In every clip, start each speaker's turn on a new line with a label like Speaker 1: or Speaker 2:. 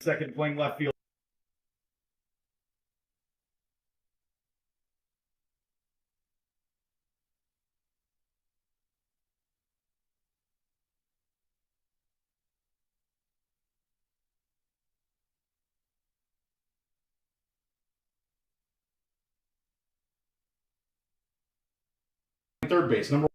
Speaker 1: Second, playing left field. Third base, number.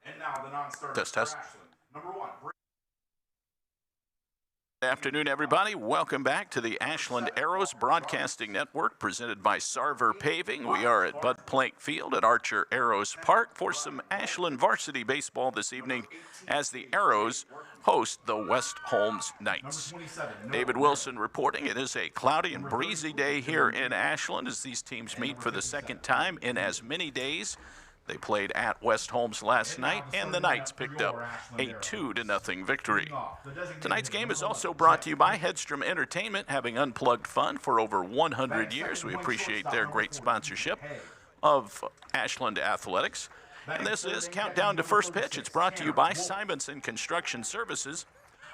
Speaker 2: And now the non-starter
Speaker 3: Test.
Speaker 2: for Ashland. Number 1.
Speaker 3: Good afternoon, everybody. Welcome back to the Ashland Arrows Broadcasting Network, presented by Sarver Paving. We are at Bud Plank Field at Archer Arrows Park for some Ashland varsity baseball this evening as the Arrows host the West Holmes Knights. David Wilson reporting. It is a cloudy and breezy day here in Ashland as these teams meet for the second time in as many days. They played at West Holmes last night, and the Knights picked up a 2-0 victory. Tonight's game is also brought to you by Hedstrom Entertainment, having unplugged fun for over 100 years. We appreciate their great sponsorship of Ashland Athletics. And this is Countdown to First Pitch. It's brought to you by Simonson Construction Services,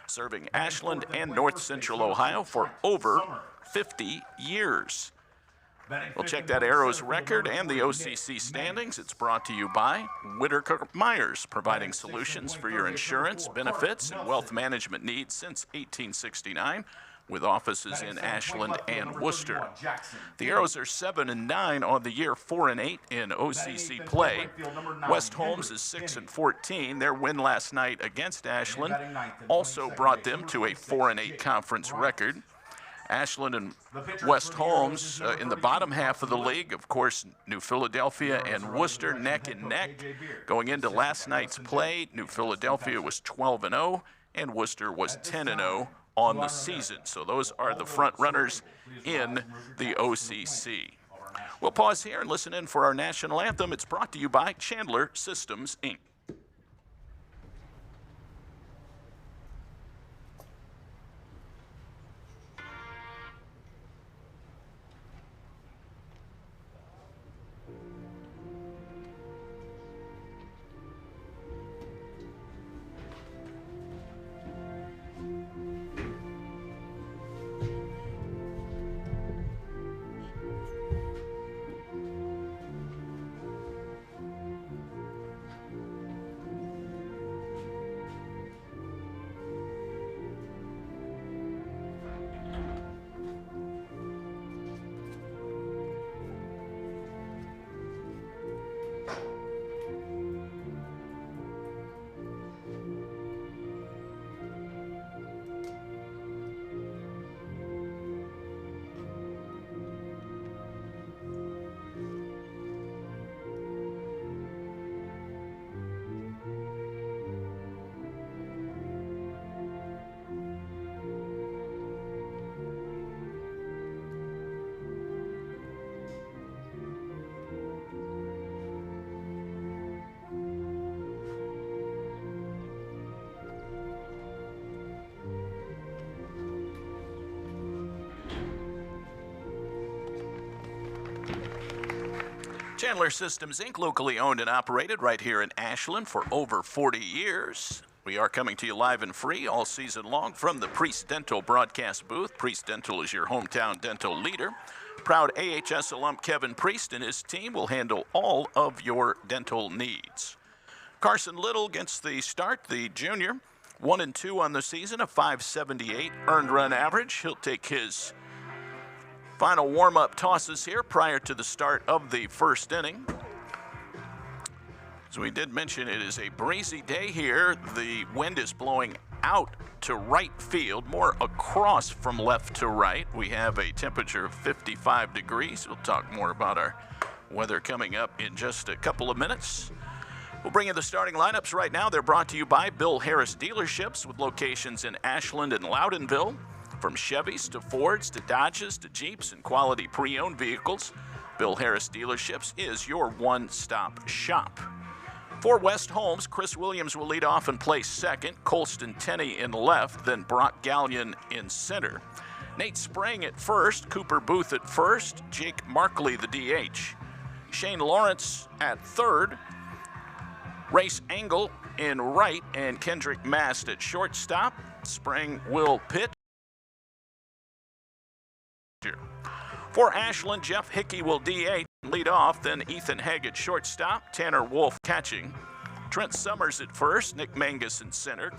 Speaker 3: serving Ashland and North Central Ohio for over 50 years. We'll check that Arrows record and the OCC standings. It's brought to you by Whitaker Myers, providing solutions for your insurance, benefits, and wealth management needs since 1869, with offices in Ashland and Worcester. The Arrows are 7-9 on the year, 4-8 in OCC play. West Holmes is 6-14. Their win last night against Ashland also brought them to a 4-8 conference record. Ashland and West Holmes in the bottom half of the league. Of course, New Philadelphia and Worcester neck and neck. Going into last night's play, New Philadelphia was 12-0 and Worcester was 10-0 on the season. So those are the front runners in the OCC. We'll pause here and listen in for our national anthem. It's brought to you by Chandler Systems, Inc. Chandler Systems, Inc., locally owned and operated right here in Ashland for over 40 years. We are coming to you live and free all season long from the Priest Dental broadcast booth. Priest Dental is your hometown dental leader. Proud AHS alum Kevin Priest and his team will handle all of your dental needs. Carson Little gets the start, the junior. 1-2 on the season, a .578 earned run average. He'll take his final warm-up tosses here prior to the start of the first inning. As we did mention, it is a breezy day here. The wind is blowing out to right field, more across from left to right. We have a temperature of 55 degrees. We'll talk more about our weather coming up in just a couple of minutes. We'll bring you the starting lineups right now. They're brought to you by Bill Harris Dealerships with locations in Ashland and Loudonville. From Chevys to Fords to Dodges to Jeeps and quality pre-owned vehicles, Bill Harris Dealerships is your one-stop shop. For West Holmes, Chris Williams will lead off and play second, Colston Tenney in left, then Brock Gallion in center. Nate Sprang at first, Cooper Booth at first, Jake Markley the DH. Shane Lawrence at third, Race Engel in right, and Kendrick Mast at shortstop. Sprang will pitch. For Ashland, Jeff Hickey will DH and lead off, then Ethan Hegg at shortstop, Tanner Wolf catching, Trent Summers at first, Nick Mangus in center,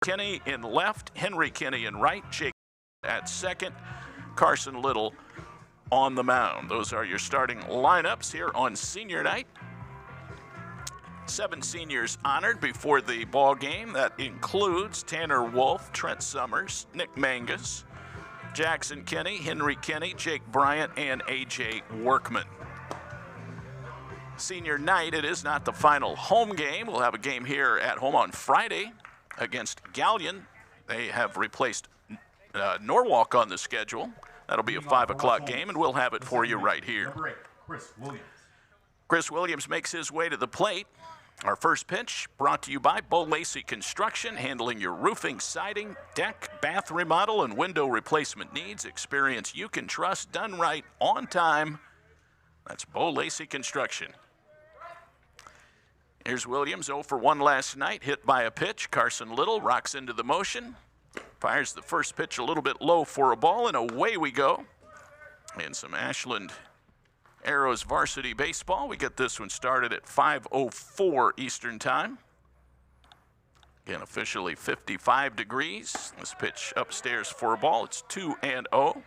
Speaker 3: Kenny in left, Henry Kenny in right, Jake at second, Carson Little on the mound. Those are your starting lineups here on senior night. 7 seniors honored before the ball game. That includes Tanner Wolf, Trent Summers, Nick Mangus, Jackson Kenny, Henry Kenny, Jake Bryant, and A.J. Workman. Senior night, it is not the final home game. We'll have a game here at home on Friday against Gallion. They have replaced Norwalk on the schedule. That'll be a 5 o'clock game, and we'll have it for you right here.
Speaker 2: Number 8, Chris Williams.
Speaker 3: Chris Williams makes his way to the plate. Our first pitch brought to you by Bo Lacey Construction, handling your roofing, siding, deck, bath remodel, and window replacement needs. Experience you can trust, done right, on time. That's Bo Lacey Construction. Here's Williams, 0 for 1 last night, hit by a pitch. Carson Little rocks into the motion, fires the first pitch a little bit low for a ball, and away we go. And some Ashland Arrows varsity baseball. We get this one started at 5:04 Eastern Time. Again, officially 55 degrees. This pitch upstairs for a ball. It's 2-0.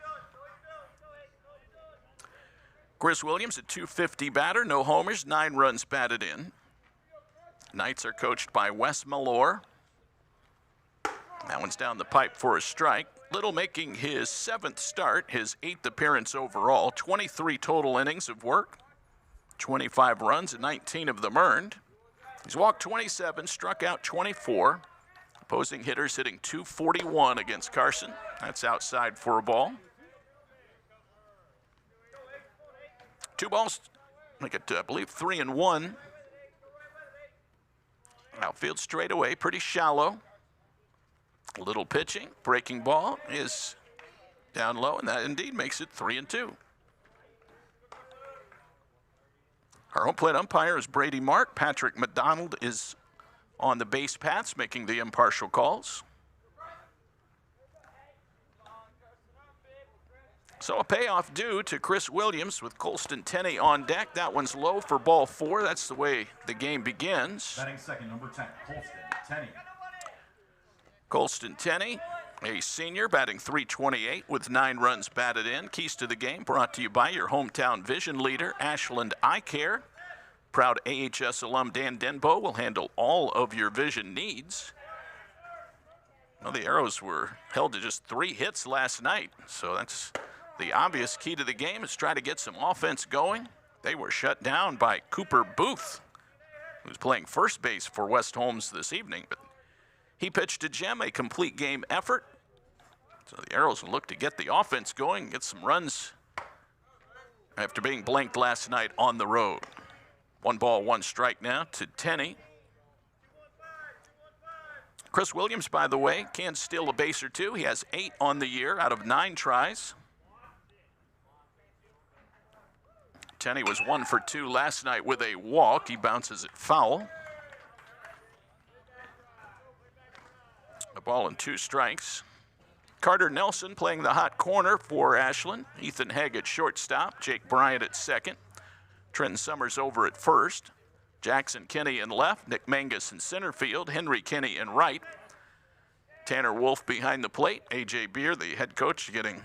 Speaker 3: Chris Williams, a .250 batter, no homers, 9 runs batted in. Knights are coached by Wes Malore. That one's down the pipe for a strike. Little making his 7th start, his 8th appearance overall, 23 total innings of work, 25 runs, and 19 of them earned. He's walked 27, struck out 24. Opposing hitters hitting .241 against Carson. That's outside for a ball. 2 balls, make it, I believe, 3-1. Outfield straightaway, pretty shallow. Little pitching, breaking ball is down low, and that indeed makes it 3-2. Our home plate umpire is Brady Mark. Patrick McDonald is on the base paths, making the impartial calls. So a payoff due to Chris Williams with Colston Tenney on deck. That one's low for ball 4. That's the way the game begins.
Speaker 2: Batting second, number 10, Colston Tenney.
Speaker 3: Colston Tenney, a senior, batting .328 with 9 runs batted in. Keys to the game brought to you by your hometown vision leader, Ashland Eye Care. Proud AHS alum Dan Denbo will handle all of your vision needs. Well, the Arrows were held to just 3 hits last night, so that's the obvious key to the game is try to get some offense going. They were shut down by Cooper Booth, who's playing first base for West Holmes this evening, but he pitched to Gem, a complete game effort. So the Arrows will look to get the offense going, get some runs after being blanked last night on the road. 1 ball, 1 strike now to Tenney. Chris Williams, by the way, can steal a base or 2. He has 8 on the year out of 9 tries. Tenney was 1 for 2 last night with a walk. He bounces it foul. A ball and 2 strikes. Carter Nelson playing the hot corner for Ashland. Ethan Hegg at shortstop. Jake Bryant at second. Trenton Summers over at first. Jackson Kenny in left. Nick Mangus in center field. Henry Kenny in right. Tanner Wolf behind the plate. A.J. Beer, the head coach, getting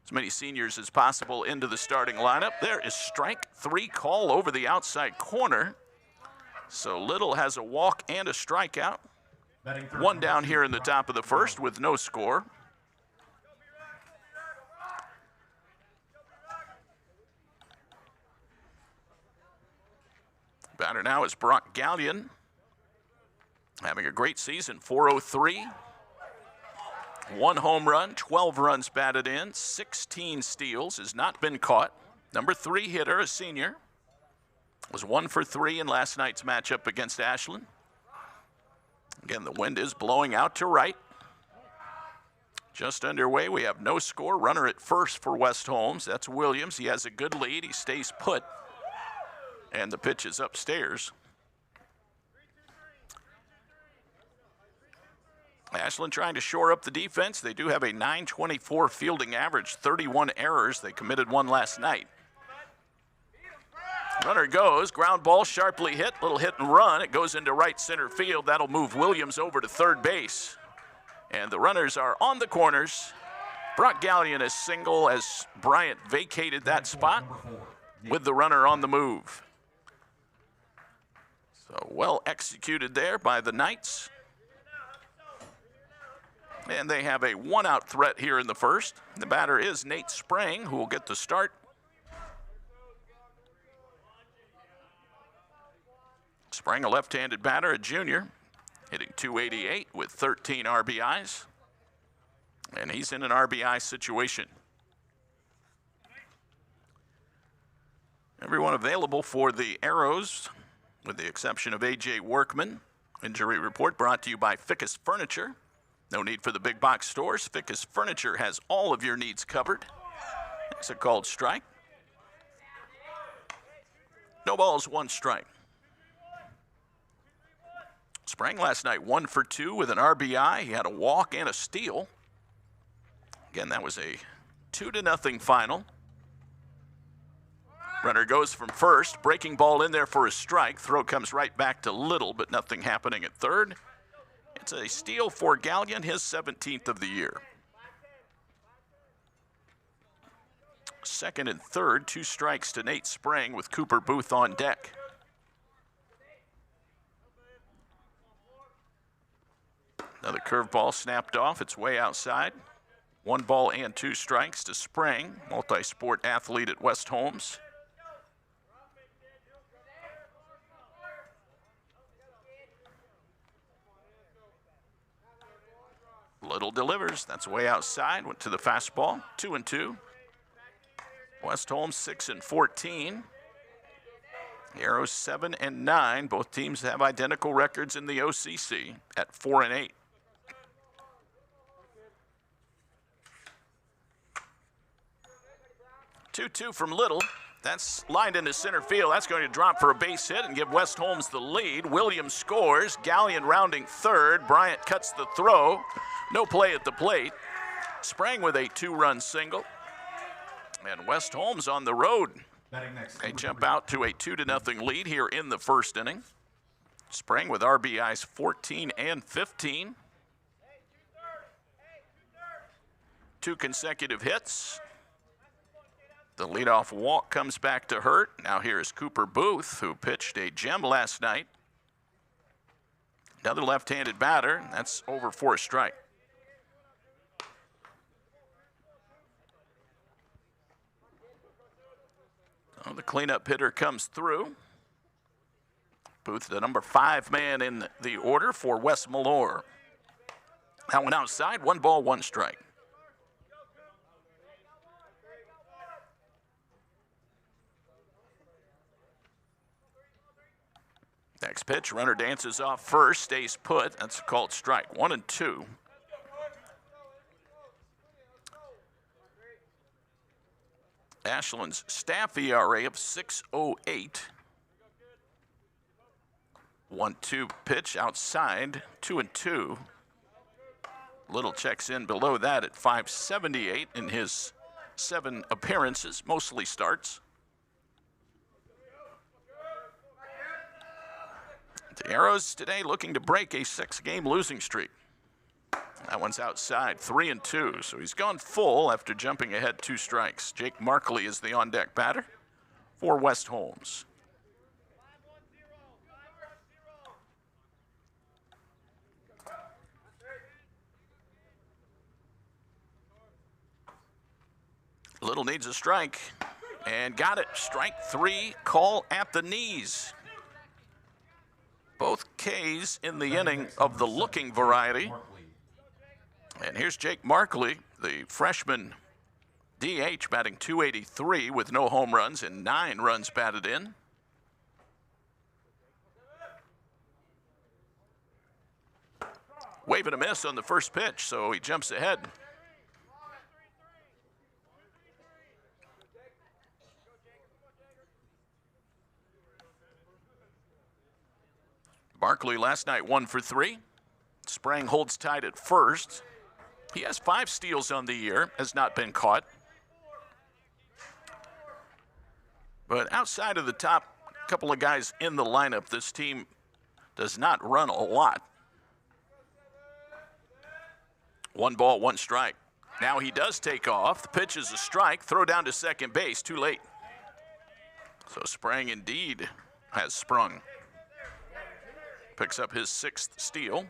Speaker 3: as many seniors as possible into the starting lineup. There is strike 3 call over the outside corner. So Little has a walk and a strikeout. 1 down here in the top of the first with no score. Batter now is Brock Gallion, having a great season, 403. 1 home run, 12 runs batted in, 16 steals, has not been caught. Number 3 hitter, a senior. Was 1 for 3 in last night's matchup against Ashland. Again, the wind is blowing out to right. Just underway, we have no score. Runner at first for West Holmes. That's Williams. He has a good lead. He stays put. And the pitch is upstairs. Ashland trying to shore up the defense. They do have a .924 fielding average, 31 errors. They committed one last night. Runner goes, ground ball sharply hit, little hit and run. It goes into right center field. That'll move Williams over to third base. And the runners are on the corners. Brock Gallion is single as Bryant vacated that spot with the runner on the move. So well executed there by the Knights. And they have a one-out threat here in the first. The batter is Nate Sprang, who will get the start. Sprang, a left-handed batter, a junior, hitting .288 with 13 RBIs. And he's in an RBI situation. Everyone available for the Arrows, with the exception of A.J. Workman. Injury report brought to you by Ficus Furniture. No need for the big box stores. Ficus Furniture has all of your needs covered. It's a called strike. No balls, one strike. Sprang last night 1 for 2 with an RBI. He had a walk and a steal. Again, that was a 2-0 final. Runner goes from first. Breaking ball in there for a strike. Throw comes right back to Little, but nothing happening at third. It's a steal for Gallion, his 17th of the year. Second and third, 2 strikes to Nate Sprang with Cooper Booth on deck. Another curveball snapped off. It's way outside. 1 ball and 2 strikes to Sprang, multi-sport athlete at West Holmes. Little delivers. That's way outside. Went to the fastball. 2-2. West Holmes 6-14. The Arrows 7-9. Both teams have identical records in the OCC at 4-8. 2-2 from Little. That's lined into center field. That's going to drop for a base hit and give West Holmes the lead. Williams scores. Gallion rounding third. Bryant cuts the throw. No play at the plate. Sprang with a 2-run single. And West Holmes on the road. They jump out to a 2-0 lead here in the first inning. Sprang with RBIs 14 and 15. 2 consecutive hits. The leadoff walk comes back to hurt. Now here is Cooper Booth, who pitched a gem last night. Another left-handed batter. That's over for a strike. So the cleanup hitter comes through. Booth, the number 5 man in the order for West Malore. That one outside, 1 ball, 1 strike. Next pitch, runner dances off first, stays put. That's a called strike. 1-2. Ashland's staff ERA of 6.08. 1-2 pitch outside, 2-2. Little checks in below that at 5.78 in his 7 appearances, mostly starts. The Arrows today looking to break a 6-game losing streak. That one's outside, 3-2, so he's gone full after jumping ahead 2 strikes. Jake Markley is the on-deck batter for West Holmes. Little needs a strike, and got it. Strike 3, call at the knees. Both Ks in the inning of the looking variety. And here's Jake Markley, the freshman DH, batting .283 with no home runs and 9 runs batted in. Wave and a miss on the first pitch, so he jumps ahead. Barkley last night 1 for 3. Sprang holds tied at first. He has 5 steals on the year, has not been caught. But outside of the top couple of guys in the lineup, this team does not run a lot. 1 ball, 1 strike. Now he does take off. The pitch is a strike. Throw down to second base. Too late. So Sprang indeed has sprung. Picks up his 6th steal.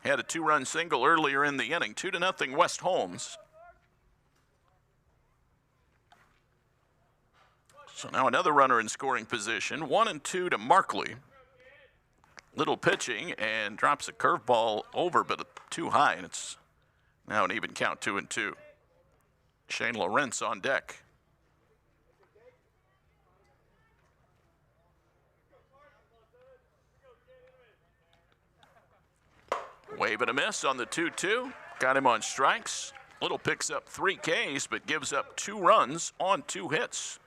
Speaker 3: He had a 2-run single earlier in the inning. 2-0 West Holmes. So now another runner in scoring position. 1-2 to Markley. Little pitching and drops a curveball over, but too high, and it's now an even count, 2-2. Shane Lawrence on deck. Wave and a miss on the 2-2. Got him on strikes. Little picks up 3 Ks, but gives up 2 runs on 2 hits.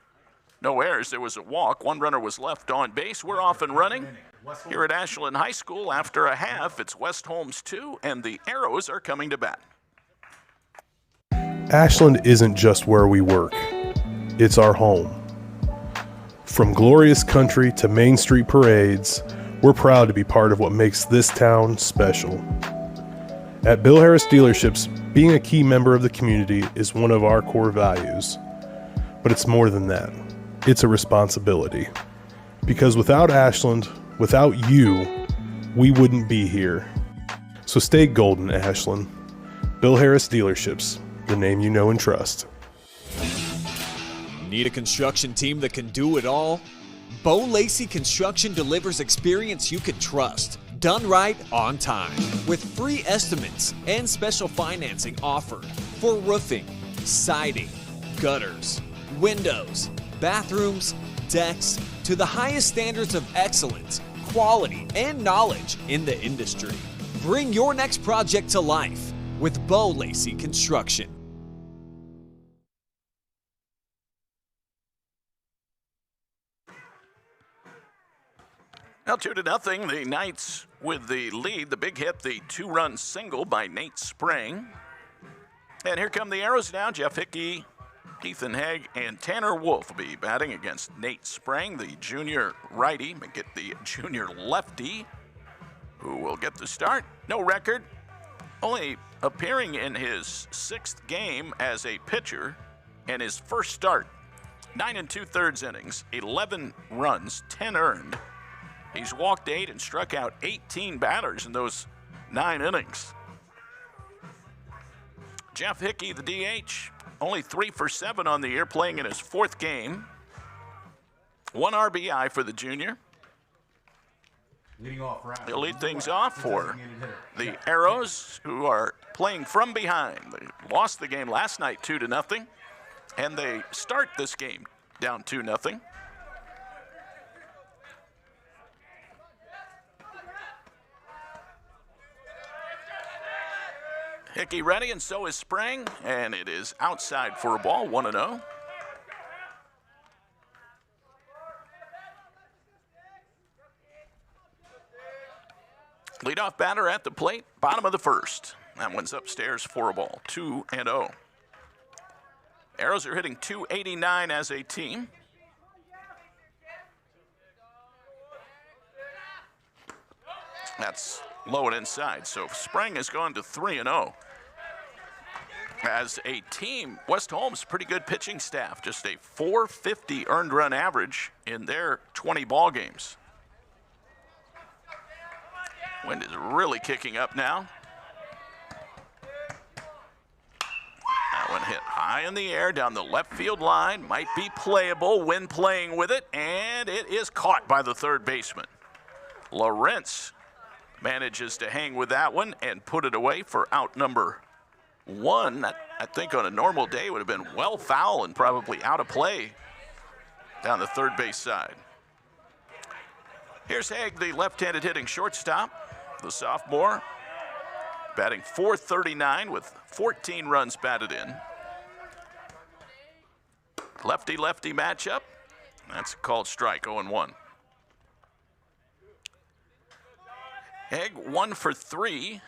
Speaker 3: No errors. There was a walk. 1 runner was left on base. We're off and running here at Ashland High School. After a half, it's West Holmes 2, and the Arrows are coming to bat.
Speaker 4: Ashland isn't just where we work. It's our home. From glorious country to Main Street parades, we're proud to be part of what makes this town special. At Bill Harris Dealerships, being a key member of the community is one of our core values. But it's more than that. It's a responsibility. Because without Ashland, without you, we wouldn't be here. So stay golden, Ashland. Bill Harris Dealerships, the name you know and trust.
Speaker 5: Need a construction team that can do it all? Bo Lacey Construction delivers experience you can trust, done right on time, with free estimates and special financing offered for roofing, siding, gutters, windows, bathrooms, decks, to the highest standards of excellence, quality, and knowledge in the industry. Bring your next project to life with Bo Lacey Construction.
Speaker 3: Now 2-0, the Knights with the lead. The big hit, the 2-run single by Nate Sprang. And here come the Arrows now. Jeff Hickey, Ethan Haig, and Tanner Wolf will be batting against Nate Sprang, the junior righty, but get the junior lefty, who will get the start. No record, only appearing in his 6th game as a pitcher and his first start. 9 2/3 innings, 11 runs, 10 earned. He's walked 8 and struck out 18 batters in those 9 innings. Jeff Hickey, the DH, only 3 for 7 on the year, playing in his 4th game. 1 RBI for the junior. He'll lead things off for the Arrows, who are playing from behind. They lost the game last night 2-0, and they start this game down 2-0. Hickey ready, and so is Sprang, and it is outside for a ball, 1-0. Leadoff batter at the plate, bottom of the 1st. That one's upstairs for a ball, 2-0. Arrows are hitting .289 as a team. That's low and inside, so Sprang has gone to 3-0. As a team, West Holmes, pretty good pitching staff, just a .450 earned run average in their 20 ball games. Wind is really kicking up now. That one hit high in the air down the left field line, might be playable. Wind playing with it, and it is caught by the 3rd baseman. Lawrence manages to hang with that one and put it away for out number 1. That, I think on a normal day, would have been well foul and probably out of play down the 3rd base side. Here's Haig, the left-handed hitting shortstop, the sophomore. batting .439 with 14 runs batted in. Lefty-lefty matchup. That's a called strike, 0-1. Haig 1 for 3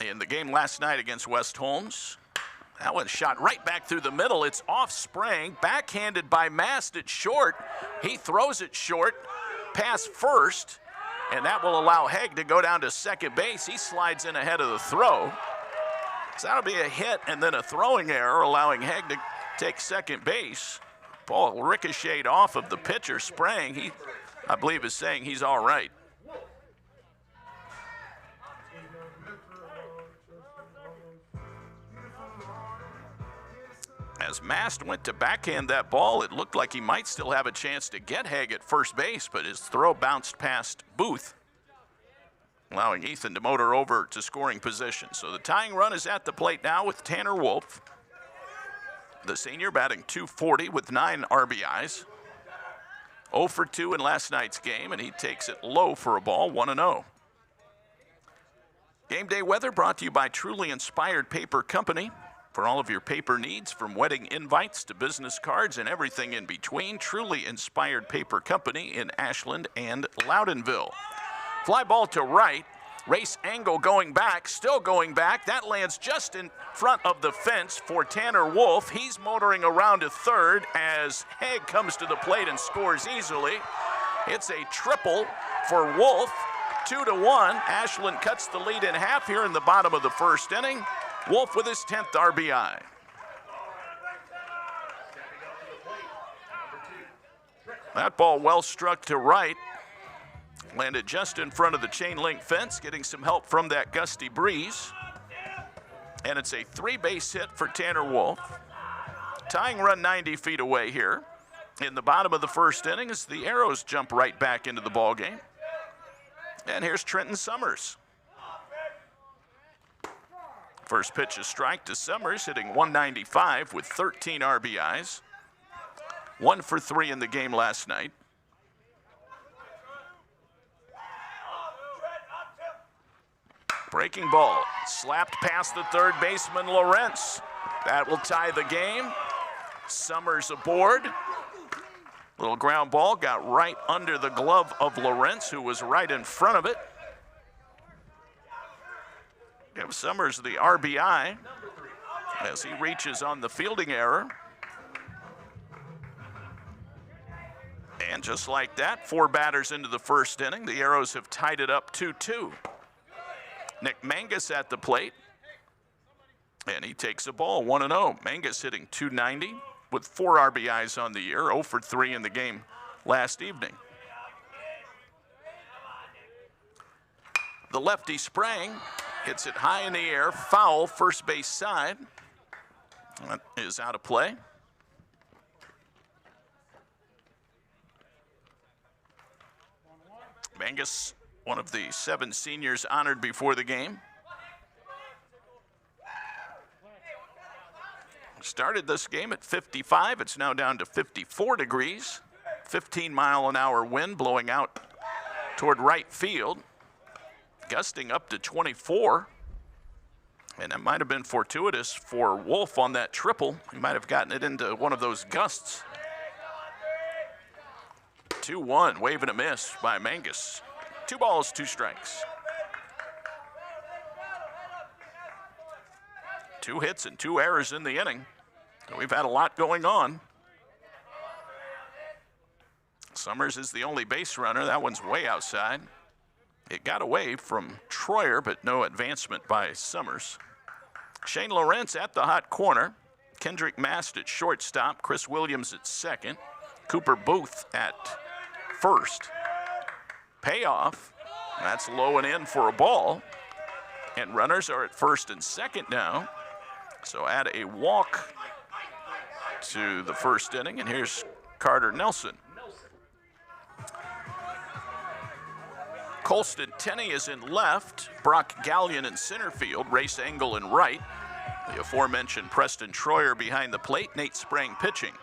Speaker 3: in the game last night against West Holmes. That one shot right back through the middle. It's off Sprang, backhanded by Mast at short. He throws it short, pass first, and that will allow Haig to go down to second base. He slides in ahead of the throw. So that'll be a hit and then a throwing error, allowing Haig to take second base. Ball ricocheted off of the pitcher, Sprang. He, I believe, is saying he's all right. As Mast went to backhand that ball, it looked like he might still have a chance to get Haig at first base, but his throw bounced past Booth, allowing Ethan to motor over to scoring position. So the tying run is at the plate now with Tanner Wolf, the senior, batting .240 with 9 RBIs. 0 for 2 in last night's game, and he takes it low for a ball, 1-0. Game day weather brought to you by Truly Inspired Paper Company. For all of your paper needs, from wedding invites to business cards and everything in between, Truly Inspired Paper Company in Ashland and Loudonville. Fly ball to right. Race angle going back, still going back. That lands just in front of the fence for Tanner Wolf. He's motoring around to third as Haig comes to the plate and scores easily. It's a triple for Wolf, 2-1. Ashland cuts the lead in half here in the bottom of the first inning. Wolf with his 10th RBI. That ball well struck to right. Landed just in front of the chain link fence, getting some help from that gusty breeze. And it's a 3-base hit for Tanner Wolf. Tying run 90 feet away here. In the bottom of the first inning as the Arrows jump right back into the ballgame. And here's Trenton Summers. First pitch is strike to Summers, hitting .195 with 13 RBIs. 1 for 3 in the game last night. Breaking ball, slapped past the third baseman, Lawrence. That will tie the game. Summers aboard. Little ground ball got right under the glove of Lawrence, who was right in front of it. Give Summers the RBI as he reaches on the fielding error. And just like that, 4 batters into the first inning, the Arrows have tied it up 2-2. Nick Mangus at the plate, and he takes a ball, 1-0. Mangus hitting .290 with 4 RBIs on the year, 0 for 3 in the game last evening. The lefty Sprang hits it high in the air, foul, first base side. That is out of play. Mangus, one of the 7 seniors honored before the game. Started this game at 55. It's now down to 54 degrees. 15-mile-an-hour wind blowing out toward right field. Gusting up to 24. And that might have been fortuitous for Wolf on that triple. He might have gotten it into one of those gusts. 2-1, wave and a miss by Mangus. 2 balls, 2 strikes. 2 hits and 2 errors in the inning. So we've had a lot going on. Summers is the only base runner. That one's way outside. It got away from Troyer, but no advancement by Summers. Shane Lawrence at the hot corner. Kendrick Mast at shortstop. Chris Williams at second. Cooper Booth at first. Payoff. That's low and in for a ball. And runners are at first and second now. So add a walk to the first inning. And here's Carter Nelson. Colston Tenney is in left. Brock Gallion in center field. Race Engel in right. The aforementioned Preston Troyer behind the plate. Nate Sprang pitching.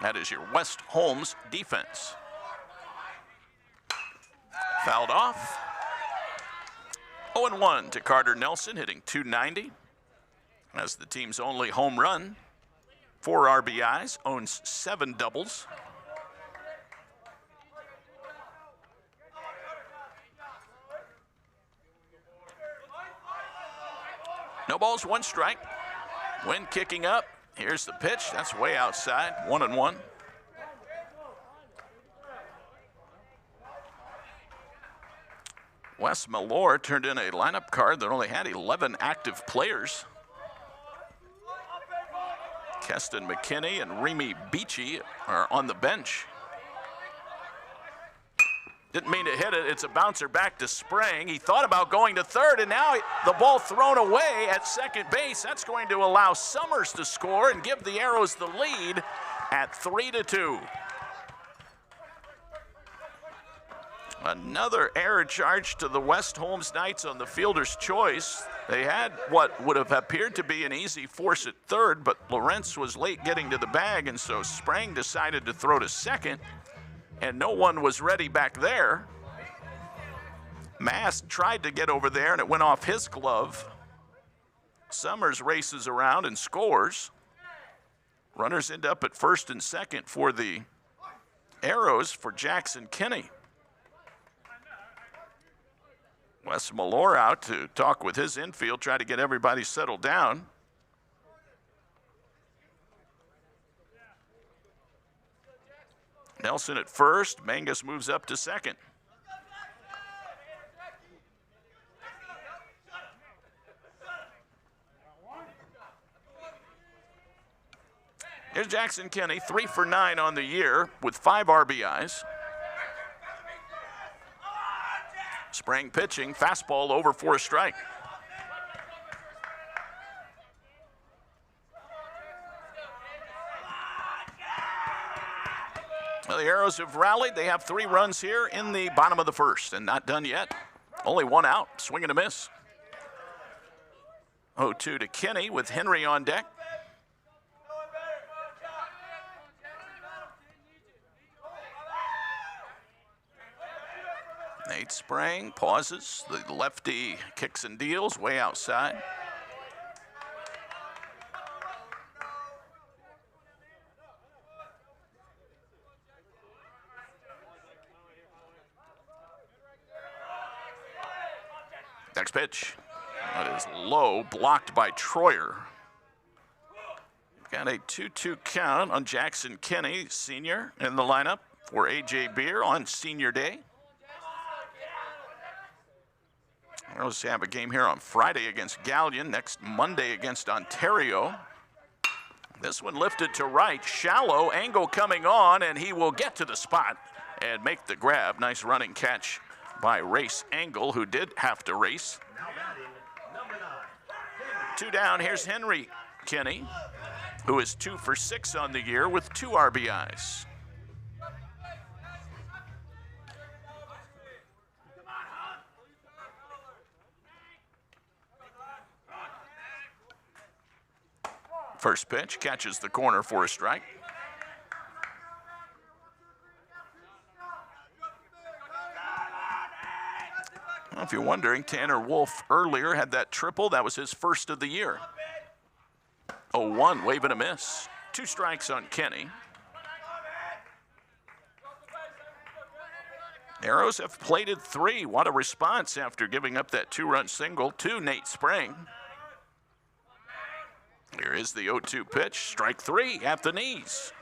Speaker 3: That is your West Holmes defense. Fouled off. 0-1 to Carter Nelson, hitting .290. Has the team's only home run, 4 RBIs, owns 7 doubles. No balls, 1 strike. Wind kicking up. Here's the pitch. That's way outside. 1-1. Wes Malore turned in a lineup card that only had 11 active players. Keston McKinney and Remy Beachy are on the bench. Didn't mean to hit it. It's a bouncer back to Sprang. He thought about going to third, and now the ball thrown away at second base. That's going to allow Summers to score and give the Arrows the lead at 3-2. Another error charge to the West Holmes Knights on the fielder's choice. They had what would have appeared to be an easy force at third, but Lawrence was late getting to the bag, and so Sprang decided to throw to second, and no one was ready back there. Mast tried to get over there, and it went off his glove. Summers races around and scores. Runners end up at first and second for the Arrows for Jackson Kinney. Wes Malore out to talk with his infield, try to get everybody settled down. Nelson at first, Mangus moves up to second. Here's Jackson Kinney, 3 for 9 on the year with 5 RBIs. Sprang pitching, fastball over for a strike. Well, the Arrows have rallied. They have 3 runs here in the bottom of the first, and not done yet. Only 1 out, swing and a miss. 0-2 to Kinney with Henry on deck. Nate Sprang pauses. The lefty kicks and deals way outside. Next pitch. That is low, blocked by Troyer. Got a 2-2 count on Jackson Kinney, senior, in the lineup for A.J. Beer on senior day. Arrows have a game here on Friday against Galleon, next Monday against Ontario. This one lifted to right, shallow, angle coming on, and he will get to the spot and make the grab. Nice running catch by Race Angle, who did have to race. 2 down, here's Henry Kinney, who is 2 for 6 on the year with 2 RBIs. First pitch, catches the corner for a strike. Well, if you're wondering, Tanner Wolf earlier had that triple. That was his first of the year. 0-1, wave and a miss. 2 strikes on Kinney. Arrows have plated 3. What a response after giving up that 2-run single to Nate Sprang. Here is the 0-2 pitch, strike 3 at the knees.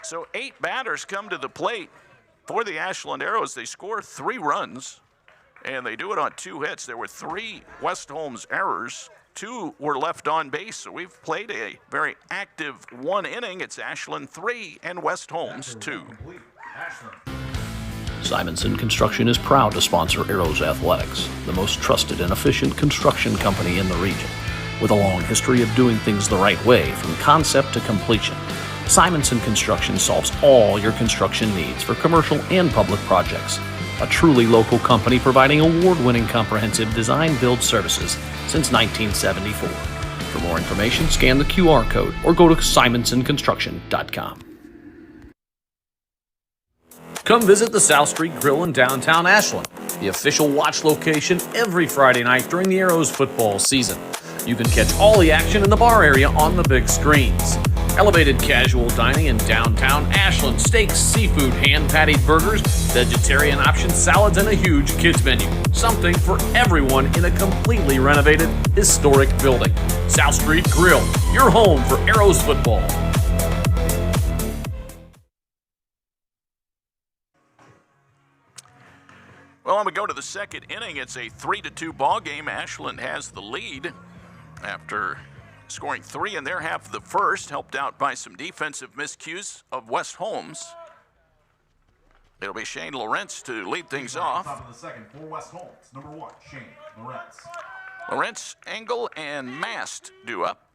Speaker 3: So 8 batters come to the plate for the Ashland Arrows. They score 3 runs, and they do it on 2 hits. There were 3 West Holmes errors. 2 were left on base, so we've played a very active 1 inning. It's Ashland 3 and West Holmes 2.
Speaker 6: Simonson Construction is proud to sponsor Arrows Athletics, the most trusted and efficient construction company in the region. With a long history of doing things the right way from concept to completion, Simonson Construction solves all your construction needs for commercial and public projects. A truly local company providing award-winning comprehensive design-build services since 1974. For more information, scan the QR code or go to simonsonconstruction.com.
Speaker 7: Come visit the South Street Grill in downtown Ashland.
Speaker 6: the official watch location every Friday night during the Arrows football season. You can catch all the action in the bar area on the big screens. Elevated casual dining in downtown Ashland, steaks, seafood, hand-patted burgers, vegetarian options, salads, and a huge kids menu. Something for everyone in a completely renovated, historic building. South Street Grill, your home for Arrows football.
Speaker 3: Well, we go to the second inning. It's a 3-2 ball game. Ashland has the lead after scoring 3 in their half of the first, helped out by some defensive miscues of West Holmes. It'll be Shane Lawrence to lead things off.
Speaker 2: Top of the second for West Holmes. Number 1, Shane Lawrence.
Speaker 3: Lawrence, Engel, and Mast due up.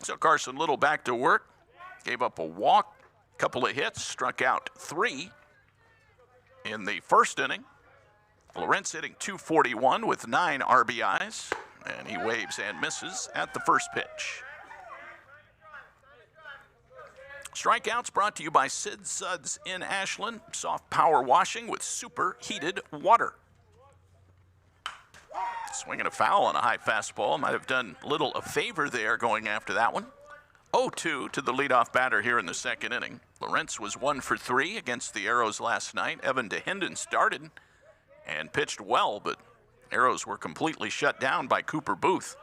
Speaker 3: So Carson Little back to work. Gave up a walk, couple of hits, struck out 3 in the first inning. Lawrence hitting .241 with 9 RBIs, and he waves and misses at the first pitch. Strikeouts brought to you by Sid Suds in Ashland. Soft power washing with super heated water. Swinging a foul on a high fastball. Might have done Little a favor there going after that one. 0-2 to the leadoff batter here in the second inning. Lawrence was 1 for 3 against the Arrows last night. Evan DeHinden started and pitched well, but Arrows were completely shut down by Cooper Booth.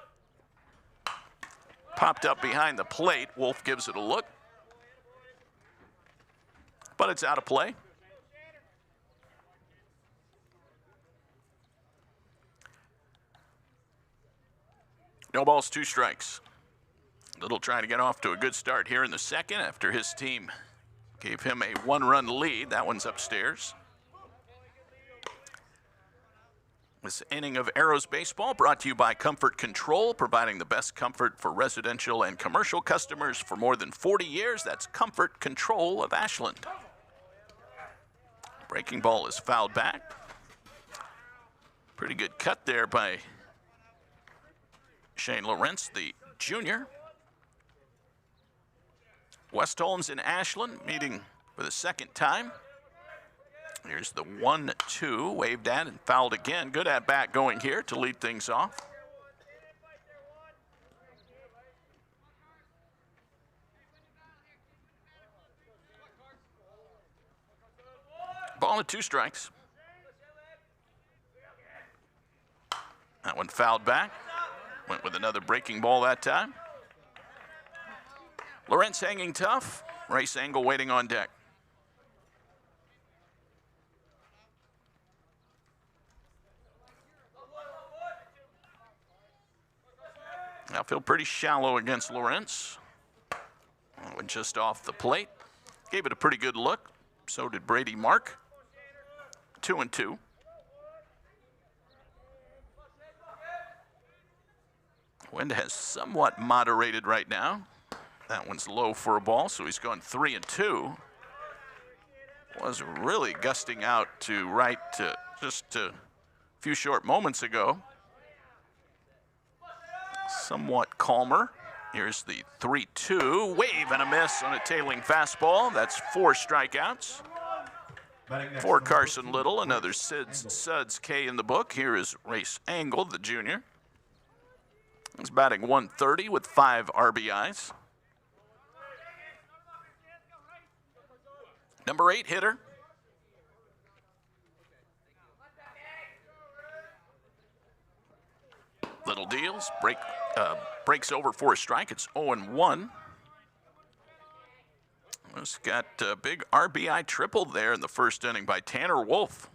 Speaker 3: Popped up behind the plate. Wolf gives it a look, but it's out of play. No balls, 2 strikes. Little trying to get off to a good start here in the second after his team gave him a 1-run lead. That one's upstairs. This inning of Arrows baseball brought to you by Comfort Control, providing the best comfort for residential and commercial customers for more than 40 years. That's Comfort Control of Ashland. Breaking ball is fouled back. Pretty good cut there by Shane Lawrence, the junior. West Holmes and Ashland meeting for the second time. Here's the 1-2, waved at and fouled again. Good at bat going here to lead things off. Ball at 2 strikes. That one fouled back. Went with another breaking ball that time. Lawrence hanging tough. Race Engel waiting on deck. Now feel pretty shallow against Lawrence. Went just off the plate. Gave it a pretty good look. So did Brady Mark. 2-2. Wind has somewhat moderated right now. That one's low for a ball, so he's gone 3-2. Was really gusting out to right just a few short moments ago. Somewhat calmer. Here's the 3-2. Wave and a miss on a tailing fastball. That's 4 strikeouts. For Carson Little, another Suds K in the book. Here is Race Engel, the junior. He's batting .130 with 5 RBIs. Number 8 hitter. Little deals, breaks over for a strike. It's 0-1. It's got a big RBI triple there in the first inning by Tanner Wolf.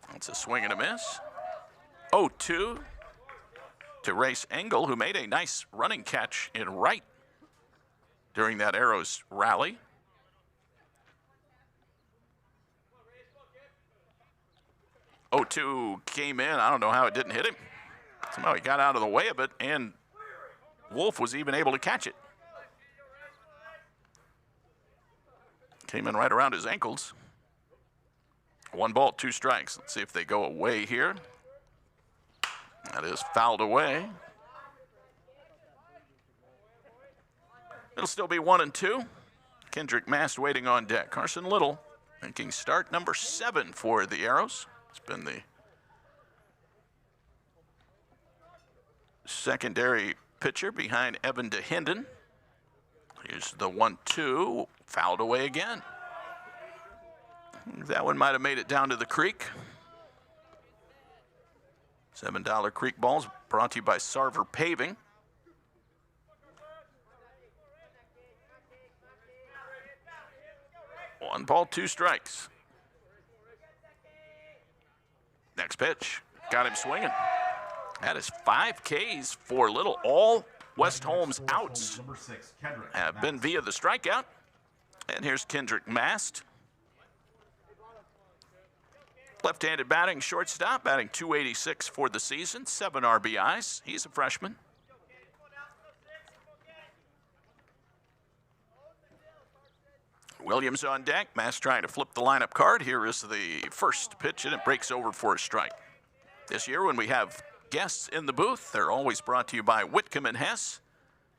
Speaker 3: That's a swing and a miss. 0-2 to Race Engel, who made a nice running catch in right during that Arrows rally. .02 came in. I don't know how it didn't hit him. Somehow he got out of the way of it, and Wolf was even able to catch it. Came in right around his ankles. 1 ball, 2 strikes. Let's see if they go away here. That is fouled away. It'll still be 1-2. Kendrick Mast waiting on deck. Carson Little Making start number 7 for the Arrows. It's been the secondary pitcher behind Evan DeHinden. Here's the 1-2, fouled away again. That one might have made it down to the creek. $7 Creek Balls brought to you by Sarver Paving. One ball, 2 strikes. Next pitch, got him swinging. That is 5 Ks for Little. All West Holmes outs
Speaker 2: Number 6, Kendrick.
Speaker 3: have been via the strikeout. And here's Kendrick Mast. Left-handed batting shortstop, batting .286 for the season, 7 RBIs. He's a freshman. Williams on deck. Mast trying to flip the lineup card. Here is the first pitch, and it breaks over for a strike. This year, when we have guests in the booth, they're always brought to you by Whitcomb and Hess.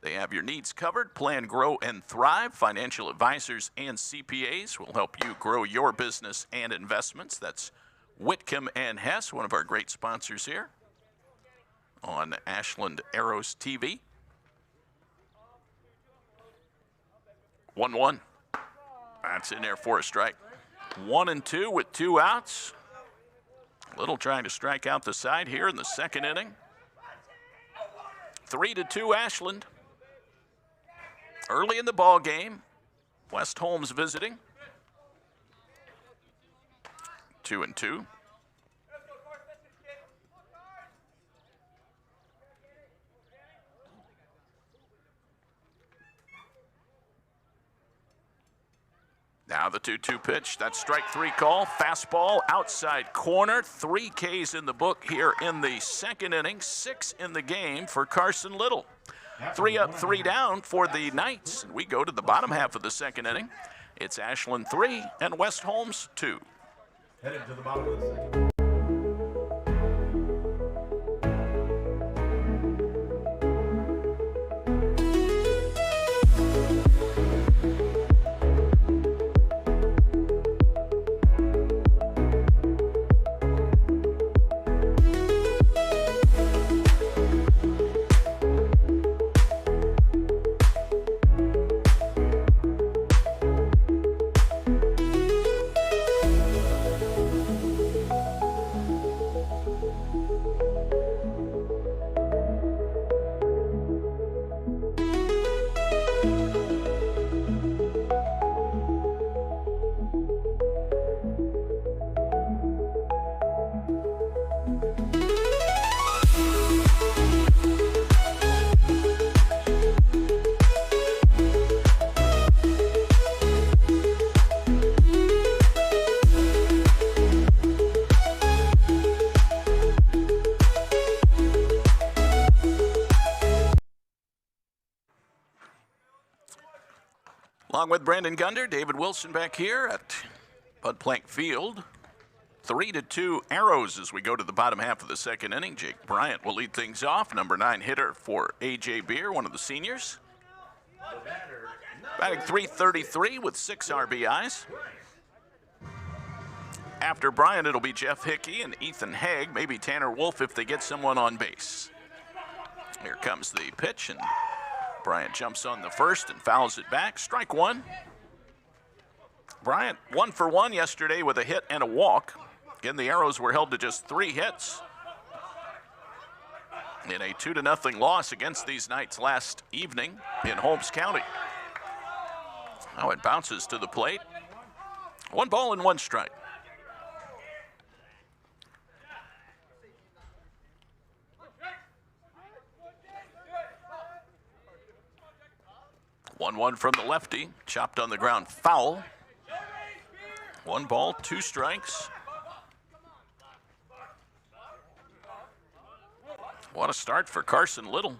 Speaker 3: They have your needs covered. Plan, grow, and thrive. Financial advisors and CPAs will help you grow your business and investments. That's Whitcomb and Hess, one of our great sponsors here on Ashland Arrows TV. 1-1. That's in there for a strike. 1-2 with 2 outs. Little trying to strike out the side here in the second inning. 3-2 Ashland. Early in the ball game, West Holmes visiting. 2-2. Now the 2-2 pitch. That's strike 3 call. Fastball outside corner. 3 Ks in the book here in the second inning. 6 in the game for Carson Little. 3 up, 3 down for the Knights. We go to the bottom half of the second inning. It's Ashland 3 and West Holmes 2.
Speaker 2: Headed to the bottom of the second.
Speaker 3: Along with Brandon Gunder, David Wilson back here at Bud Plank Field. 3-2 Arrows as we go to the bottom half of the second inning. Jake Bryant will lead things off. Number 9 hitter for A.J. Beer, one of the seniors. Batting .333 with 6 RBIs. After Bryant, it'll be Jeff Hickey and Ethan Haig, maybe Tanner Wolf if they get someone on base. Here comes the pitch, and Bryant jumps on the first and fouls it back. Strike 1. Bryant 1 for 1 yesterday with a hit and a walk. Again, the Arrows were held to just 3 hits in a 2-0 loss against these Knights last evening in Holmes County. Now it bounces to the plate. 1 ball and 1 strike. One from the lefty, chopped on the ground, foul. 1 ball, 2 strikes. What a start for Carson Little.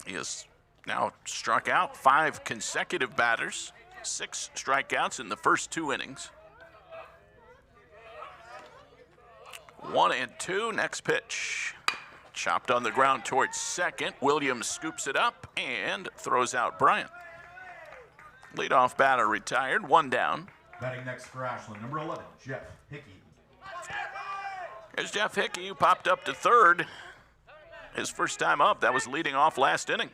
Speaker 3: He has now struck out 5 consecutive batters, 6 strikeouts in the first 2 innings. 1-2, next pitch. Chopped on the ground towards second. Williams scoops it up and throws out Bryant. Leadoff batter retired, 1 down.
Speaker 2: Batting next for Ashland, number 11, Jeff Hickey.
Speaker 3: Here's Jeff Hickey, who popped up to third. His first time up, that was leading off last inning.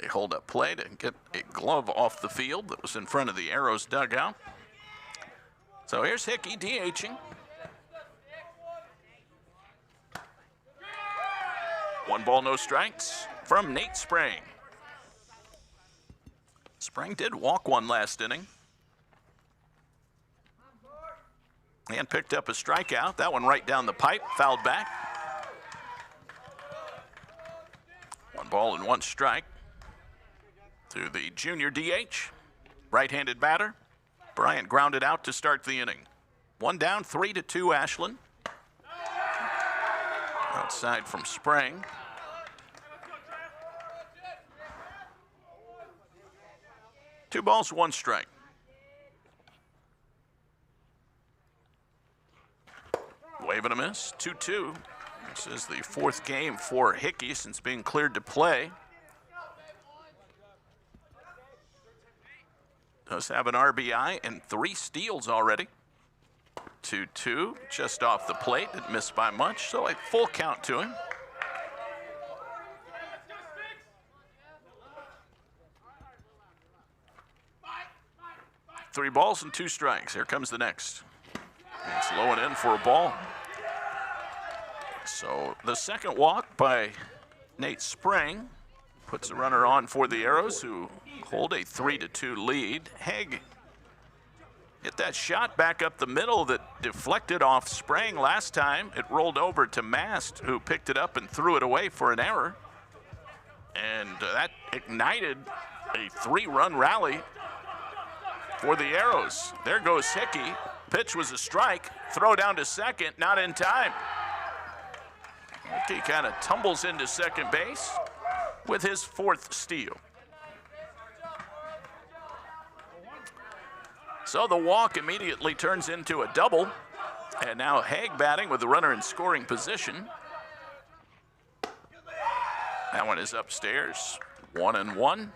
Speaker 3: They hold up play to get a glove off the field that was in front of the Arrows dugout. So here's Hickey DHing. 1 ball, no strikes from Nate Sprang. Sprang did walk one last inning and picked up a strikeout. That one right down the pipe, fouled back. 1 ball and 1 strike to the junior DH, right-handed batter. Bryant grounded out to start the inning. 1 down, 3-2 Ashland. Outside from Sprang. Two balls, 1 strike. Wave and a miss, 2-2. This is the 4th game for Hickey since being cleared to play. Does have an RBI and 3 steals already. 2-2, just off the plate, didn't miss by much, so a full count to him. Three balls and 2 strikes. Here comes the next. It's low and in for a ball. So the second walk by Nate Sprang puts a runner on for the Arrows, who hold a 3-2 lead. Haig hit that shot back up the middle that deflected off Sprang last time. It rolled over to Mast, who picked it up and threw it away for an error. And that ignited a 3-run rally for the Arrows. There goes Hickey. Pitch was a strike. Throw down to second, not in time. Hickey kind of tumbles into second base with his 4th steal. So the walk immediately turns into a double. And now Haig batting with the runner in scoring position. That one is upstairs, 1-1.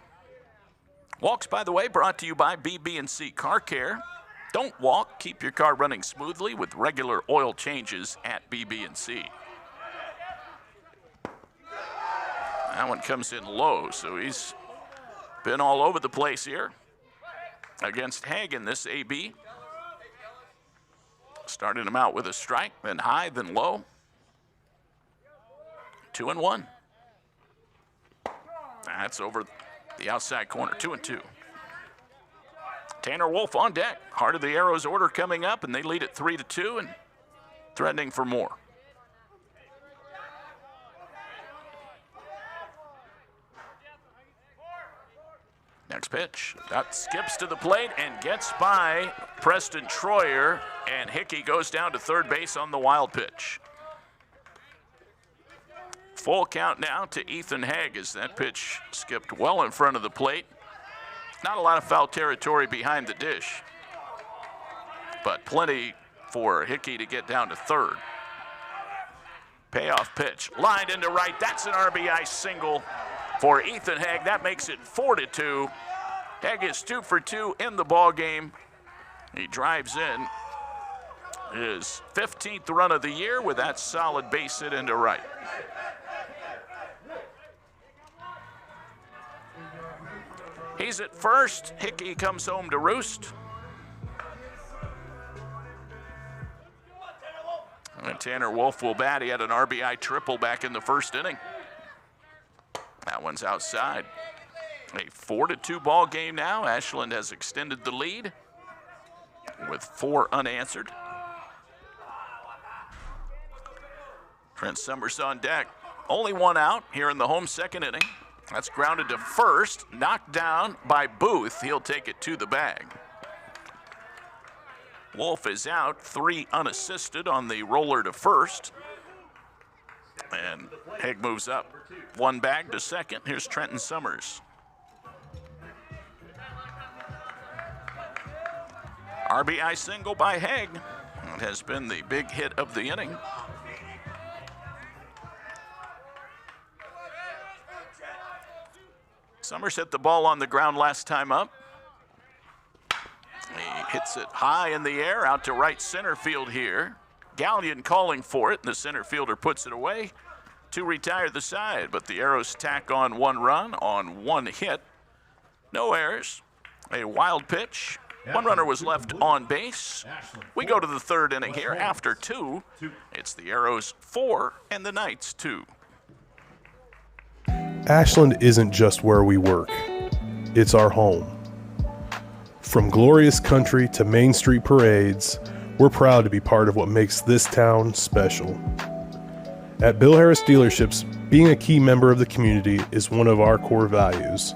Speaker 3: Walks, by the way, brought to you by BB&C Car Care. Don't walk, keep your car running smoothly with regular oil changes at BB&C. That one comes in low, so he's been all over the place here against Haig in this AB. Starting him out with a strike, then high, then low. 2-1. That's over the outside corner, 2-2. Tanner Wolf on deck. Heart of the Arrows order coming up, and they lead at 3-2 and threatening for more. Next pitch, that skips to the plate and gets by Preston Troyer, and Hickey goes down to third base on the wild pitch. Full count now to Ethan Haig as that pitch skipped well in front of the plate. Not a lot of foul territory behind the dish, but plenty for Hickey to get down to third. Payoff pitch, lined into right. That's an RBI single for Ethan Haig. That makes it 4-2. Haig is 2 for 2 in the ball game. He drives in his 15th run of the year with that solid base hit into right. He's at first. Hickey comes home to roost. And Tanner Wolf will bat. He had an RBI triple back in the first inning. That one's outside. A 4-2 ball game now. Ashland has extended the lead with 4 unanswered. Trent Summers on deck. Only 1 out here in the home second inning. That's grounded to first, knocked down by Booth. He'll take it to the bag. Wolf is out, 3 unassisted on the roller to first. And Haig moves up. 1 bag to second. Here's Trenton Summers. RBI single by Haig. It has been the big hit of the inning. Summers hit the ball on the ground last time up. He hits it high in the air out to right center field here. Gallion calling for it, and the center fielder puts it away to retire the side. But the Arrows tack on 1 run on 1 hit. No errors. A wild pitch. 1 runner was left on base. We go to the 3rd inning here after 2. It's the Arrows 4 and the Knights 2.
Speaker 4: Ashland isn't just where we work, it's our home. From glorious country to Main Street parades, we're proud to be part of what makes this town special. At Bill Harris Dealerships, being a key member of the community is one of our core values.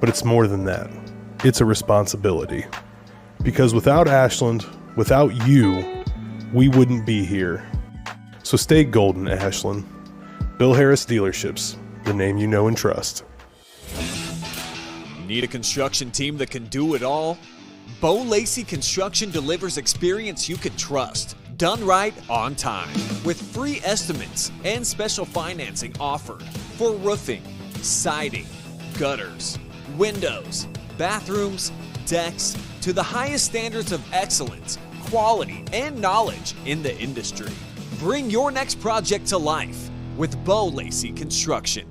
Speaker 4: But it's more than that. It's a responsibility. Because without Ashland, without you, we wouldn't be here. So stay golden, Ashland. Bill Harris Dealerships, the name you know and trust.
Speaker 5: Need a construction team that can do it all? Bo Lacey Construction delivers experience you can trust, done right on time, with free estimates and special financing offered for roofing, siding, gutters, windows, bathrooms, decks, to the highest standards of excellence, quality, and knowledge in the industry. Bring your next project to life with Bo Lacey Construction.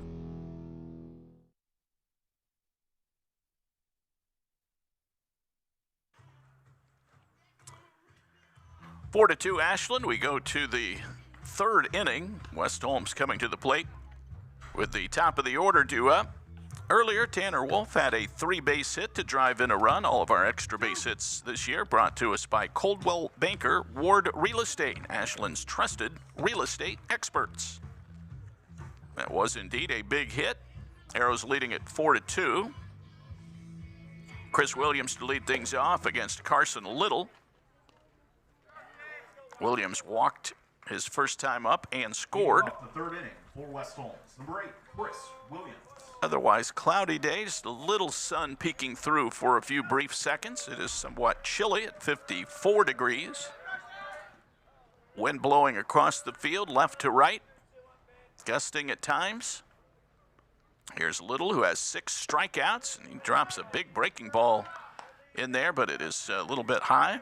Speaker 3: 4-2 Ashland. We go to the 3rd inning. West Holmes coming to the plate with the top of the order due up. Earlier, Tanner Wolf had a 3-base hit to drive in a run. All of our extra base hits this year brought to us by Coldwell Banker Ward Real Estate, Ashland's trusted real estate experts. That was indeed a big hit. Arrows leading at 4-2. Chris Williams to lead things off against Carson Little. Williams walked his first time up and scored.
Speaker 2: Off the 3rd inning for West Holmes. Number 8, Chris Williams.
Speaker 3: Otherwise cloudy day, just a little sun peeking through for a few brief seconds. It is somewhat chilly at 54 degrees. Wind blowing across the field, left to right, gusting at times. Here's Little, who has 6 strikeouts, and he drops a big breaking ball in there, but it is a little bit high.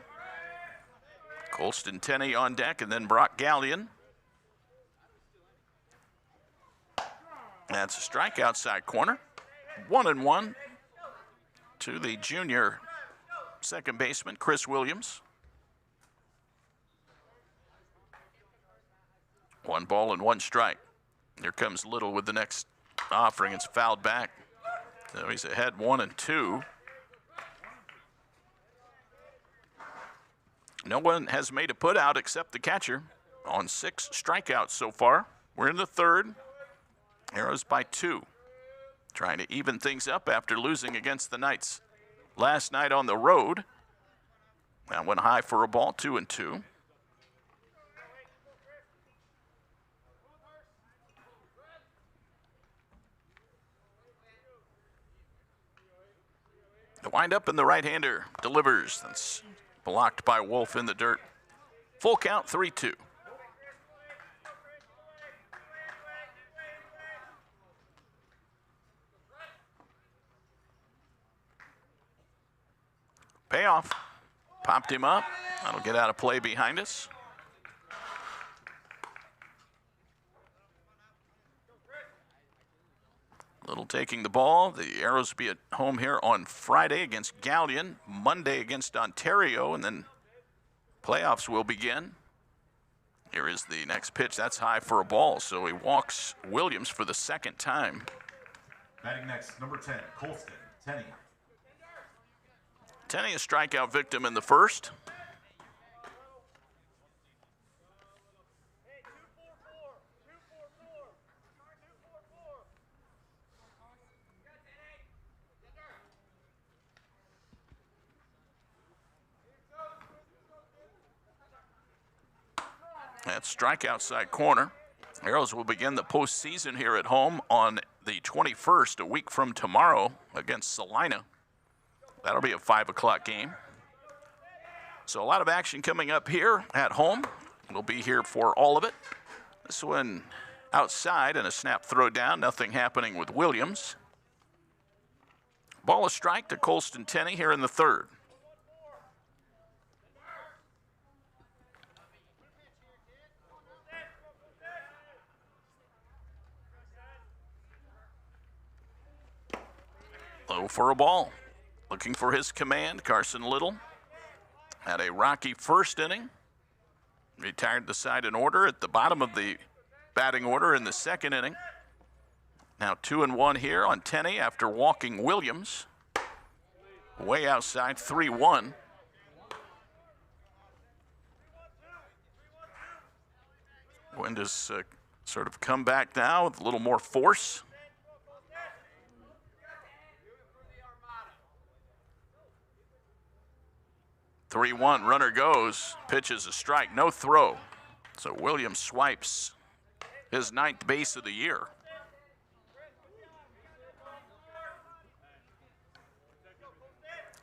Speaker 3: Colston Tenney on deck, and then Brock Gallion. That's a strike outside corner. 1-1 to the junior second baseman, Chris Williams. 1 ball and 1 strike. Here comes Little with the next offering. It's fouled back. So he's ahead 1-2. No one has made a put out except the catcher on 6 strikeouts so far. We're in the 3rd. Arrows by 2. Trying to even things up after losing against the Knights last night on the road. That went high for a ball, 2-2. The windup and the right-hander delivers. That's blocked by Wolf in the dirt. Full count, 3-2. Payoff. Popped him up. That'll get out of play behind us. Little taking the ball. The Arrows will be at home here on Friday against Gallion, Monday against Ontario, and then playoffs will begin. Here is the next pitch. That's high for a ball, so he walks Williams for the 2nd time.
Speaker 2: Batting next, number 10, Colston Tenney.
Speaker 3: Tenney, a strikeout victim in the 1st. That's strike outside corner. Arrows will begin the postseason here at home on the 21st, a week from tomorrow, against Salina. That'll be a 5 o'clock game. So a lot of action coming up here at home. We'll be here for all of it. This one outside and a snap throw down. Nothing happening with Williams. Ball a strike to Colston Tenney here in the third. Low for a ball. Looking for his command, Carson Little. Had a rocky first inning. Retired the side in order at the bottom of the batting order in the second inning. Now 2-1 here on Tenney after walking Williams. Way outside, 3-1. Wind has sort of come back now with a little more force. Three-one, runner goes, pitches a strike, no throw. So Williams swipes his 9th base of the year.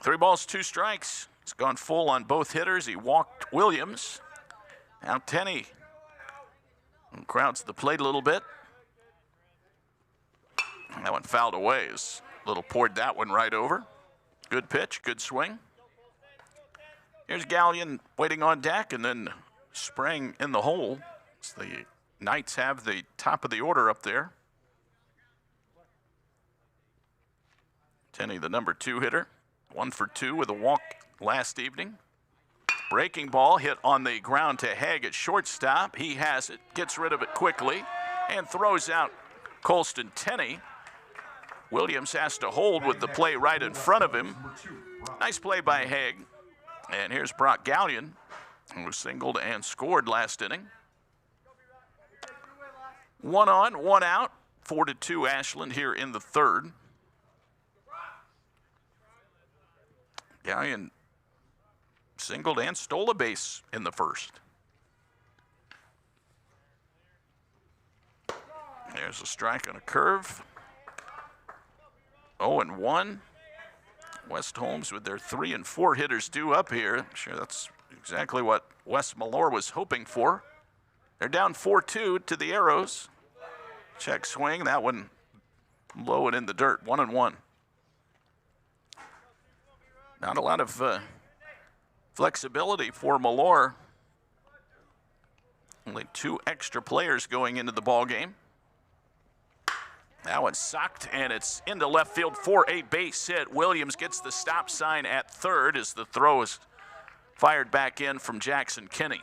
Speaker 3: Three balls, 2 strikes. He's gone full on both hitters. He walked Williams. Now Tenney crowds the plate a little bit. That one fouled away. Little poured that one right over. Good pitch, good swing. Here's Gallion waiting on deck and then spraying in the hole. So the Knights have the top of the order up there. Tenney, the number 2 hitter. 1 for 2 with a walk last evening. Breaking ball hit on the ground to Haig at shortstop. He has it, gets rid of it quickly, and throws out Colston Tenney. Williams has to hold with the play right in front of him. Nice play by Haig. And here's Brock Gallion, who was singled and scored last inning. 1 on, 1 out, 4-2 Ashland here in the third. Gallion singled and stole a base in the first. There's a strike on a curve. 0-1. West Holmes with their 3 and 4 hitters due up here. I'm sure that's exactly what Wes Malore was hoping for. They're down 4-2 to the Arrows. Check swing, that one low and in the dirt, 1-1. Not a lot of flexibility for Malore. Only 2 extra players going into the ball game. That one's sucked, and it's into left field for a base hit. Williams gets the stop sign at third as the throw is fired back in from Jackson Kinney.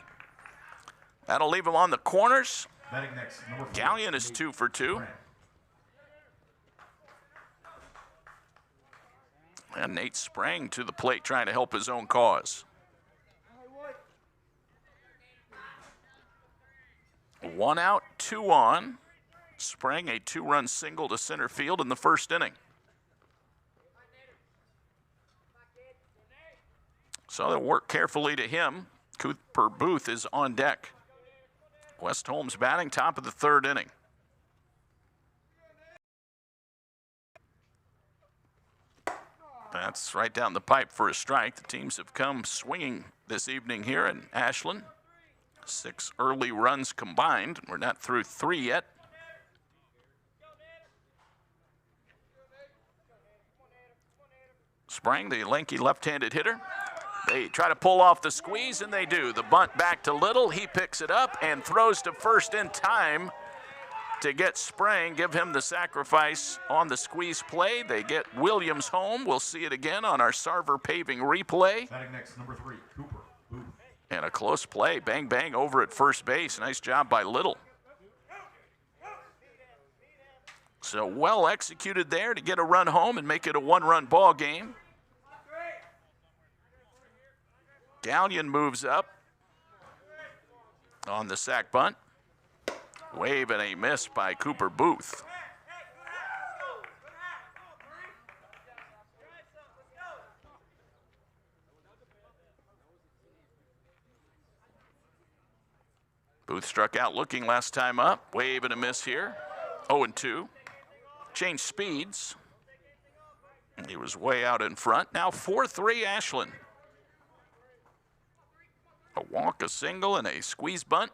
Speaker 3: That'll leave him on the corners.
Speaker 2: Next,
Speaker 3: Gallion is 2 for 2. And Nate sprang to the plate trying to help his own cause. 1 out, 2 on. Sprang a 2-run single to center field in the first inning. So they'll work carefully to him. Cooper Booth is on deck. West Holmes batting, top of the third inning. That's right down the pipe for a strike. The teams have come swinging this evening here in Ashland. 6 early runs combined. We're not through 3 yet. Sprang, the lanky left-handed hitter. They try to pull off the squeeze, and they do. The bunt back to Little. He picks it up and throws to first in time to get Sprang, give him the sacrifice on the squeeze play. They get Williams home. We'll see it again on our Sarver Paving replay.
Speaker 2: Batting next, number 3, Cooper Booth.
Speaker 3: And a close play. Bang, bang over at first base. Nice job by Little. So well executed there to get a run home and make it a 1-run ball game. Gallion moves up on the sac bunt. Wave and a miss by Cooper Booth. Booth struck out looking last time up. Wave and a miss here. 0-2. Changed speeds. He was way out in front. Now 4-3 Ashland. A walk, a single, and a squeeze bunt.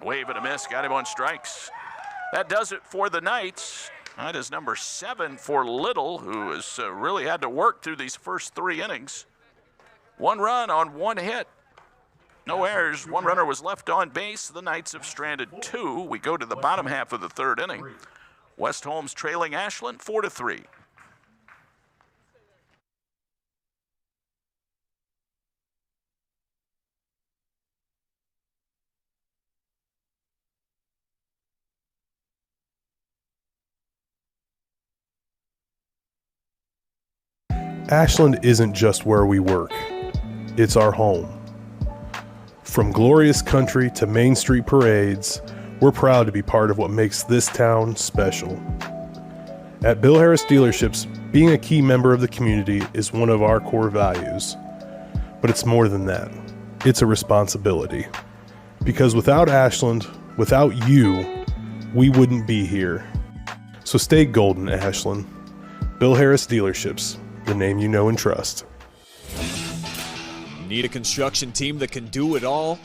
Speaker 3: Wave and a miss. Got him on strikes. That does it for the Knights. That is number 7 for Little, who has really had to work through these first 3 innings. 1 run on 1 hit. No errors. 1 runner was left on base. The Knights have stranded 2. We go to the bottom half of the 3rd inning. West Holmes trailing Ashland 4-3.
Speaker 4: Ashland isn't just where we work, it's our home. From glorious country to Main Street parades, we're proud to be part of what makes this town special. At Bill Harris Dealerships, being a key member of the community is one of our core values. But it's more than that. It's a responsibility. Because without Ashland, without you, we wouldn't be here. So stay golden, Ashland. Bill Harris Dealerships, the name you know and trust.
Speaker 5: Need a construction team that can do it all?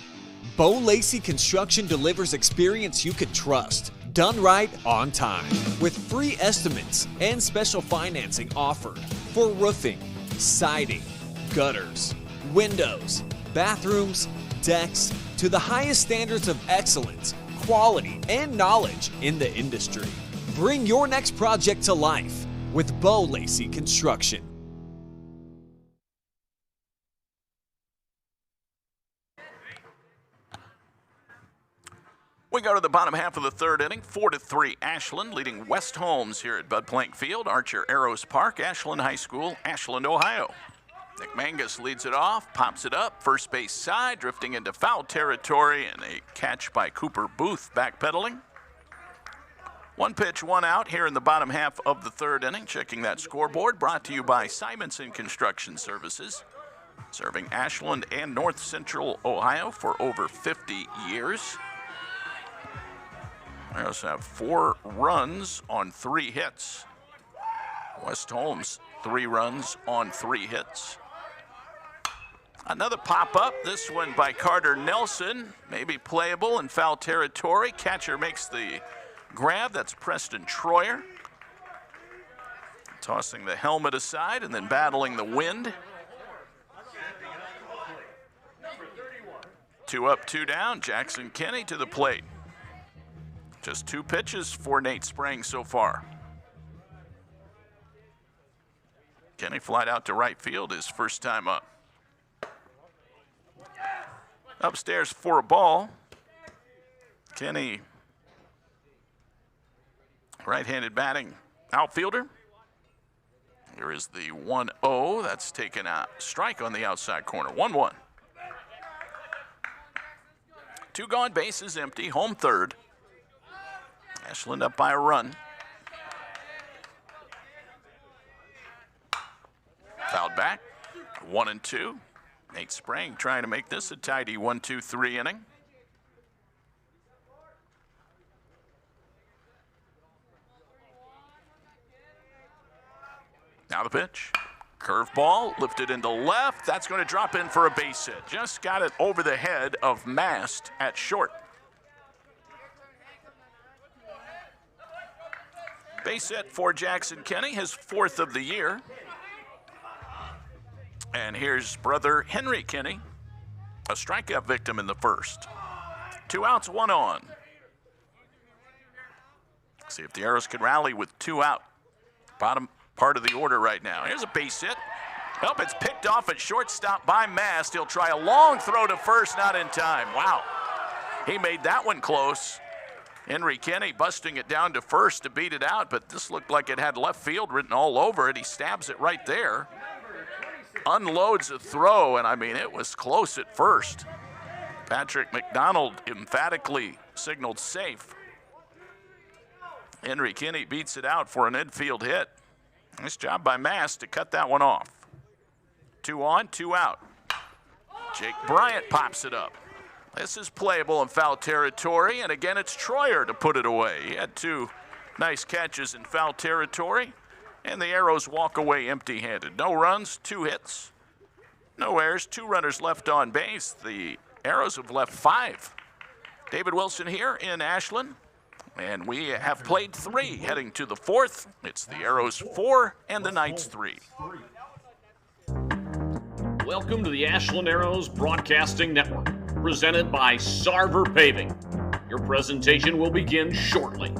Speaker 5: Bo Lacey Construction delivers experience you can trust, done right on time, with free estimates and special financing offered for roofing, siding, gutters, windows, bathrooms, decks, to the highest standards of excellence, quality, and knowledge in the industry. Bring your next project to life with Bo Lacey Construction.
Speaker 3: We go to the bottom half of the 3rd inning, 4-3 Ashland, leading West Holmes here at Bud Plank Field, Archer Arrows Park, Ashland High School, Ashland, Ohio. Nick Mangus leads it off, pops it up, first base side, drifting into foul territory, and a catch by Cooper Booth backpedaling. 1 pitch, 1 out here in the bottom half of the 3rd inning. Checking that scoreboard, brought to you by Simonson Construction Services, serving Ashland and North Central Ohio for over 50 years. We also have 4 runs on 3 hits. West Holmes, 3 runs on 3 hits. Another pop-up, this one by Carter Nelson, maybe playable in foul territory. Catcher makes the grab, that's Preston Troyer. Tossing the helmet aside and then battling the wind. 2 up, 2 down, Jackson Kinney to the plate. Just 2 pitches for Nate Sprang so far. Kenny flied out to right field his first time up. Upstairs for a ball. Kenny, right-handed batting outfielder. Here is the 1-0. That's taken a strike on the outside corner. 1-1. 2 gone, bases empty, home 3rd. Ashland up by a run. Fouled back, 1-2. Nate Sprang trying to make this a tidy 1-2-3 inning. Now the pitch. Curveball lifted into left. That's going to drop in for a base hit. Just got it over the head of Mast at short. Base hit for Jackson Kinney, his 4th of the year. And here's brother Henry Kinney, a strikeout victim in the 1st. 2 outs, 1 on. See if the Arrows can rally with 2 out. Bottom part of the order right now. Here's a base hit. Oh, it's picked off at shortstop by Mast. He'll try a long throw to first, not in time. Wow. He made that one close. Henry Kinney busting it down to first to beat it out, but this looked like it had left field written all over it. He stabs it right there. Unloads a throw, and I mean, it was close at first. Patrick McDonald emphatically signaled safe. Henry Kinney beats it out for an infield hit. Nice job by Mast to cut that one off. 2 on, 2 out. Jake Bryant pops it up. This is playable in foul territory, and again it's Troyer to put it away. He had 2 nice catches in foul territory, and the Arrows walk away empty-handed. No runs, 2 hits. No errors, 2 runners left on base. The Arrows have left 5. David Wilson here in Ashland, and we have played 3 heading to the 4th. It's the Arrows 4 and the Knights 3.
Speaker 6: Welcome to the Ashland Arrows Broadcasting Network, presented by Sarver Paving. Your presentation will begin shortly.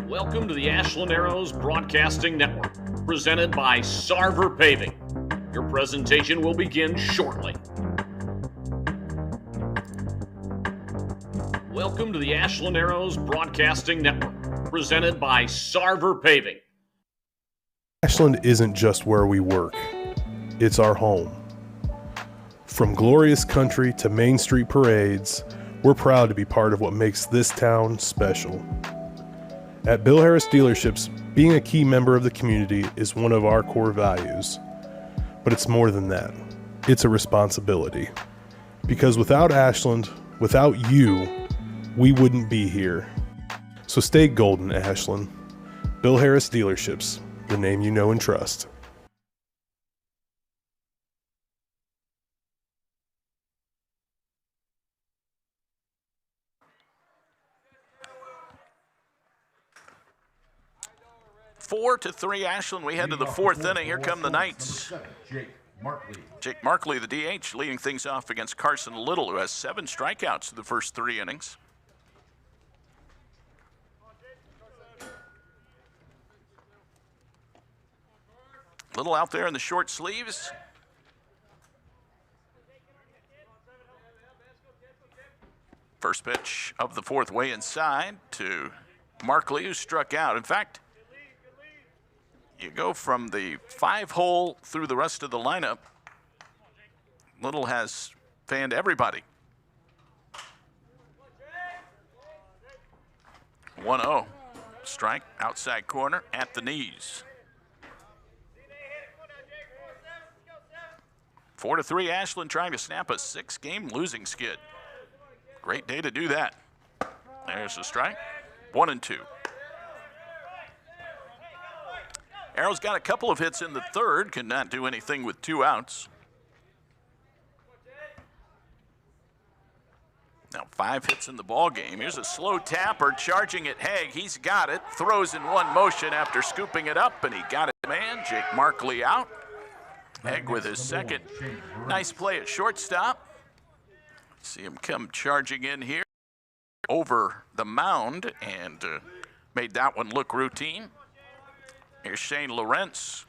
Speaker 6: Welcome to the Ashland Arrows Broadcasting Network, presented by Sarver Paving. Your presentation will begin shortly. Welcome to the Ashland Arrows Broadcasting Network, presented by Sarver Paving.
Speaker 4: Ashland isn't just where we work, it's our home. From glorious country to Main Street parades, we're proud to be part of what makes this town special. At Bill Harris Dealerships, being a key member of the community is one of our core values. But it's more than that. It's a responsibility. Because without Ashland, without you, we wouldn't be here. So stay golden, Ashland. Bill Harris Dealerships, the name you know and trust.
Speaker 3: Four to 3 Ashland. We head to the 4th inning. Here come the Knights. Jake Markley, the DH, leading things off against Carson Little, who has 7 strikeouts in the first 3 innings. Little out there in the short sleeves. First pitch of the 4th way inside to Markley, who struck out. In fact, you go from the 5-hole through the rest of the lineup. Little has fanned everybody. 1-0. Strike, outside corner, at the knees. 4 to 3 Ashland trying to snap a 6-game losing skid. Great day to do that. There's a strike. 1-2. Arrows got a couple of hits in the 3rd, could not do anything with 2 outs. Now 5 hits in the ball game. Here's a slow tapper charging at Haig. He's got it. Throws in one motion after scooping it up, and he got it, man. Jake Markley out. Haig with his 2nd. Nice play at shortstop. See him come charging in here over the mound and made that one look routine. Here's Shane Lawrence,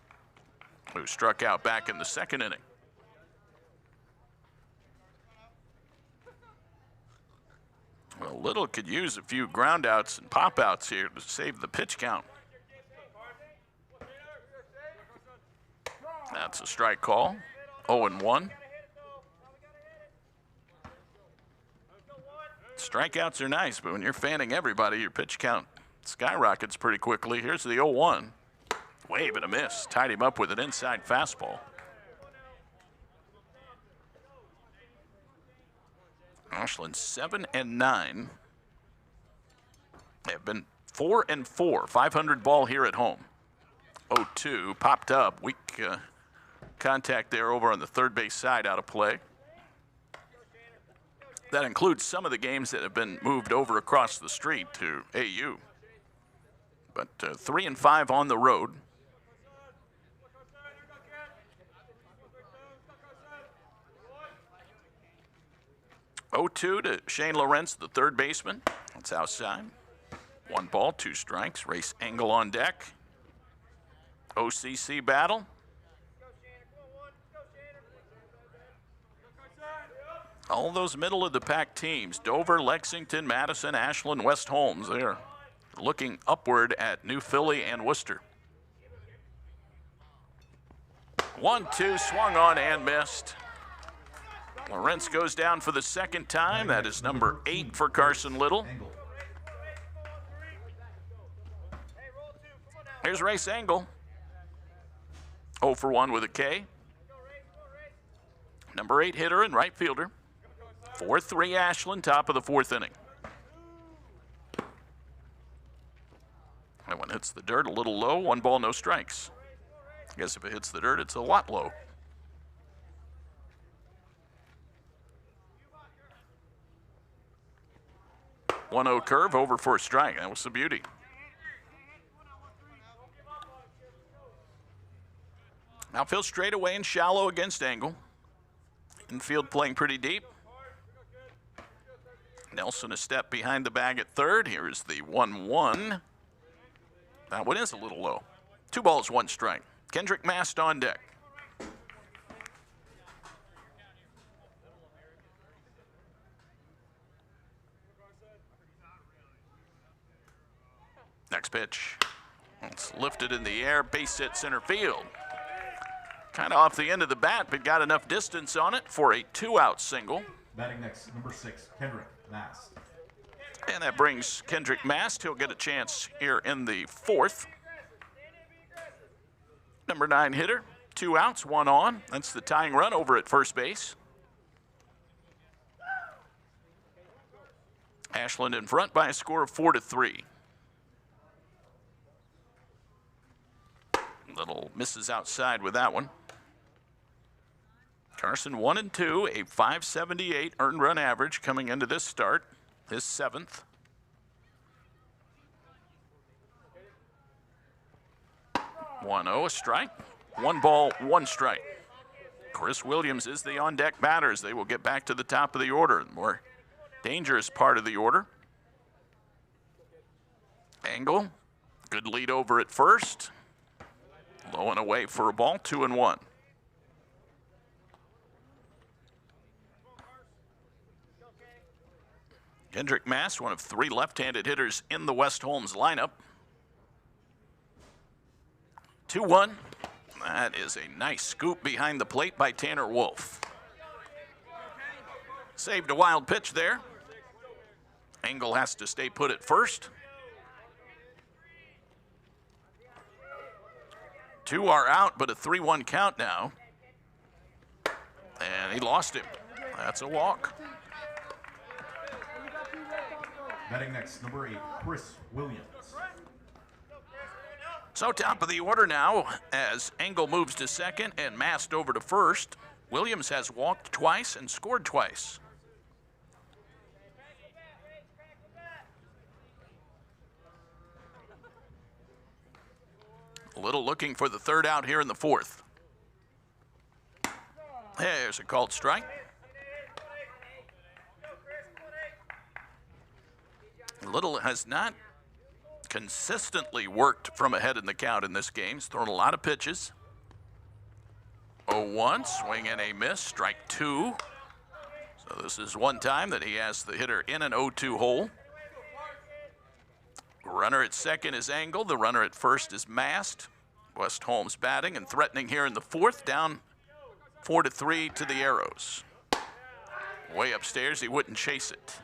Speaker 3: who struck out back in the 2nd inning. Well, Little could use a few ground outs and pop outs here to save the pitch count. That's a strike call. 0-1. Strikeouts are nice, but when you're fanning everybody, your pitch count skyrockets pretty quickly. Here's the 0-1. Wave and a miss. Tied him up with an inside fastball. Ashland 7-9. They have been 4-4. 500 ball here at home. 0-2 popped up. Weak contact there over on the 3rd base side, out of play. That includes some of the games that have been moved over across the street to AU. But 3-5 on the road. To Shane Lawrence, the 3rd baseman. That's outside. 1 ball, 2 strikes. Race Engel on deck. OCC battle. All those middle of the pack teams, Dover, Lexington, Madison, Ashland, West Holmes, they're looking upward at New Philly and Worcester. 1-2, swung on and missed. Lawrence goes down for the 2nd time. That is number 8 for Carson Little. Here's Race Engel. 0 for 1 with a K. Number 8 hitter and right fielder. 4-3 Ashland, top of the 4th inning. That one hits the dirt a little low. 1 ball, no strikes. guess if it hits the dirt, it's a lot low. One-0 curve over for a strike. That was the beauty. Outfield straight away and shallow against Engel. Infield playing pretty deep. Nelson a step behind the bag at third. Here is the 1-1. That one is a little low. 2 balls, 1 strike. Kendrick Mast on deck. Next pitch. It's lifted in the air, base hit center field. Kind of off the end of the bat, but got enough distance on it for a 2-out single.
Speaker 2: Batting next, number 6, Kendrick Mast.
Speaker 3: And that brings Kendrick Mast. He'll get a chance here in the 4th. Number 9 hitter, 2 outs, 1 on. That's the tying run over at first base. Ashland in front by a score of 4-3. Little misses outside with that one. Carson 1-2, a .578 earned run average coming into this start, his 7th. A strike. 1 ball, 1 strike. Chris Williams is the on-deck batter as they will get back to the top of the order, the more dangerous part of the order. Engel, good lead over at first. Low and away for a ball, 2-1. Kendrick Mast, one of 3 left-handed hitters in the West Holmes lineup. 2-1. That is a nice scoop behind the plate by Tanner Wolf. Saved a wild pitch there. Engel has to stay put at first. 2 are out, but a 3-1 count now. And he lost him. That's a walk.
Speaker 2: Batting next, number 8, Chris Williams.
Speaker 3: So top of the order now as Engel moves to second and Mast over to first. Williams has walked twice and scored twice. Little looking for the 3rd out here in the 4th. There's a called strike. Little has not consistently worked from ahead in the count in this game. He's thrown a lot of pitches. 0-1, swing and a miss, strike 2. So this is one time that he has the hitter in an 0-2 hole. Runner at second is Engel. The runner at first is Mast. West Holmes batting and threatening here in the 4th, down 4-3 to the Arrows. Way upstairs, he wouldn't chase it.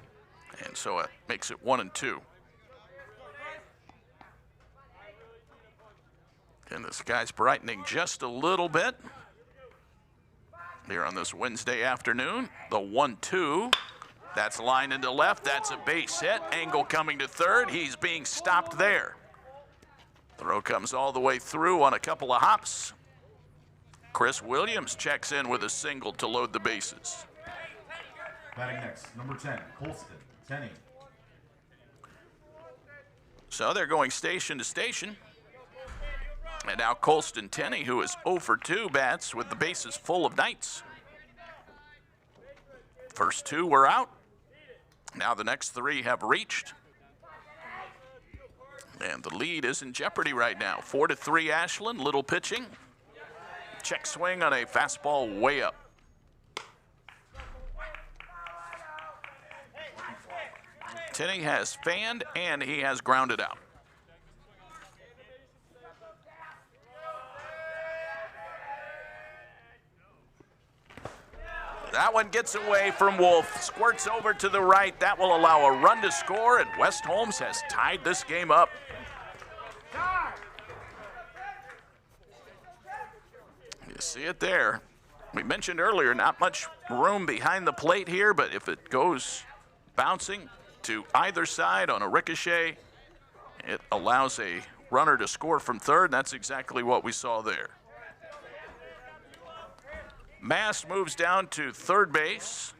Speaker 3: And so it makes it 1-2. And the sky's brightening just a little bit here on this Wednesday afternoon. The 1-2. That's line into left. That's a base hit. Engel coming to third. He's being stopped there. Throw comes all the way through on a couple of hops. Chris Williams checks in with a single to load the bases.
Speaker 2: Batting next, number 10, Colston Tenney.
Speaker 3: So they're going station to station. And now Colston Tenney, who is 0 for 2, bats with the bases full of Knights. First 2 were out. Now the next 3 have reached. And the lead is in jeopardy right now. 4-3 Ashland, little pitching. Check swing on a fastball way up. Tenney has fanned and he has grounded out. That one gets away from Wolf, squirts over to the right. That will allow a run to score, and West Holmes has tied this game up. You see it there. We mentioned earlier, not much room behind the plate here, but if it goes bouncing to either side on a ricochet, it allows a runner to score from third. That's exactly what we saw there. Mast moves down to third base,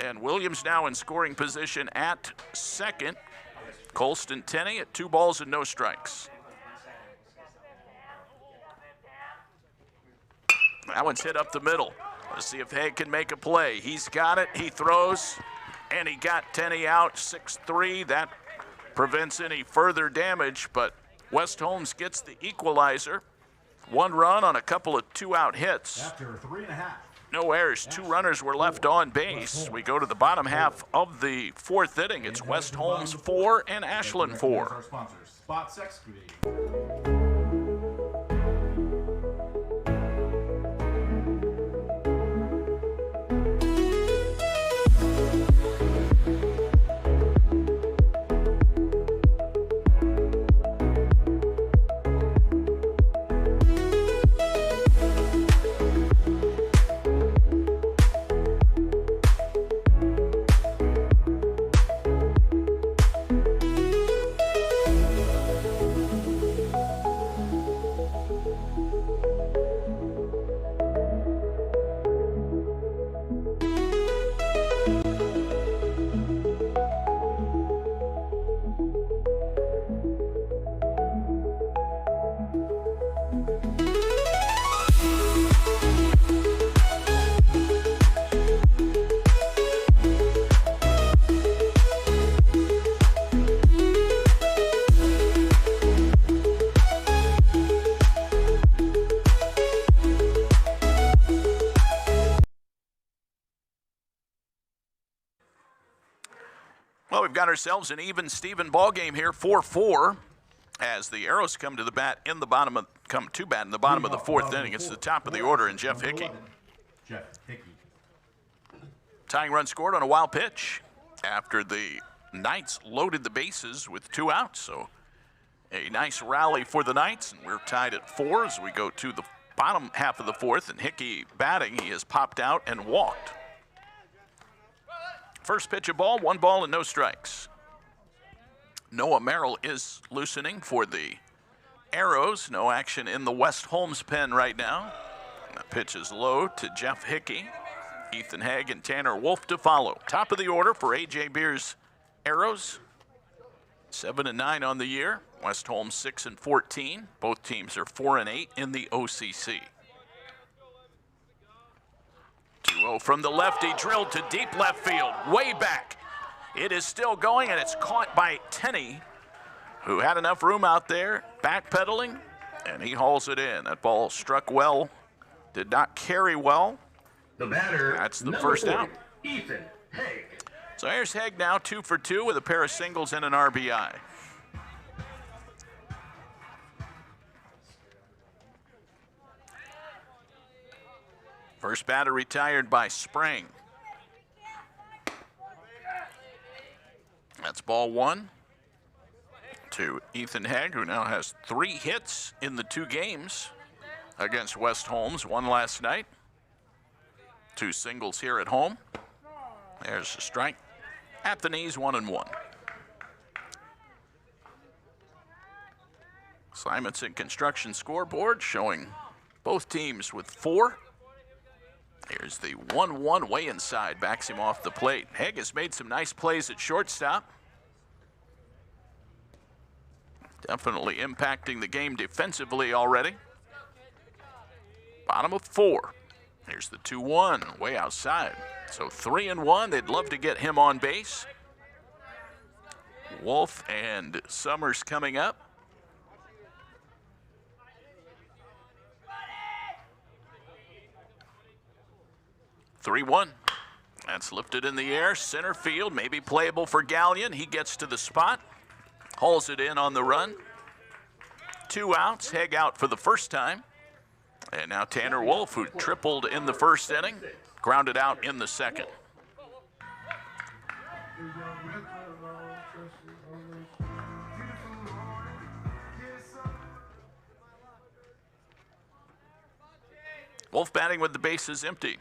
Speaker 3: and Williams now in scoring position at second. Colston Tenney at 2 balls and no strikes. That one's hit up the middle. Let's see if Haig can make a play. He's got it. He throws, and he got Tenney out 6-3. That prevents any further damage, but West Holmes gets the equalizer. 1 run on a couple of 2-out hits.
Speaker 2: After 3.5.
Speaker 3: No errors. 2 runners were left on base. We go to the bottom half of the 4th inning. It's West Holmes 4 and Ashland 4.
Speaker 2: Our sponsors, Spots Excavating.
Speaker 3: Well, we've got ourselves an even Steven ball game here, 4-4, as the Arrows come to bat in the bottom of the 4th inning. It's the top of the order, and Jeff Hickey.
Speaker 2: Jeff Hickey.
Speaker 3: Tying run scored on a wild pitch after the Knights loaded the bases with 2 outs. So a nice rally for the Knights, and we're tied at 4 as we go to the bottom half of the 4th, and Hickey batting. He has popped out and walked. First pitch of ball, 1 ball and no strikes. Noah Merrill is loosening for the Arrows. No action in the West Holmes pen right now. The pitch is low to Jeff Hickey. Ethan Haig and Tanner Wolf to follow. Top of the order for A.J. Beer's Arrows. 7-9 on the year. West Holmes 6-14. Both teams are 4-8 in the OCC. 2-0 from the lefty, drilled to deep left field, way back. It is still going, and it's caught by Tenney, who had enough room out there, backpedaling, and he hauls it in. That ball struck well, did not carry well.
Speaker 7: The batter,
Speaker 3: that's the first
Speaker 7: 40,
Speaker 3: out.
Speaker 7: Ethan Haig.
Speaker 3: So here's Haig now, 2 for 2 with a pair of singles and an RBI. First batter retired by Sprang. That's ball 1 to Ethan Haig, who now has 3 hits in the 2 games against West Holmes. 1 last night. 2 singles here at home. There's a strike at the knees, 1-1. Simonson Construction scoreboard showing both teams with 4. Here's the 1-1 way inside, backs him off the plate. Haig has made some nice plays at shortstop. Definitely impacting the game defensively already. Bottom of 4. Here's the 2-1, way outside. So 3-1, they'd love to get him on base. Wolf and Summers coming up. Three-1. That's lifted in the air, center field, maybe playable for Gallion. He gets to the spot, hauls it in on the run. 2 outs, Haig out for the first time. And now Tanner Wolf, who tripled in the first inning, grounded out in the second. Wolf batting with the bases empty.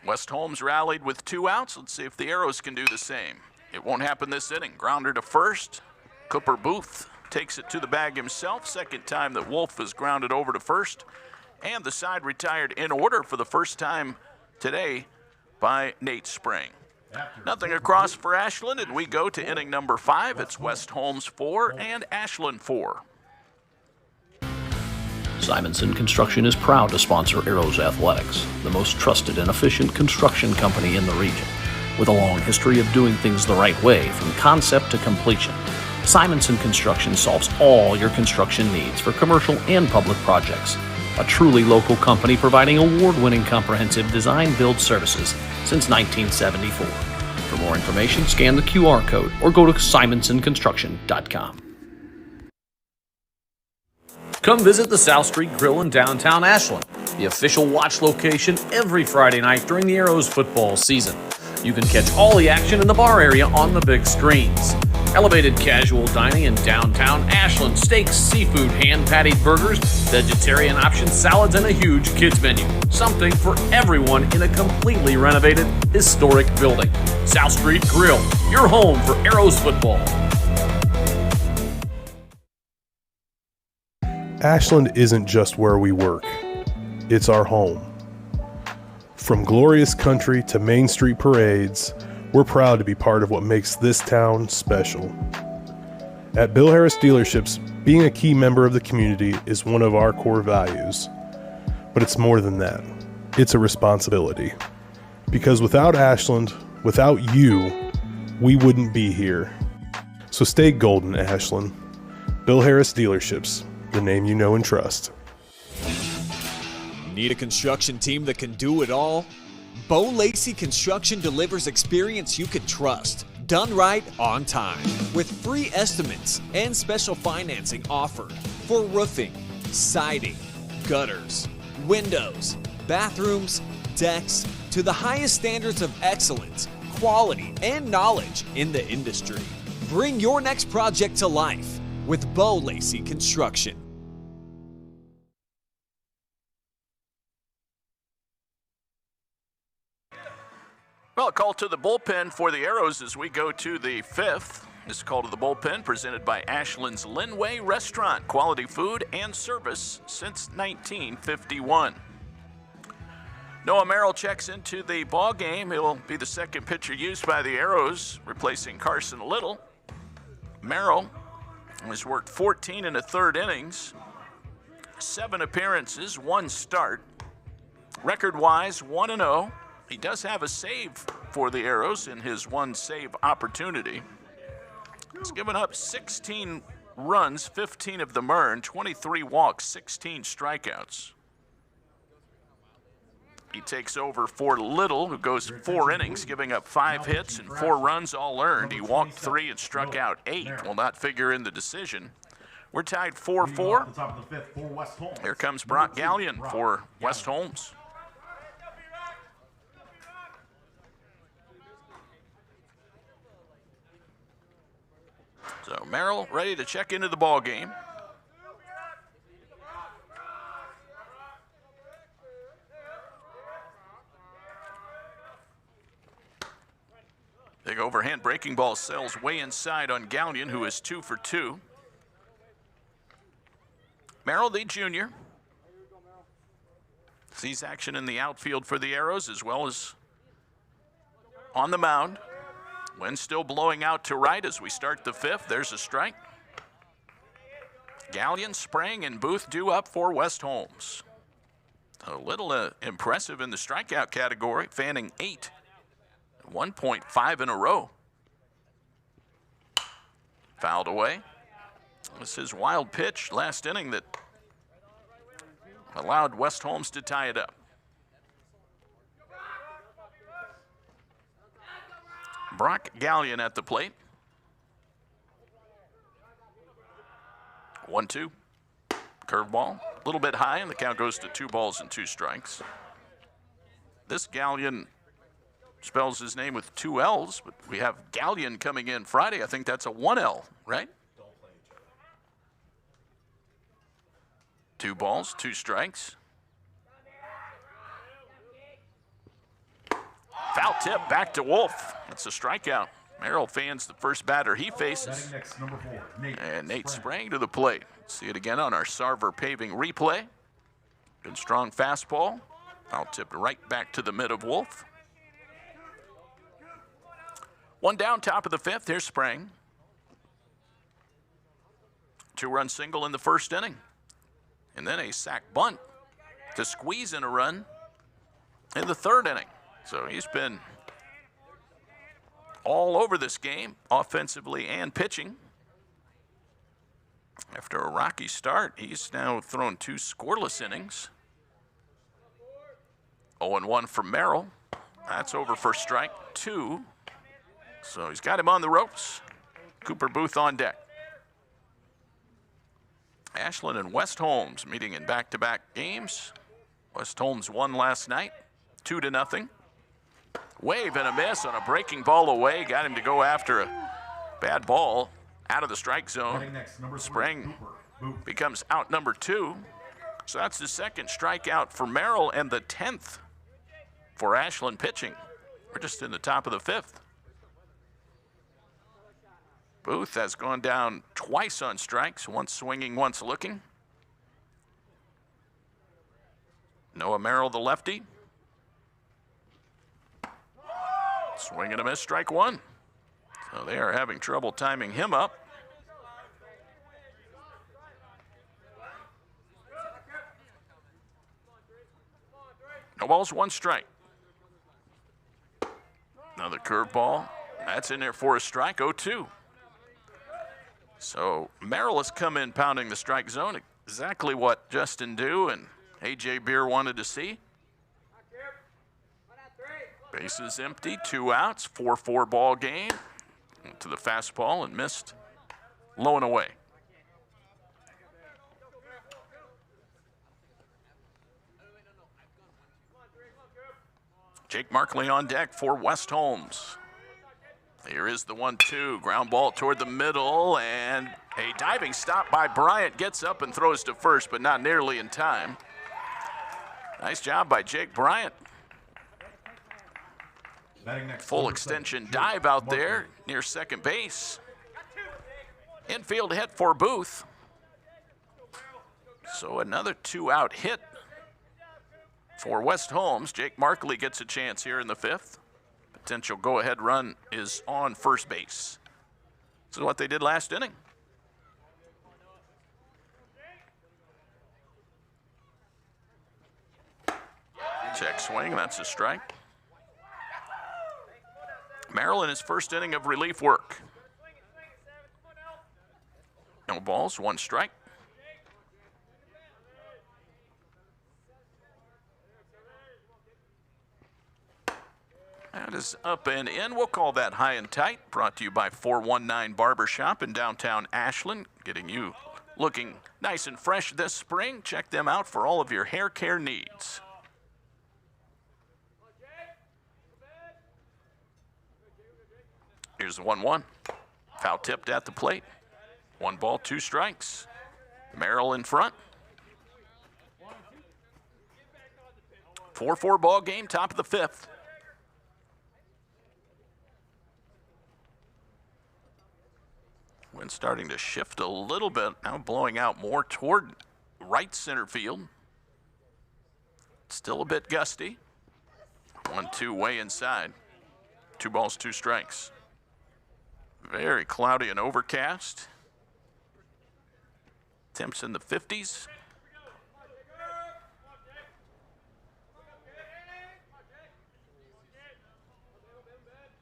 Speaker 3: West Holmes rallied with 2 outs. Let's see if the Arrows can do the same. It won't happen this inning. Grounder to first. Cooper Booth takes it to the bag himself. Second time that Wolf is grounded over to first. And the side retired in order for the first time today by Nate Spring. Nothing across for Ashland, and we go to inning number 5. It's West Holmes 4 and Ashland 4.
Speaker 6: Simonson Construction is proud to sponsor Arrows Athletics, the most trusted and efficient construction company in the region. With a long history of doing things the right way from concept to completion, Simonson Construction solves all your construction needs for commercial and public projects. A truly local company providing award-winning comprehensive design-build services since 1974. For more information, scan the QR code or go to simonsonconstruction.com. Come visit the South Street Grill in downtown Ashland, the official watch location every Friday night during the Arrows football season. You can catch all the action in the bar area on the big screens. Elevated casual dining in downtown Ashland, steaks, seafood, hand-patted burgers, vegetarian options, salads, and a huge kids menu. Something for everyone in a completely renovated, historic building. South Street Grill, your home for Arrows football.
Speaker 4: Ashland isn't just where we work, it's our home. From glorious country to Main Street parades, we're proud to be part of what makes this town special. At Bill Harris Dealerships, being a key member of the community is one of our core values. But it's more than that. It's a responsibility. Because without Ashland, without you, we wouldn't be here. So stay golden, Ashland. Bill Harris Dealerships, the name you know and trust.
Speaker 5: Need a construction team that can do it all? Bo Lacey Construction delivers experience you can trust, done right on time, with free estimates and special financing offered for roofing, siding, gutters, windows, bathrooms, decks, to the highest standards of excellence, quality, and knowledge in the industry. Bring your next project to life with Bo Lacey Construction.
Speaker 3: Well, a call to the bullpen for the Arrows as we go to the 5th. This call to the bullpen presented by Ashland's Linway Restaurant. Quality food and service since 1951. Noah Merrill checks into the ball game. He'll be the second pitcher used by the Arrows, replacing Carson Little. Merrill has worked 14 and a third innings, 7 appearances, 1 start. Record-wise, 1-0. He does have a save for the Arrows in his 1 save opportunity. He's given up 16 runs, 15 of them earned, 23 walks, 16 strikeouts. He takes over for Little, who goes 4 innings, giving up 5 hits and 4 runs all earned. He walked 3 and struck out 8. Will not figure in the decision. We're tied 4-4. Here comes Brock Gallion for West Holmes. So Merrill ready to check into the ball game. Big overhand breaking ball sails way inside on Gallion, who is 2 for 2. Merrill, the junior, sees action in the outfield for the Arrows as well as on the mound. Wind still blowing out to right as we start the 5th. There's a strike. Gallion, Sprang, and Booth due up for West Holmes. A little impressive in the strikeout category, fanning 8. 1.5 in a row. Fouled away. This is wild pitch last inning that allowed West Holmes to tie it up. Brock Gallion at the plate. 1-2. Curveball. A little bit high, and the count goes to 2 balls and 2 strikes. This Gallion spells his name with 2 L's, but we have Gallion coming in Friday. I think that's a 1 L, right? 2 balls, 2 strikes. Foul tip back to Wolf. That's a strikeout. Merrill fans the first batter he faces. And Nate Sprang to the plate. See it again on our Sarver Paving replay. Good strong fastball. Foul tipped right back to the mid of Wolf. One down, top of the fifth. Here's Sprang. 2-run single in the first inning. And then a sac bunt to squeeze in a run in the third inning. So he's been all over this game, offensively and pitching. After a rocky start, he's now thrown 2 scoreless innings. 0-1 for Merrill. That's over for strike 2. So he's got him on the ropes. Cooper Booth on deck. Ashland and West Holmes meeting in back-to-back games. West Holmes won last night, 2-0. Wave and a miss on a breaking ball away. Got him to go after a bad ball out of the strike zone. Sprang becomes out number 2. So that's the second strikeout for Merrill and the 10th for Ashland pitching. We're just in the top of the 5th. Booth has gone down twice on strikes, once swinging, once looking. Noah Merrill, the lefty. Swing and a miss, strike 1. So they are having trouble timing him up. No balls, 1 strike. Another curveball. That's in there for a strike, 0-2. So Merrill has come in pounding the strike zone, exactly what Justin Dew and A.J. Beer wanted to see. Bases empty, 2 outs, 4-4 ball game. Went to the fastball and missed, low and away. Jake Markley on deck for West Holmes. Here is the 1-2, ground ball toward the middle, and a diving stop by Bryant. Gets up and throws to first, but not nearly in time. Nice job by Jake Bryant. Full extension dive out there near second base. Infield hit for Booth. So another 2-out hit for West Holmes. Jake Markley gets a chance here in the 5th. Potential go-ahead run is on first base. This is what they did last inning. Check swing, that's a strike. Merrill in his first inning of relief work. No balls, 1 strike. That is up and in. We'll call that high and tight. Brought to you by 419 Barbershop in downtown Ashland. Getting you looking nice and fresh this spring. Check them out for all of your hair care needs. Here's the 1-1. Foul tipped at the plate. 1 ball, 2 strikes. Merrill in front. 4-4 ball game, top of the 5th. Wind starting to shift a little bit, now blowing out more toward right center field. Still a bit gusty. 1-2 way inside. 2 balls, 2 strikes. Very cloudy and overcast. Temps in the 50s.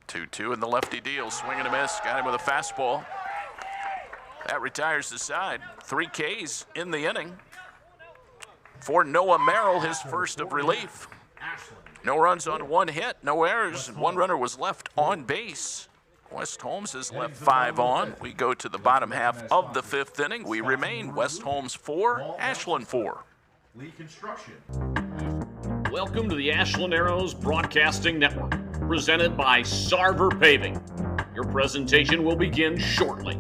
Speaker 3: Two in the lefty deal. Swing and a miss. Got him with a fastball. That retires the side. 3 Ks in the inning for Noah Merrill, his first of relief. No runs on 1 hit, no errors, and 1 runner was left on base. West Holmes has left 5 on. We go to the bottom half of the 5th inning. We remain West Holmes 4, Ashland 4.
Speaker 2: Lee Construction.
Speaker 6: Welcome to the Ashland Arrows Broadcasting Network, presented by Sarver Paving. Your presentation will begin shortly.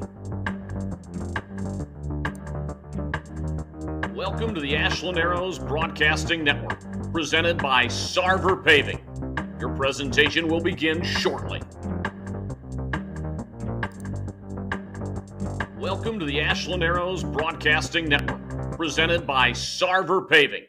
Speaker 6: Welcome to the Ashland Arrows Broadcasting Network, presented by Sarver Paving. Your presentation will begin shortly. Welcome to the Ashland Arrows Broadcasting Network, presented by Sarver Paving.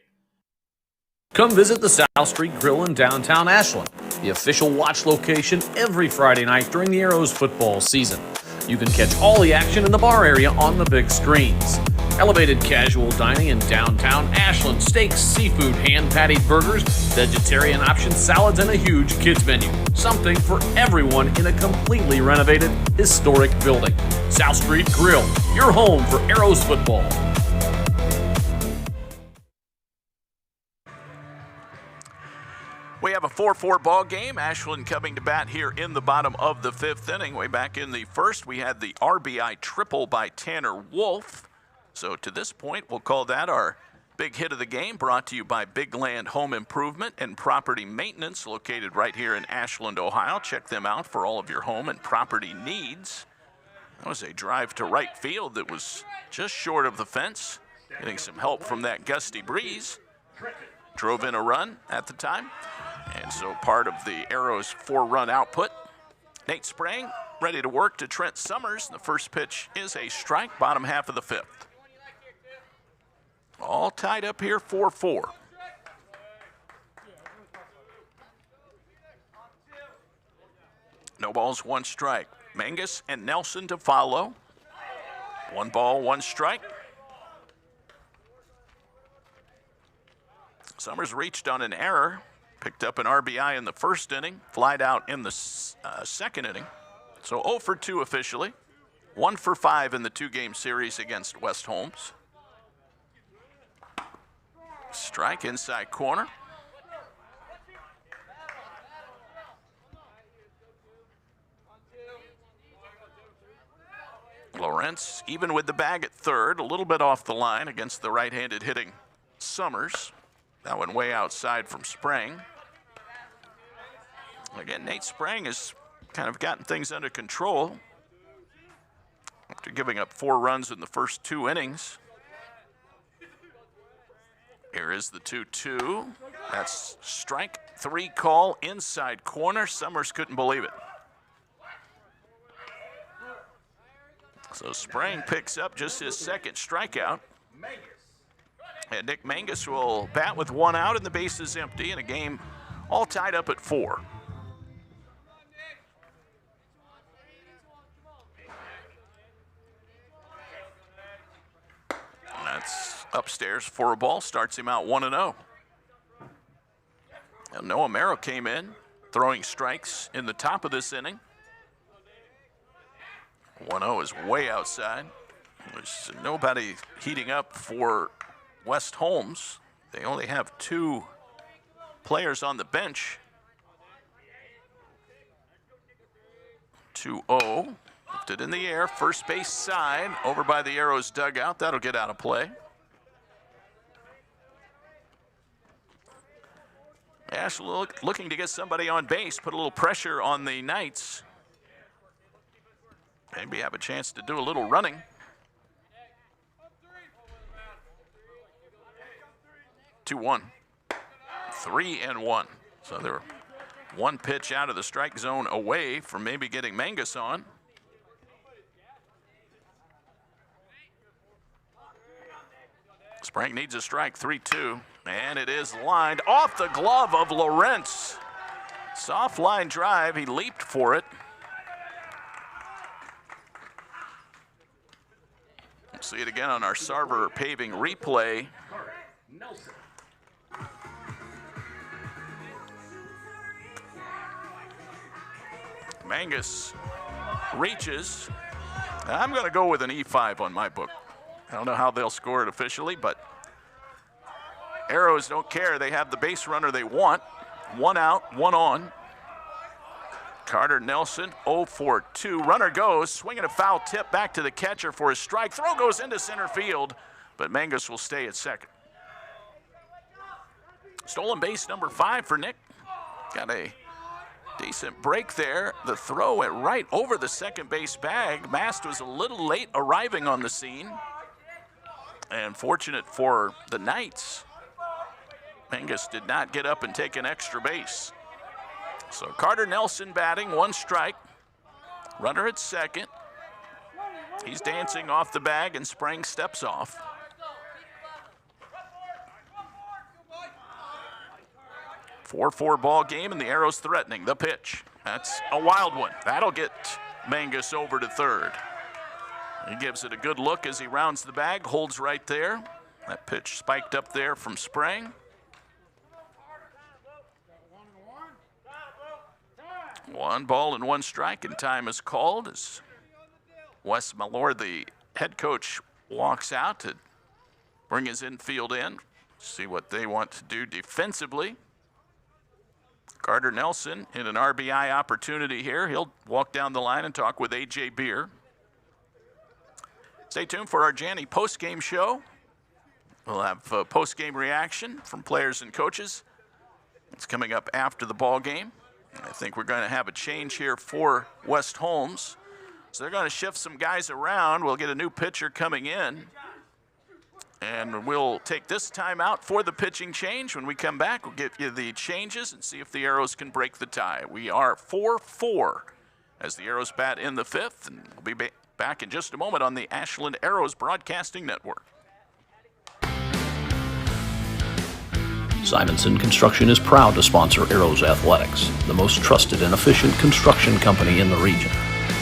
Speaker 6: Come visit the South Street Grill in downtown Ashland, the official watch location every Friday night during the Arrows football season. You can catch all the action in the bar area on the big screens. Elevated casual dining in downtown Ashland, steaks, seafood, hand-patted burgers, vegetarian options, salads, and a huge kids menu. Something for everyone in a completely renovated, historic building. South Street Grill, your home for Arrows football.
Speaker 3: We have a 4-4 ball game. Ashland coming to bat here in the bottom of the 5th inning. Way back in the first, we had the RBI triple by Tanner Wolf. So to this point, we'll call that our big hit of the game, brought to you by Big Land Home Improvement and Property Maintenance, located right here in Ashland, Ohio. Check them out for all of your home and property needs. That was a drive to right field that was just short of the fence, getting some help from that gusty breeze. Drove in a run at the time, and so part of the Arrows' 4-run output. Nate Sprang ready to work to Trent Summers. The first pitch is a strike, bottom half of the 5th. All tied up here, 4-4. No balls, 1 strike. Mangus and Nelson to follow. 1 ball, 1 strike. Summers reached on an error, picked up an RBI in the first inning, flied out in the second inning. So 0 for 2 officially, 1 for 5 in the 2-game series against West Holmes. Strike inside corner. Lawrence even with the bag at third, a little bit off the line against the right-handed hitting Summers. That one way outside from Sprang. Again, Nate Sprang has kind of gotten things under control after giving up 4 runs in the first 2 innings. Here is the 2-2. That's strike 3 call inside corner. Summers couldn't believe it. So Sprang picks up just his second strikeout. And Nick Mangus will bat with 1 out and the base is empty in a game all tied up at 4. And that's upstairs for a ball, starts him out 1-0. And Noah Merrill came in, throwing strikes in the top of this inning. 1-0 is way outside. There's nobody heating up for West Holmes. They only have 2 players on the bench. 2-0. Lifted in the air, first base side, over by the Arrows dugout. That'll get out of play. Ashland looking to get somebody on base, put a little pressure on the Knights. Maybe have a chance to do a little running. 2-1. 3-1. So they're 1 pitch out of the strike zone away from maybe getting Mangus on. Sprang needs a strike, 3-2, and it is lined off the glove of Lawrence. Soft line drive, he leaped for it. We'll see it again on our Sarver Paving replay. Mangus reaches. I'm going to go with an E5 on my book. I don't know how they'll score it officially, but Arrows don't care. They have the base runner they want. 1 out, 1 on. Carter Nelson, 0 for 2. Runner goes, swinging a foul tip back to the catcher for his strike. Throw goes into center field, but Mangus will stay at second. Stolen base number 5 for Nick. Got a decent break there. The throw went right over the second base bag. Mast was a little late arriving on the scene. And fortunate for the Knights, Mangus did not get up and take an extra base. So Carter Nelson batting, 1 strike. Runner at second. He's dancing off the bag and Sprang steps off. 4-4 ball game, and the Arrows threatening. The pitch. That's a wild one. That'll get Mangus over to third. He gives it a good look as he rounds the bag, holds right there. That pitch spiked up there from Sprang. 1 ball and 1 strike, and time is called as Wes Malor, the head coach, walks out to bring his infield in, see what they want to do defensively. Carter Nelson in an RBI opportunity here. He'll walk down the line and talk with A.J. Beer. Stay tuned for our Janney post-game show. We'll have post-game reaction from players and coaches. It's coming up after the ball game. I think we're going to have a change here for West Holmes. So they're going to shift some guys around. We'll get a new pitcher coming in. And we'll take this time out for the pitching change. When we come back, we'll give you the changes and see if the Arrows can break the tie. We are 4-4 as the Arrows bat in the 5th. And we'll be back in just a moment on the Ashland Arrows Broadcasting Network.
Speaker 6: Simonson Construction is proud to sponsor Arrows Athletics, the most trusted and efficient construction company in the region.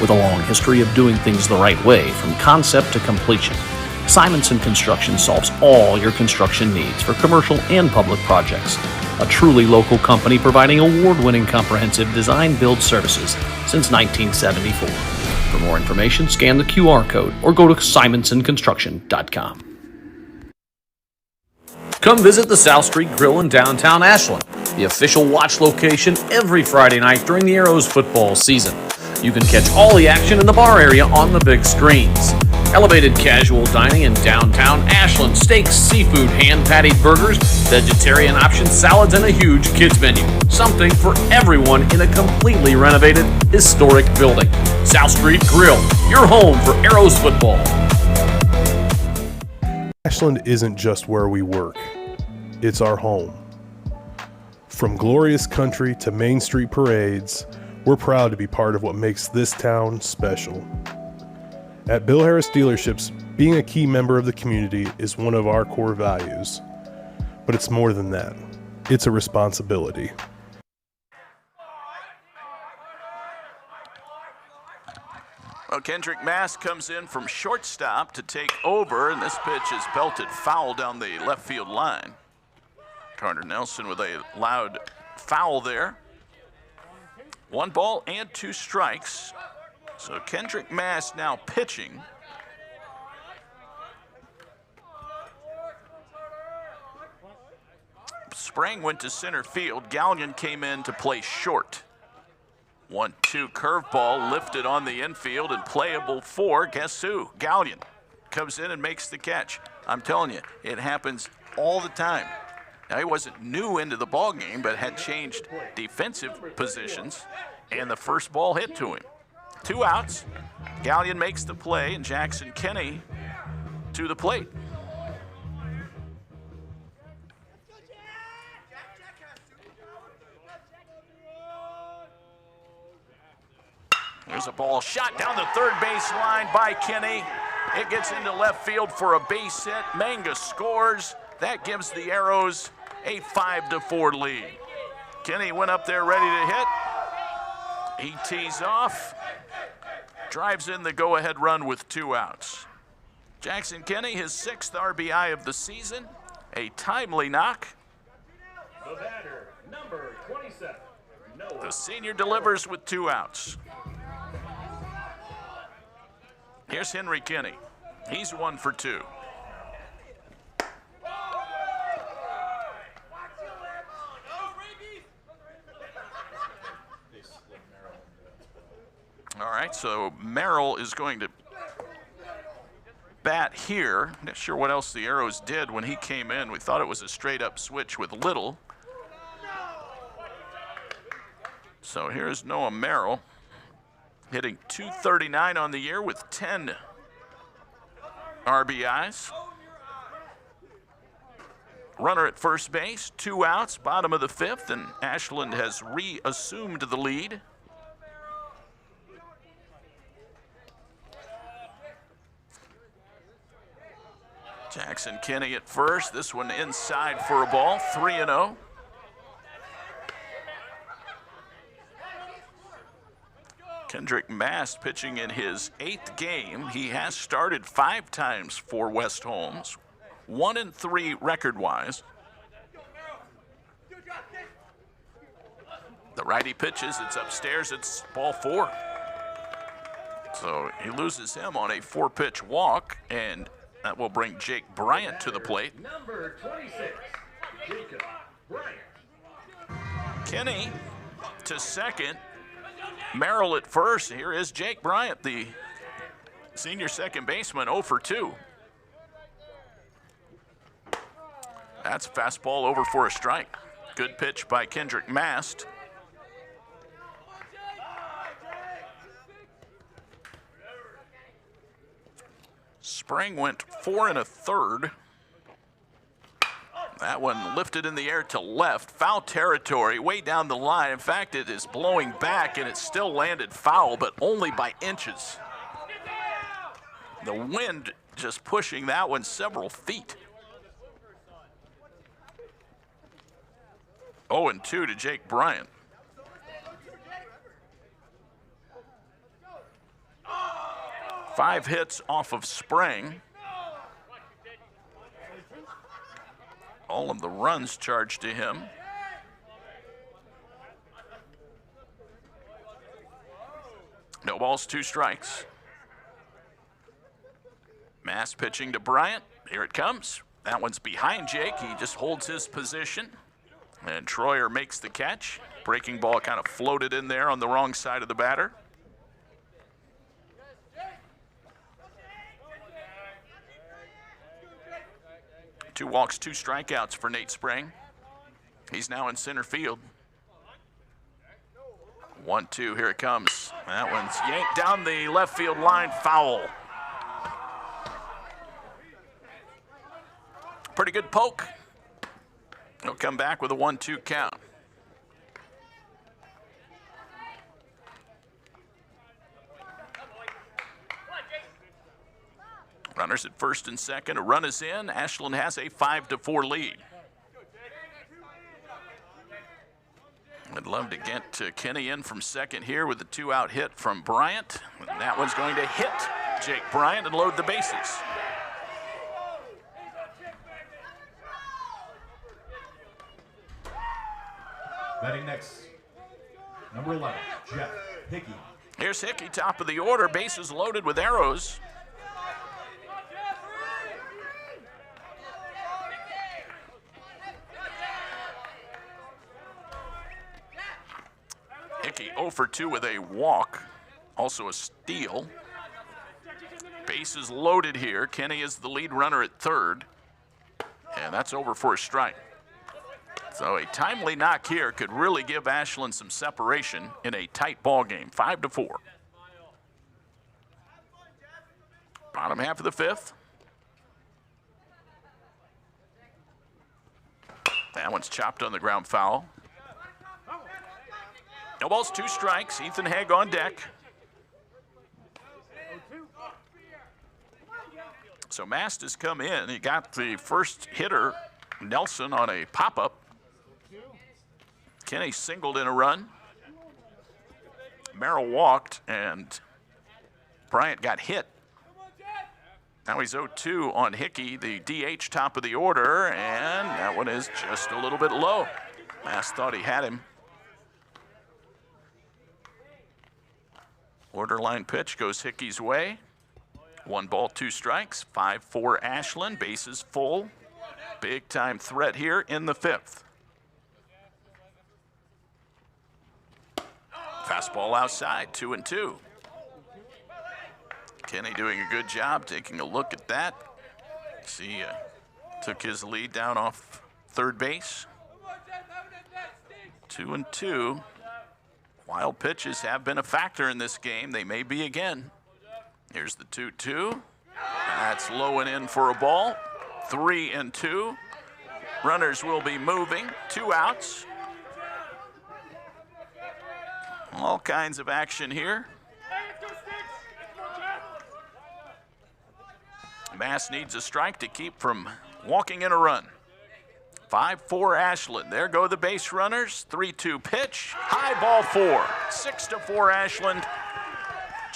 Speaker 6: With a long history of doing things the right way from concept to completion, Simonson Construction solves all your construction needs for commercial and public projects. A truly local company providing award-winning comprehensive design-build services since 1974. For more information, scan the QR code or go to simonsonconstruction.com. Come visit the South Street Grill in downtown Ashland, the official watch location every Friday night during the Arrows football season. You can catch all the action in the bar area on the big screens. Elevated casual dining in downtown Ashland, steaks, seafood, hand-patted burgers, vegetarian options, salads, and a huge kids menu. Something for everyone in a completely renovated, historic building. South Street Grill, your home for Arrows football.
Speaker 4: Ashland isn't just where we work, it's our home. From glorious country to Main Street parades, we're proud to be part of what makes this town special. At Bill Harris Dealerships, being a key member of the community is one of our core values. But it's more than that. It's a responsibility.
Speaker 3: Well, Kendrick Mass comes in from shortstop to take over, and this pitch is belted foul down the left field line. Carter Nelson with a loud foul there. 1 ball and 2 strikes. So Kendrick Mass now pitching. Sprang went to center field. Gallion came in to play short. 1-2 curveball lifted on the infield and playable for, guess who? Gallion comes in and makes the catch. I'm telling you, it happens all the time. Now, he wasn't new into the ball game, but had changed defensive positions, and the first ball hit to him. 2 outs. Gallion makes the play, and Jackson Kenny to the plate. There's a ball shot down the third base line by Kenny. It gets into left field for a base hit. Mangus scores. That gives the Arrows a 5-4 lead. Kenny went up there ready to hit. He tees off, drives in the go-ahead run with 2 outs. Jackson Kenny, his 6th RBI of the season, a timely knock.
Speaker 1: The batter, number 27.
Speaker 3: The senior delivers with 2 outs. Here's Henry Kenny. He's 1 for 2. All right, so Merrill is going to bat here. Not sure what else the Arrows did when he came in. We thought it was a straight-up switch with Little. So here's Noah Merrill, hitting .239 on the year with 10 RBIs. Runner at first base, 2 outs, bottom of the 5th, and Ashland has reassumed the lead. Jackson Kenny at first. This one inside for a ball, 3-0. Kendrick Mast pitching in his 8th game. He has started 5 times for West Holmes, 1-3 record-wise. The righty pitches, it's upstairs, it's ball 4. So he loses him on a 4-pitch walk, and that will bring Jake Bryant to the plate.
Speaker 1: Number 26, Jacob Bryant.
Speaker 3: Kenny to second. Merrill at first. Here is Jake Bryant, the senior second baseman, 0 for 2. That's a fastball over for a strike. Good pitch by Kendrick Mast. Spring went 4 1/3. That one lifted in the air to left. Foul territory, way down the line. In fact, it is blowing back, and it still landed foul, but only by inches. The wind just pushing that one several feet. 0-2 to Jake Bryant. Five hits off of Spring. All of the runs charged to him. No balls, 2 strikes. Mast pitching to Bryant. Here it comes. That one's behind Jake. He just holds his position. And Troyer makes the catch. Breaking ball kind of floated in there on the wrong side of the batter. Two walks, 2 strikeouts for Nate Spring. He's now in center field. 1-2, here it comes. That one's yanked down the left field line, foul. Pretty good poke. He'll come back with a 1-2 count. Runners at first and second. A run is in. Ashland has a 5-4 lead. I'd love to get Kenny in from second here with a 2-out hit from Bryant. And that one's going to hit Jake Bryant and load the bases.
Speaker 2: Batting next, number 11, Jeff Hickey.
Speaker 3: Here's Hickey, top of the order. Bases loaded with arrows. Hickey 0 for 2 with a walk, also a steal. Bases loaded here. Kenny is the lead runner at third, and that's over for a strike. So a timely knock here could really give Ashland some separation in a tight ball game, 5-4. Bottom half of the 5th. That one's chopped on the ground, foul. No balls, 2 strikes. Ethan Haig on deck. So Mast has come in. He got the first hitter, Nelson, on a pop-up. Kenny singled in a run. Merrill walked, and Bryant got hit. Now he's 0-2 on Hickey, the DH top of the order, and that one is just a little bit low. Mast thought he had him. Borderline pitch goes Hickey's way. 1 ball, 2 strikes. 5-4 Ashland, bases full. Big time threat here in the 5th. Fastball outside, 2-2. Kenny doing a good job taking a look at that. See, took his lead down off third base. 2-2. Wild pitches have been a factor in this game. They may be again. Here's the 2-2. That's low and in for a ball. 3-2. Runners will be moving. 2 outs. All kinds of action here. Mast needs a strike to keep from walking in a run. 5-4 Ashland. There go the base runners. 3-2 pitch. High ball 4. 6-4 Ashland.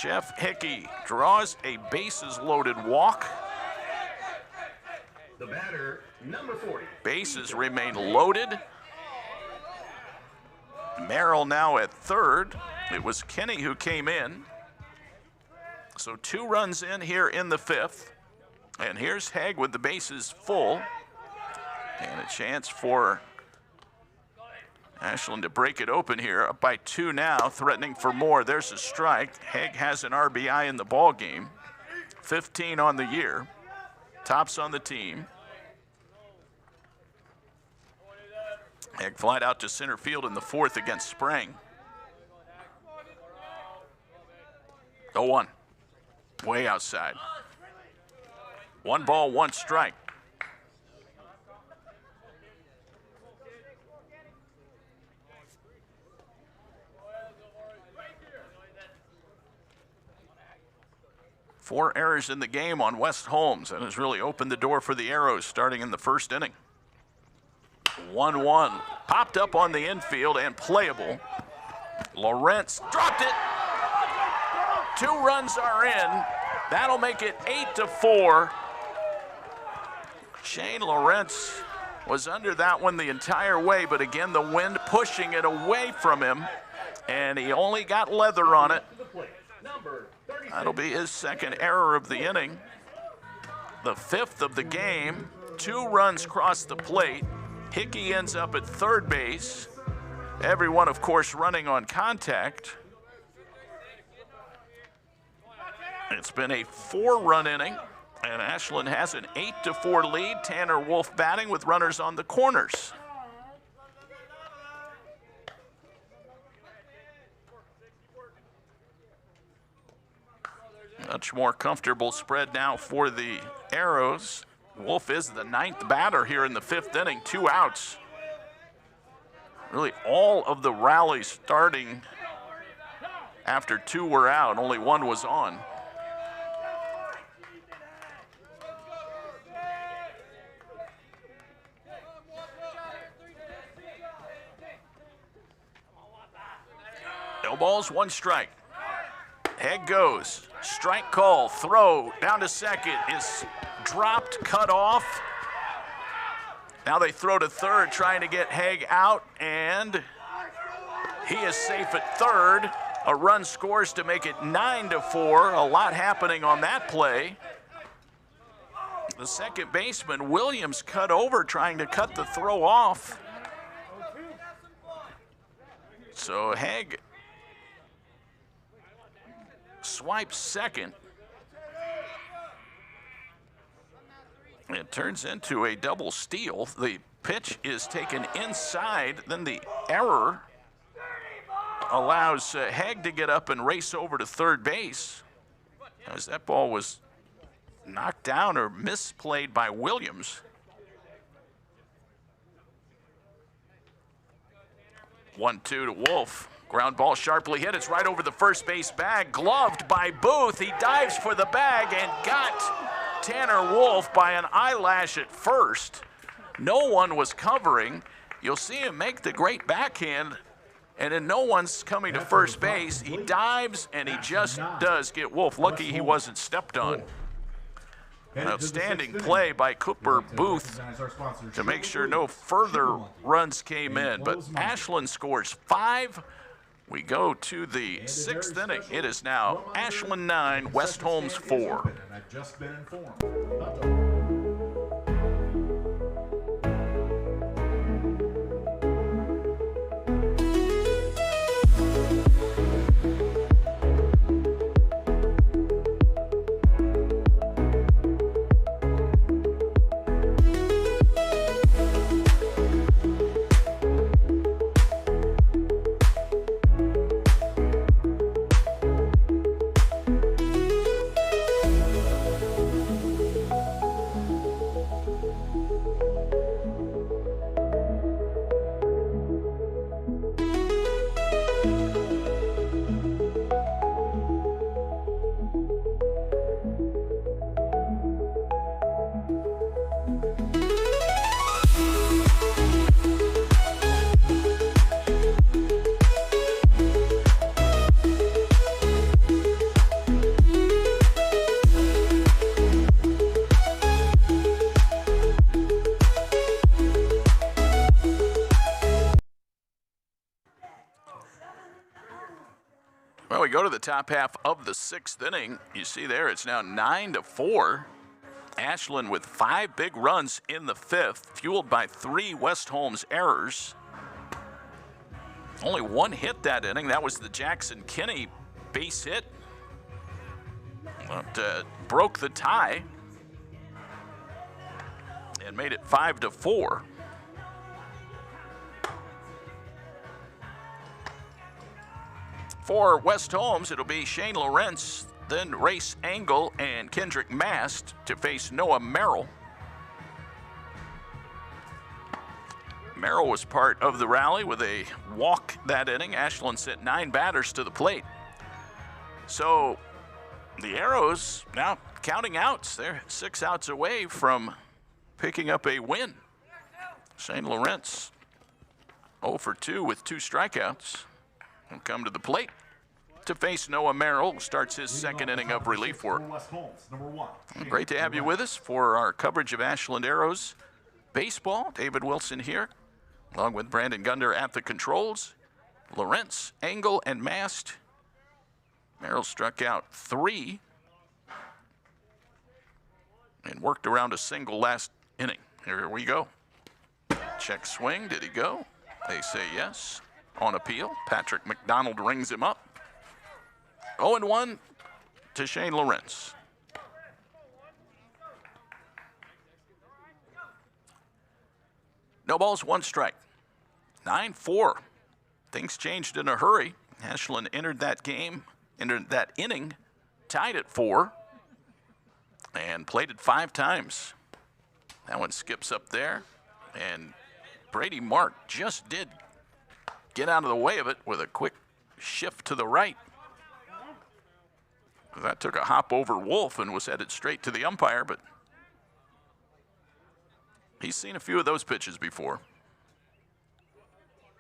Speaker 3: Jeff Hickey draws a bases-loaded walk.
Speaker 7: The batter, number 40.
Speaker 3: Bases remain loaded. Merrill now at third. It was Kenny who came in. So 2 runs in here in the 5th. And here's Haig with the bases full. And a chance for Ashland to break it open here. Up by 2 now, threatening for more. There's a strike. Haig has an RBI in the ball game. 15 on the year. Tops on the team. Haig flied out to center field in the 4th against Sprang. 0-1. Way outside. 1 ball, 1 strike. Four errors in the game on West Holmes, and has really opened the door for the Arrows starting in the 1st inning. 1-1, popped up on the infield and playable. Lawrence dropped it. 2 runs are in. That'll make it 8-4. Shane Lawrence was under that one the entire way, but again, the wind pushing it away from him, and he only got leather on it. That'll be his 2nd error of the inning. The 5th of the game. 2 runs cross the plate. Hickey ends up at third base. Everyone, of course, running on contact. It's been a 4-run inning, and Ashland has an 8-4 lead. Tanner Wolf batting with runners on the corners. Much more comfortable spread now for the Arrows. Wolf is the 9th batter here in the 5th inning, 2 outs. Really all of the rallies starting after 2 were out, only 1 was on. No balls, 1 strike. Haig goes. Strike call, throw down to second is dropped, cut off. Now they throw to third, trying to get Haig out, and he is safe at third. A run scores to make it 9-4. A lot happening on that play. The second baseman, Williams, cut over, trying to cut the throw off. So Haig swipes second. It turns into a double steal. The pitch is taken inside. Then the error allows Haig to get up and race over to third base, as that ball was knocked down or misplayed by Williams. 1-2 to Wolf. Ground ball sharply hit. It's right over the first base bag. Gloved by Booth. He dives for the bag and got Tanner Wolf by an eyelash at first. No one was covering. You'll see him make the great backhand, and then no one's coming to first base. He dives, and he just does get Wolf. Lucky he wasn't stepped on. An outstanding play by Cooper Booth to make sure no further runs came in. But Ashland scores 5. We go to the 6th inning. It is now Ashland 9, West Holmes 4.
Speaker 2: I've just been informed.
Speaker 3: we go to the top half of the 6th inning, you see there it's now 9-4. Ashland with 5 big runs in the 5th, fueled by 3 West Holmes errors. Only 1 hit that inning. That was the Jackson Kinney base hit. But broke the tie and made it 5-4. For West Holmes, it'll be Shane Lawrence, then Race Engel and Kendrick Mast to face Noah Merrill. Merrill was part of the rally with a walk that inning. Ashland sent 9 batters to the plate. So the Arrows now counting outs. They're 6 outs away from picking up a win. Shane Lawrence 0 for 2 with 2 strikeouts. Will come to the plate to face Noah Merrill. Starts his 2nd inning of relief work.
Speaker 2: West Holmes, number 1.
Speaker 3: Great to have you with us for our coverage of Ashland Arrows baseball. David Wilson here, along with Brandon Gunder at the controls. Lawrence, Engel, and Mast. Merrill struck out 3 and worked around a single last inning. Here we go. Check swing. Did he go? They say yes. On appeal, Patrick McDonald rings him up. 0-1 to Shane Lawrence. No balls, 1 strike. 9-4. Things changed in a hurry. Ashland entered that inning, tied at 4, and played it 5 times. That one skips up there, and Brady Mark just did get out of the way of it with a quick shift to the right. That took a hop over Wolf and was headed straight to the umpire, but he's seen a few of those pitches before.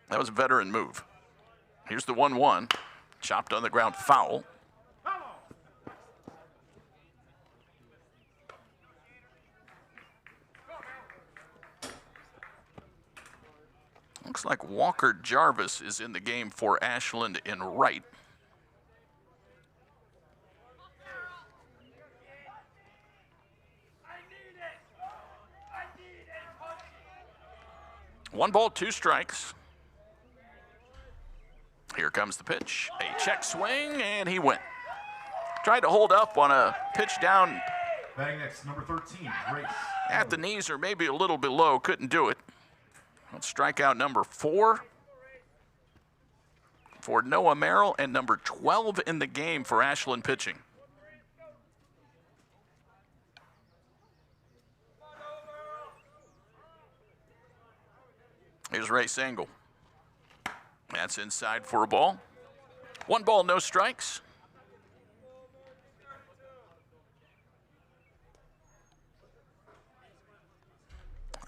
Speaker 3: That was a veteran move. Here's the 1-1, chopped on the ground, foul. Looks like Walker Jarvis is in the game for Ashland in right. One ball, 2 strikes. Here comes the pitch. A check swing, and he went. Tried to hold up on a pitch down.
Speaker 2: Batting next, number 13, Race.
Speaker 3: At the knees or maybe a little below. Couldn't do it. That's strikeout number 4 for Noah Merrill and number 12 in the game for Ashland pitching. Here's Race Engel. That's inside for a ball. 1 ball, no strikes.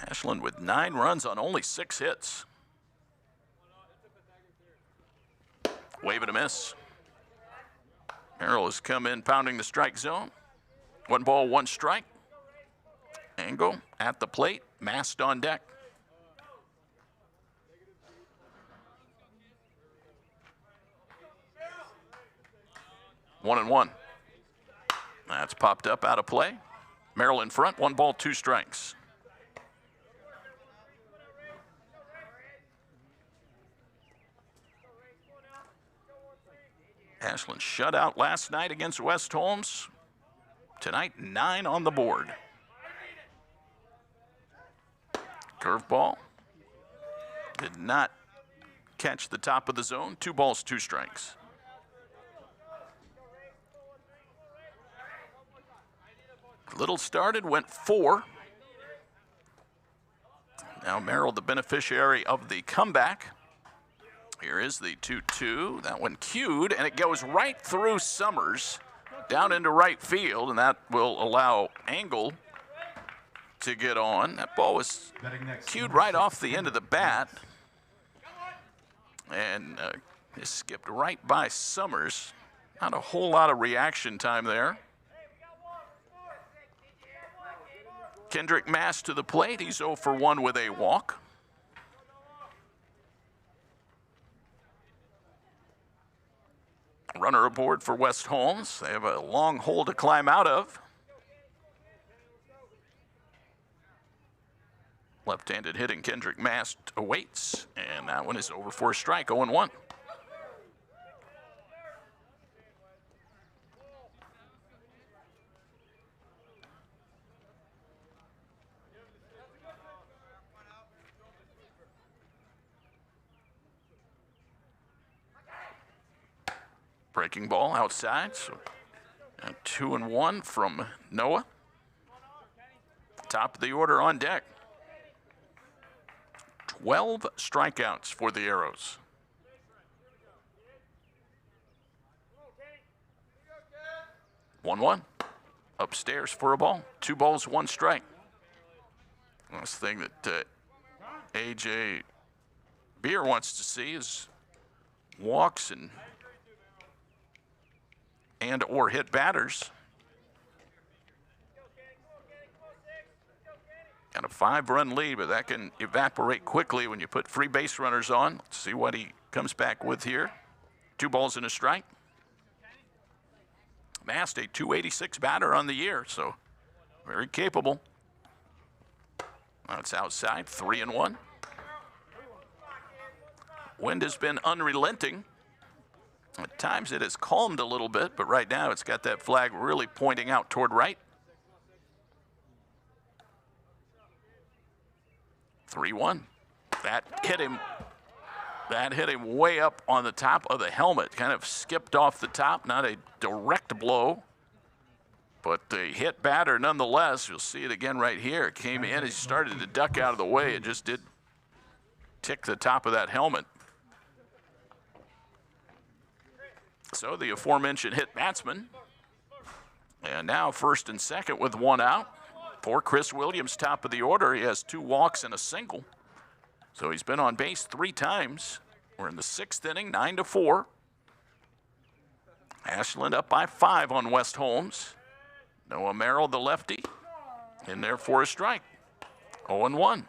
Speaker 3: Ashland with 9 runs on only 6 hits. Wave and a miss. Merrill has come in pounding the strike zone. 1 ball, 1 strike. Engel at the plate, Mast on deck. One and 1. That's popped up out of play. Merrill in front, 1 ball, 2 strikes. Ashland shut out last night against West Holmes. Tonight, 9 on the board. Curveball. Did not catch the top of the zone. 2 balls, 2 strikes. Little started, went 4. Now Merrill, the beneficiary of the comeback. Here is the 2-2. That one cued, and it goes right through Summers down into right field, and that will allow Engel to get on. That ball was cued right off the end of the bat, and it skipped right by Summers. Not a whole lot of reaction time there. Kendrick Mast to the plate. He's 0 for 1 with a walk. Runner aboard for West Holmes. They have a long hole to climb out of. Left-handed hitting Kendrick Mast awaits, and that one is over for a strike, 0-1. Breaking ball outside, so 2-1 from Noah. Top of the order on deck. 12 strikeouts for the Arrows. One. Upstairs for a ball. 2 balls, 1 strike. That's the thing that A.J. Beer wants to see is walks and or hit batters. Got a 5-run lead, but that can evaporate quickly when you put free base runners on. Let's see what he comes back with here. 2 balls and a strike. Mast, a 286 batter on the year, so very capable. That's outside, 3-1. Wind has been unrelenting. At times it has calmed a little bit, but right now it's got that flag really pointing out toward right. 3-1. That hit him way up on the top of the helmet. Kind of skipped off the top, not a direct blow, but a hit batter nonetheless. You'll see it again right here. It came in, he started to duck out of the way. It just did tick the top of that helmet. So the aforementioned hit batsman. And now first and second with 1 out. For Chris Williams, top of the order. He has 2 walks and a single. So he's been on base 3 times. We're in the 6th inning, 9-4. Ashland up by 5 on West Holmes. Noah Merrill, the lefty, in there for a strike. 0-1.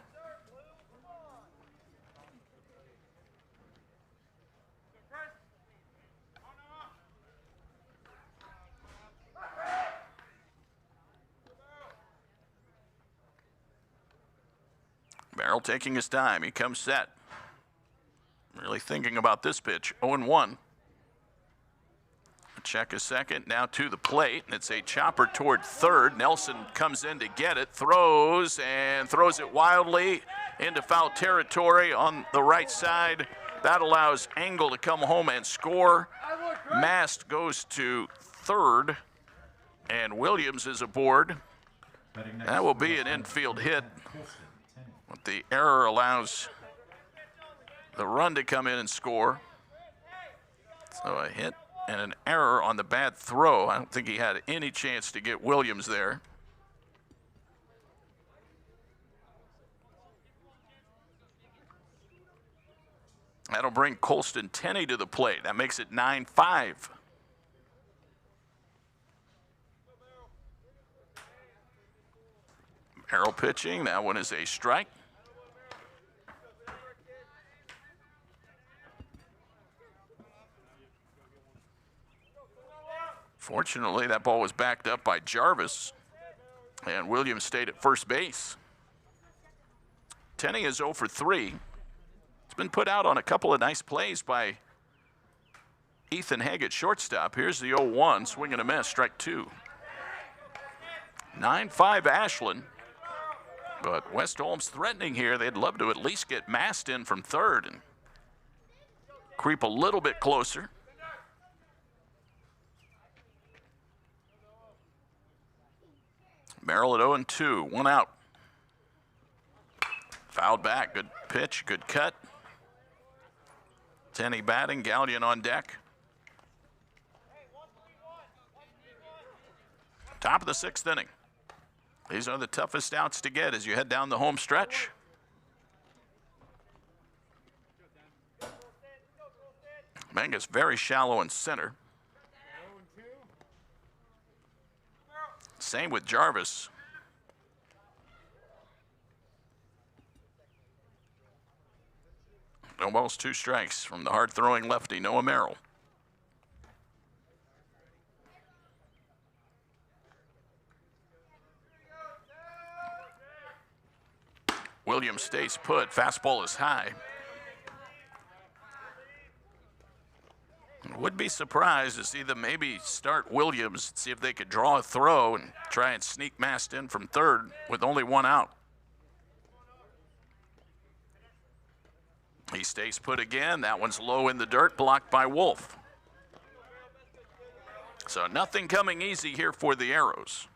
Speaker 3: Merrill taking his time. He comes set. Really thinking about this pitch. 0-1. Check a second. Now to the plate. And it's a chopper toward third. Nelson comes in to get it. Throws it wildly into foul territory on the right side. That allows Engel to come home and score. Mast goes to third. And Williams is aboard. That will be an infield hit. But the error allows the run to come in and score. So a hit and an error on the bad throw. I don't think he had any chance to get Williams there. That'll bring Colston Tenney to the plate. That makes it 9-5. Merrill pitching. That one is a strike. Fortunately, that ball was backed up by Jarvis, and Williams stayed at first base. Tenney is 0 for 3. It's been put out on a couple of nice plays by Ethan Haig at shortstop. Here's the 0-1, swing and a miss, strike 2. 9-5 Ashland. But West Holmes threatening here. They'd love to at least get Mast in from third and creep a little bit closer. Merrill at 0-2, 1 out. Fouled back, good pitch, good cut. Tenney batting, Gallion on deck. Top of the 6th inning. These are the toughest outs to get as you head down the home stretch. Mangus very shallow in center. Same with Jarvis. No balls, 2 strikes from the hard-throwing lefty, Noah Merrill. stays put. Fastball is high. Would be surprised to see them maybe start Williams, see if they could draw a throw and try and sneak Mast in from third with only one out. He stays put again. That one's low in the dirt, blocked by Wolf. So nothing coming easy here for the Arrows.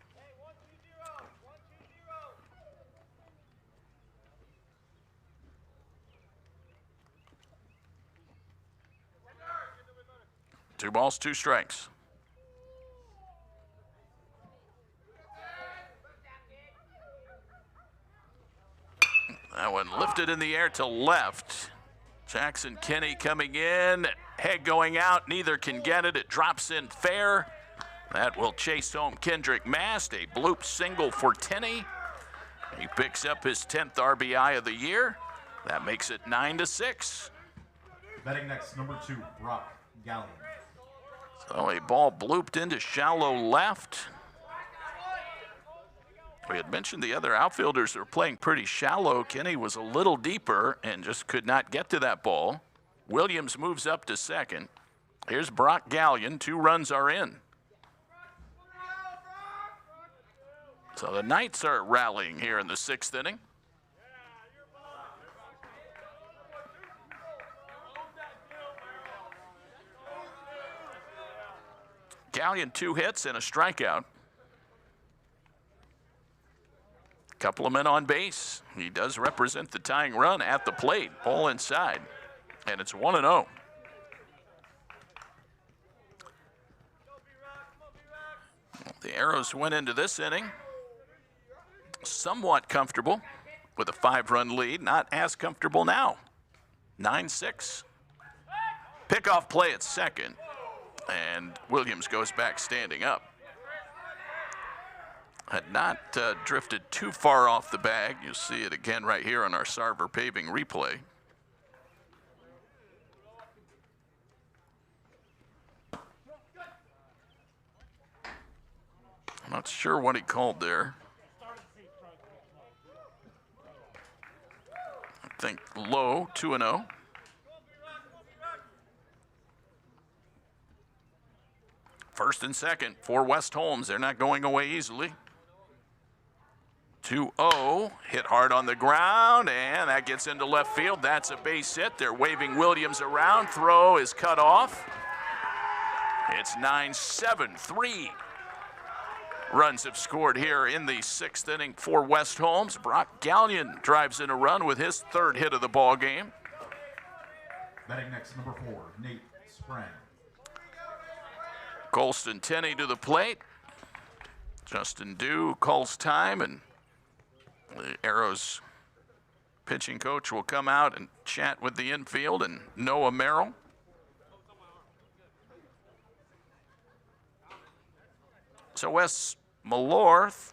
Speaker 3: Two balls, two strikes. That one lifted in the air to left. Jackson Kinney coming in. Head going out. Neither can get it. It drops in fair. That will chase home Kendrick Mast. A bloop single for Tenney. He picks up his 10th RBI of the year. That makes it 9-6.
Speaker 2: Betting next, number 2, Brock Gallion.
Speaker 3: So a ball blooped into shallow left. We had mentioned the other outfielders are playing pretty shallow. Kinney was a little deeper and just could not get to that ball. Williams moves up to second. Here's Brock Gallion. 2 runs are in. So the Knights are rallying here in the 6th inning. Gallion 2 hits and a strikeout. Couple of men on base. He does represent the tying run at the plate. Ball inside. And it's 1-0. The Arrows went into this inning somewhat comfortable with a 5-run lead. Not as comfortable now. 9-6. Pickoff play at second. And Williams goes back standing up. Had not drifted too far off the bag. You'll see it again right here on our Sarver Paving replay. I'm not sure what he called there. I think low, 2-0. First and second for West Holmes. They're not going away easily. 2-0, hit hard on the ground, and that gets into left field. That's a base hit. They're waving Williams around. Throw is cut off. It's 9-7. 3 runs have scored here in the 6th inning for West Holmes. Brock Gallion drives in a run with his 3rd hit of the ball game.
Speaker 2: Batting next, number 4, Nate Sprang.
Speaker 3: Colston Tenney to the plate. Justin Dew calls time, and the Arrows pitching coach will come out and chat with the infield and Noah Merrill. So Wes Malorth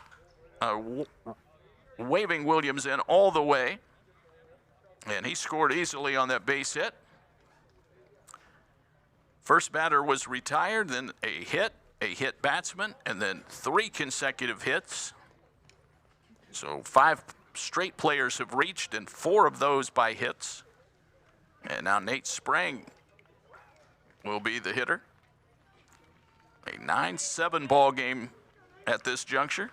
Speaker 3: waving Williams in all the way, and he scored easily on that base hit. First batter was retired, then a hit batsman, and then 3 consecutive hits. So 5 straight players have reached, and 4 of those by hits. And now Nate Sprang will be the hitter. A 9-7 ball game at this juncture.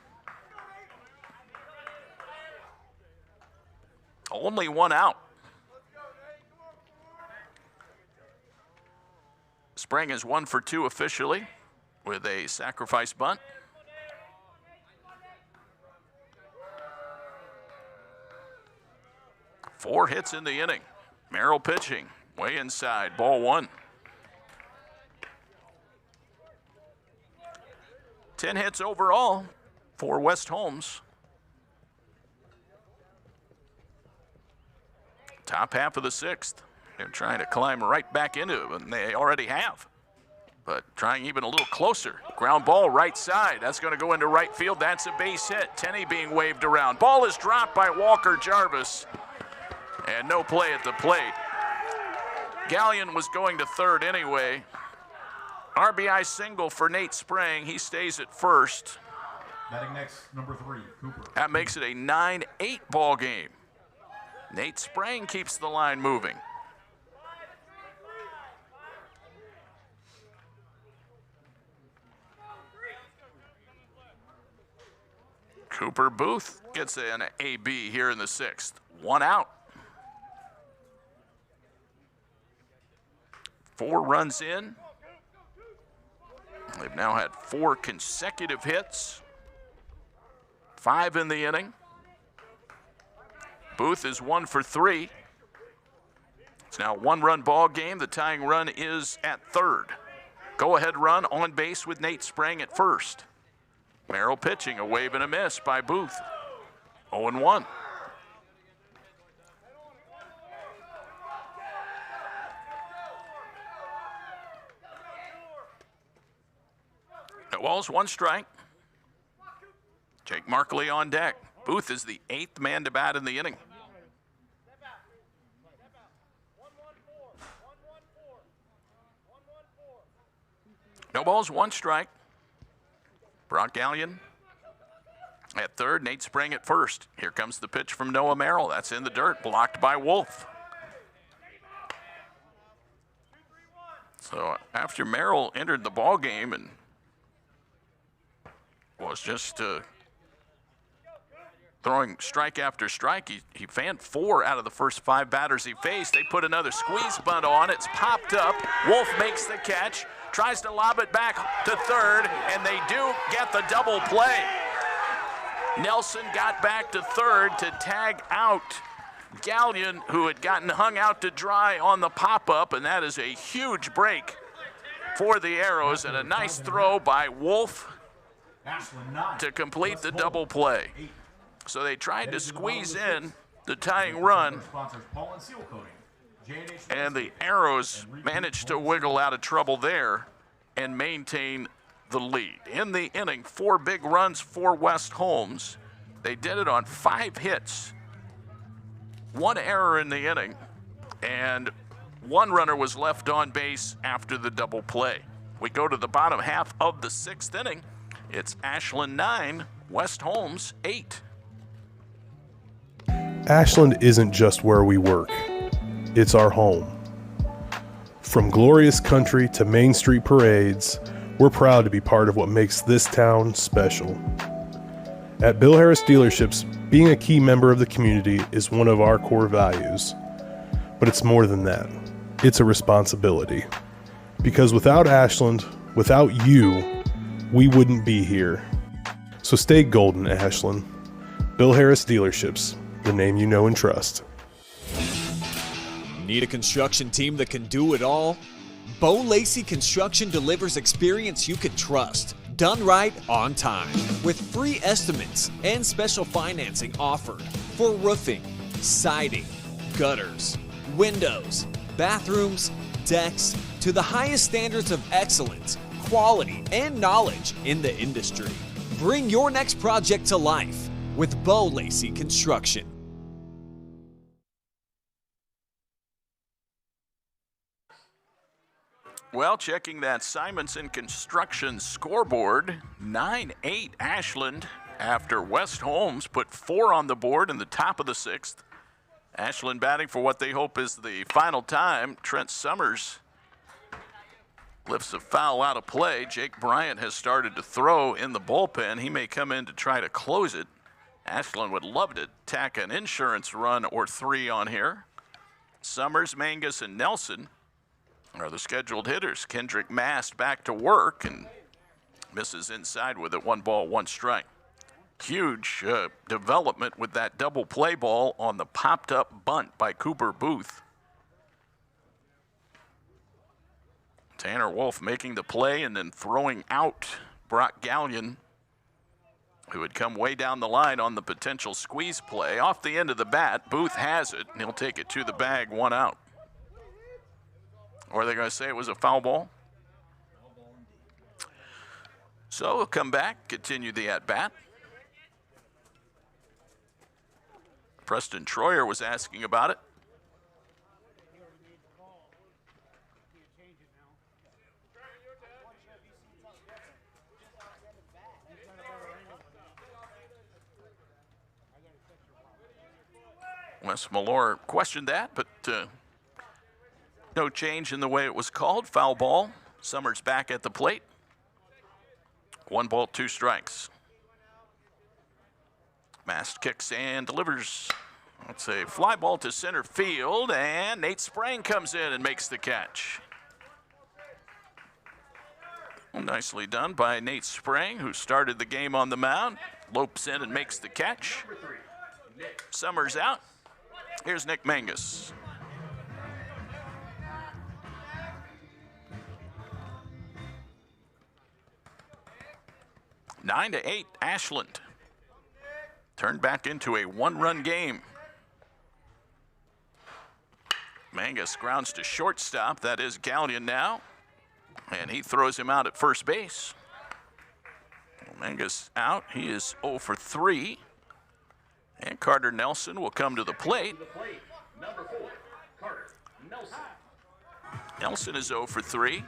Speaker 3: Only 1 out. Sprang is 1 for 2 officially with a sacrifice bunt. Four hits in the inning. Merrill pitching, way inside, ball 1. 10 hits overall for West Holmes. Top half of the 6th. They're trying to climb right back into it, and they already have. But trying even a little closer. Ground ball right side. That's going to go into right field. That's a base hit. Tenney being waved around. Ball is dropped by Walker Jarvis. And no play at the plate. Gallion was going to third anyway. RBI single for Nate Sprang. He stays at first.
Speaker 2: Batting next, number 3, Cooper.
Speaker 3: That makes it a 9-8 ball game. Nate Sprang keeps the line moving. Cooper Booth gets an AB here in the 6th. 1 out. 4 runs in. They've now had 4 consecutive hits. 5 in the inning. Booth is 1 for 3. It's now a 1-run ball game. The tying run is at 3rd. Go-ahead run on base with Nate Sprang at 1st. Merrill pitching, a wave and a miss by Booth. 0-1. No balls, 1 strike. Jake Markley on deck. Booth is the 8th man to bat in the inning. No balls, 1 strike. Brock Gallion at 3rd, Nate Sprang at 1st. Here comes the pitch from Noah Merrill. That's in the dirt, blocked by Wolf. So after Merrill entered the ball game and was just throwing strike after strike, he fanned 4 out of the first 5 batters he faced. They put another squeeze bunt on. It's popped up. Wolf makes the catch, tries to lob it back to 3rd, and they do get the double play. Nelson got back to 3rd to tag out Gallion, who had gotten hung out to dry on the pop-up, and that is a huge break for the Arrows, and a nice throw by Wolf to complete the double play. So they tried to squeeze in the tying run, and the Arrows managed to wiggle out of trouble there and maintain the lead. In the inning, 4 big runs for West Holmes. They did it on 5 hits, 1 error in the inning, and 1 runner was left on base after the double play. We go to the bottom half of the 6th inning. It's Ashland 9, West Holmes 8.
Speaker 4: Ashland isn't just where we work, it's our home. From glorious country to Main Street parades, we're proud to be part of what makes this town special. At Bill Harris Dealerships, being a key member of the community is one of our core values. But it's more than that. It's a responsibility. Because without Ashland, without you, we wouldn't be here. So stay golden, Ashland. Bill Harris Dealerships, the name you know and trust.
Speaker 5: Need a construction team that can do it all? Bo Lacey Construction delivers experience you can trust, done right on time, with free estimates and special financing offered for roofing, siding, gutters, windows, bathrooms, decks, to the highest standards of excellence, quality, and knowledge in the industry. Bring your next project to life with Bo Lacey Construction.
Speaker 3: Well, checking that Simonson Construction scoreboard, 9-8 Ashland after West Holmes put 4 on the board in the top of the 6th. Ashland batting for what they hope is the final time. Trent Summers lifts a foul out of play. Jake Bryant has started to throw in the bullpen. He may come in to try to close it. Ashland would love to tack an insurance run or 3 on here. Summers, Mangus, and Nelson are the scheduled hitters. Kendrick Mast back to work and misses inside with it. 1 ball, 1 strike. Huge development with that double play ball on the popped up bunt by Cooper Booth. Tanner Wolf making the play and then throwing out Brock Gallion, who had come way down the line on the potential squeeze play. Off the end of the bat, Booth has it, and he'll take it to the bag, 1 out. Or are they going to say it was a foul ball? So we'll come back, continue the at-bat. Preston Troyer was asking about it. Thomas Malore questioned that, but no change in the way it was called. Foul ball. Summers back at the plate. 1 ball, 2 strikes. Mast kicks and delivers. That's a fly ball to center field, and Nate Sprang comes in and makes the catch. Nicely done by Nate Sprang, who started the game on the mound. Lopes in and makes the catch. Summers out. Here's Nick Mangus. Nine to 8, Ashland. Turned back into a 1-run game. Mangus grounds to shortstop. That is Gallion now. And he throws him out at first base. Mangus out. He is 0 for 3. And Carter Nelson will come to the plate.
Speaker 7: Number 4, Carter Nelson.
Speaker 3: Nelson is 0 for 3.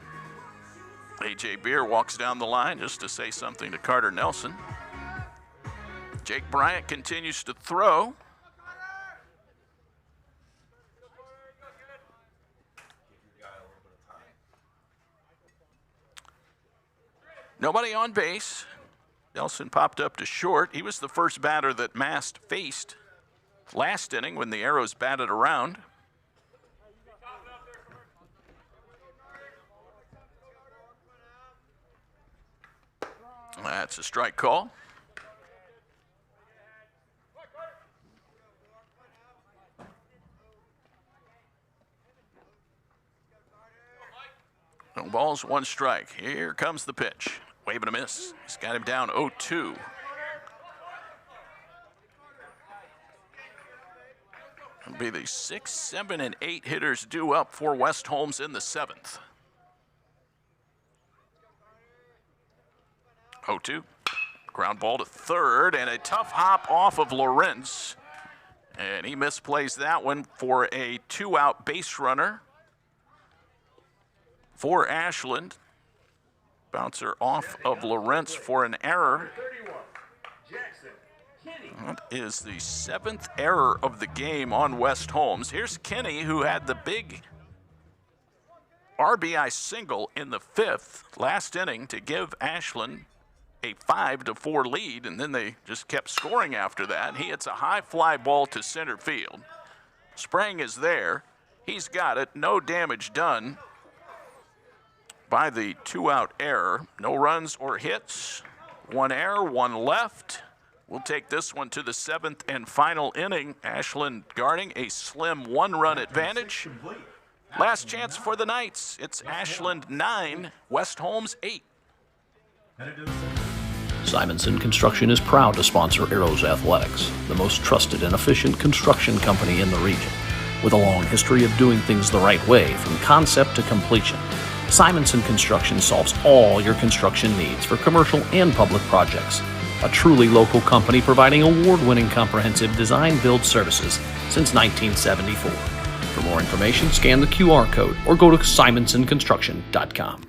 Speaker 3: A.J. Beer walks down the line just to say something to Carter Nelson. Jake Bryant continues to throw. Nobody on base. Nelson popped up to short. He was the first batter that Mast faced last inning when the Arrows batted around. That's a strike call. No balls, 1 strike. Here comes the pitch. Wave and a miss. He's got him down 0-2. It'll be the 6, 7, and 8 hitters due up for West Holmes in the 7th. 0-2. Ground ball to third, and a tough hop off of Lawrence. And he misplays that one for a 2-out base runner for Ashland. Bouncer off of Lawrence for an error.
Speaker 7: 31, Jackson Kenny.
Speaker 3: That is the 7th error of the game on West Holmes. Here's Kenny, who had the big RBI single in the 5th last inning to give Ashland a 5-4 lead, and then they just kept scoring after that. He hits a high fly ball to center field. Sprang is there. He's got it. No damage done by the 2-out error. No runs or hits. 1 error, 1 left. We'll take this one to the 7th and final inning. Ashland guarding a slim 1-run advantage. Last chance for the Knights. It's Ashland 9, West Holmes 8.
Speaker 6: Simonson Construction is proud to sponsor Arrows Athletics, the most trusted and efficient construction company in the region. With a long history of doing things the right way from concept to completion, Simonson Construction solves all your construction needs for commercial and public projects. A truly local company providing award-winning comprehensive design-build services since 1974. For more information, scan the QR code or go to simonsonconstruction.com.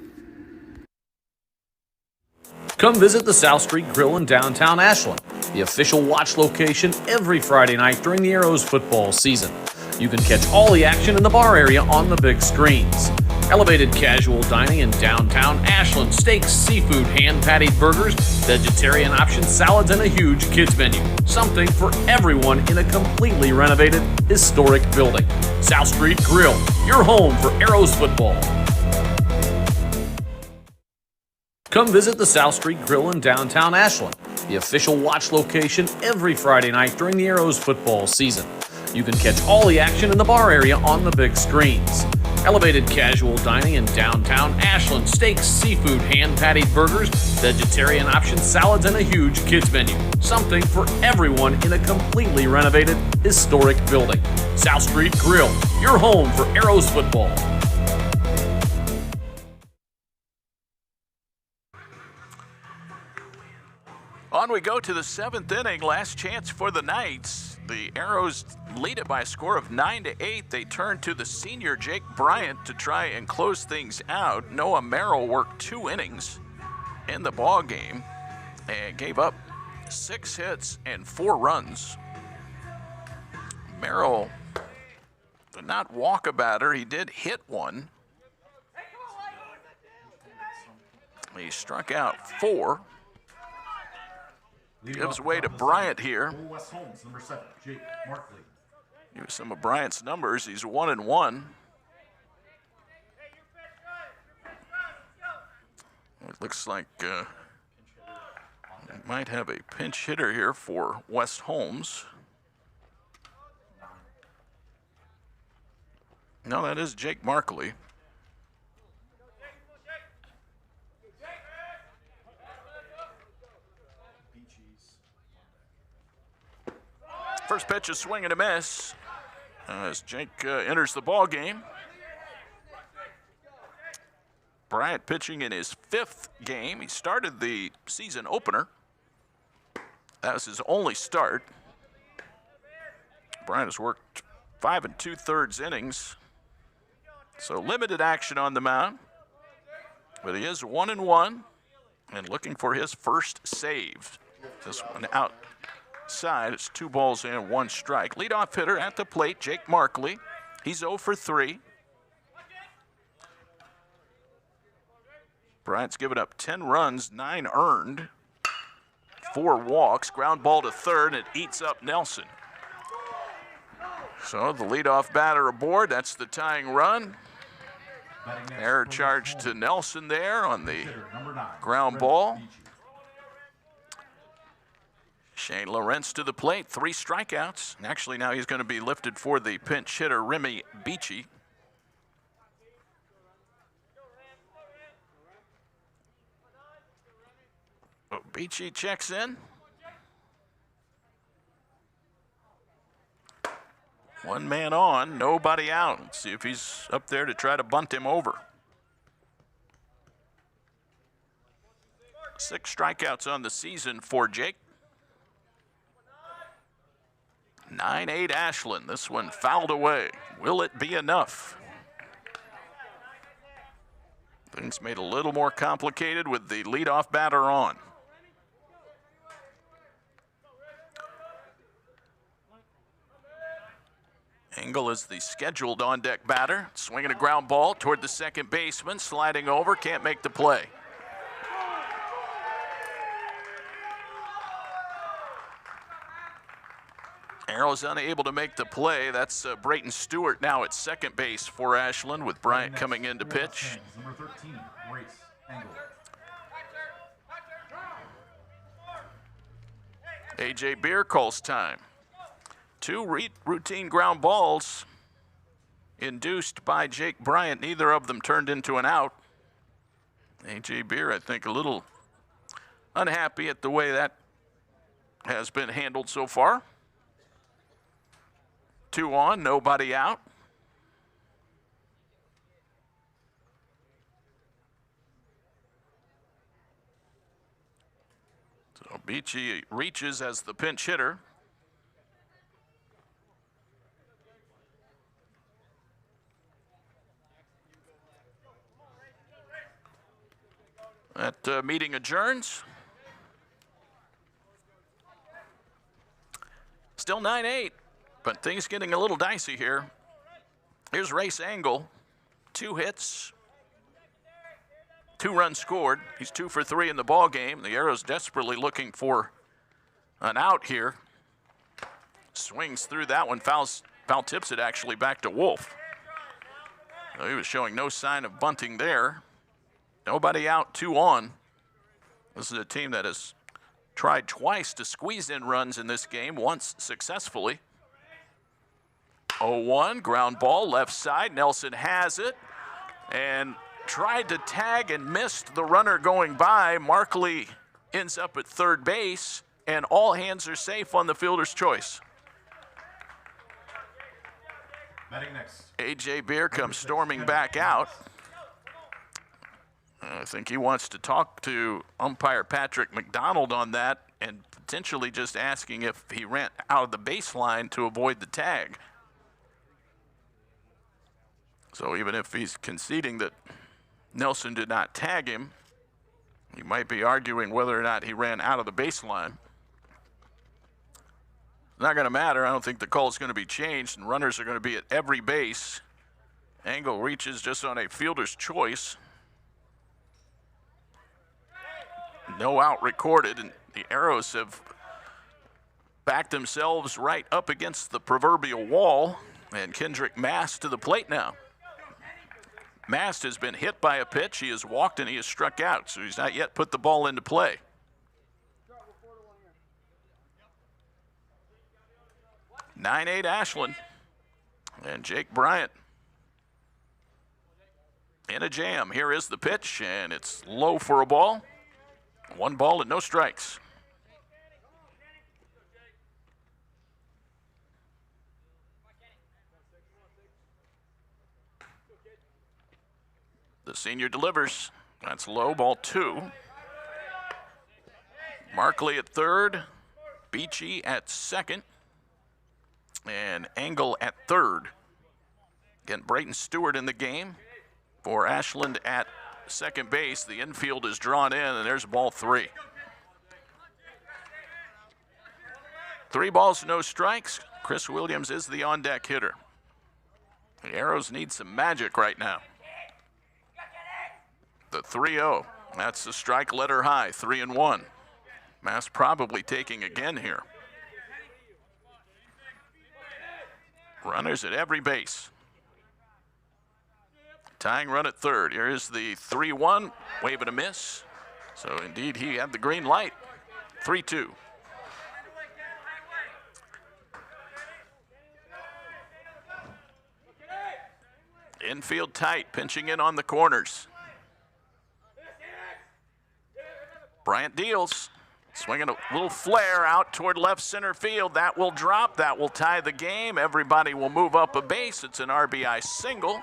Speaker 6: Come visit the South Street Grill in downtown Ashland, the official watch location every Friday night during the Arrows football season. You can catch all the action in the bar area on the big screens. Elevated casual dining in downtown Ashland, steaks, seafood, hand-patted burgers, vegetarian options, salads, and a huge kids menu. Something for everyone in a completely renovated, historic building. South Street Grill, your home for Arrows football. Come visit the South Street Grill in downtown Ashland, the official watch location every Friday night during the Arrows football season. You can catch all the action in the bar area on the big screens. Elevated casual dining in downtown Ashland, steaks, seafood, hand-patted burgers, vegetarian options, salads, and a huge kids menu. Something for everyone in a completely renovated, historic building. South Street Grill, your home for Arrows football.
Speaker 3: On we go to the 7th inning. Last chance for the Knights. The Arrows lead it by a score of 9-8. They turn to the senior Jake Bryant to try and close things out. Noah Merrill worked 2 innings in the ball game and gave up 6 hits and 4 runs. Merrill did not walk a batter. He did hit one. He struck out 4. Gives way to Bryant here.
Speaker 2: West Holmes, number 7, Jake Markley.
Speaker 3: Here's some of Bryant's numbers. He's 1-1. It looks like they might have a pinch hitter here for West Holmes. No, that is Jake Markley. First pitch, a swing and a miss as Jake enters the ball game. Bryant pitching in his 5th game. He started the season opener. That was his only start. Bryant has worked 5 2/3 innings, so limited action on the mound. But he is 1-1 and looking for his first save. This one outside. It's 2 balls and 1 strike. Leadoff hitter at the plate, Jake Markley. He's 0 for 3. Bryant's given up 10 runs, 9 earned, 4 walks, ground ball to third, and it eats up Nelson. So the leadoff batter aboard. That's the tying run. Error charge to Nelson there on the ground ball. Shane Lawrence to the plate, 3 strikeouts. And actually now he's going to be lifted for the pinch hitter, Remy Beachy. Beachy checks in. 1 man on, nobody out. Let's see if he's up there to try to bunt him over. 6 strikeouts on the season for Jake. 9-8 Ashland. This one fouled away. Will it be enough? Things made a little more complicated with the leadoff batter on. Engel is the scheduled on-deck batter. Swinging a ground ball toward the second baseman. Sliding over, can't make the play. Arrow's unable to make the play. That's Brayton Stewart now at second base for Ashland with Bryant coming in to pitch.
Speaker 2: Number 13, Race Engel.
Speaker 3: A.J. Beer calls time. 2 routine ground balls induced by Jake Bryant. Neither of them turned into an out. A.J. Beer, I think, a little unhappy at the way that has been handled so far. 2 on, nobody out. So Beachy reaches as the pinch hitter. That meeting adjourns. Still 9-8, but things getting a little dicey here. Here's Race Engel, 2 hits, 2 runs scored. He's 2 for 3 in the ball game. The Arrows desperately looking for an out here. Swings through that one, foul tips it actually back to Wolf. So he was showing no sign of bunting there. Nobody out, 2 on. This is a team that has tried twice to squeeze in runs in this game, once successfully. 0-1, ground ball, left side. Nelson has it and tried to tag and missed the runner going by. Markley ends up at third base, and all hands are safe on the fielder's choice.
Speaker 2: Batting next.
Speaker 3: A.J. Beer comes storming back out. I think he wants to talk to umpire Patrick McDonald on that and potentially just asking if he ran out of the baseline to avoid the tag. So even if he's conceding that Nelson did not tag him, he might be arguing whether or not he ran out of the baseline. Not going to matter. I don't think the call is going to be changed, and runners are going to be at every base. Angle reaches just on a fielder's choice. No out recorded, and the Arrows have backed themselves right up against the proverbial wall, and Kendrick Mast to the plate now. Mast has been hit by a pitch. He has walked and he has struck out, so he's not yet put the ball into play. (9-8) Ashland, and Jake Bryant in a jam. Here is the pitch, and it's low for a ball. 1 ball and no strikes. The senior delivers. That's low, ball 2. Markley at third, Beachy at second, and Engel at third. Again, Brayton Stewart in the game for Ashland at second base. The infield is drawn in, and there's ball 3. 3 balls, no strikes. Chris Williams is the on-deck hitter. The Arrows need some magic right now. The 3-0. That's the strike letter high, 3-1. Mass probably taking again here. Runners at every base. Tying run at third. Here is the 3-1. Wave and a miss. So indeed he had the green light. 3-2. Infield tight, pinching in on the corners. Bryant deals, swinging a little flare out toward left center field. That will drop, that will tie the game. Everybody will move up a base. It's an RBI single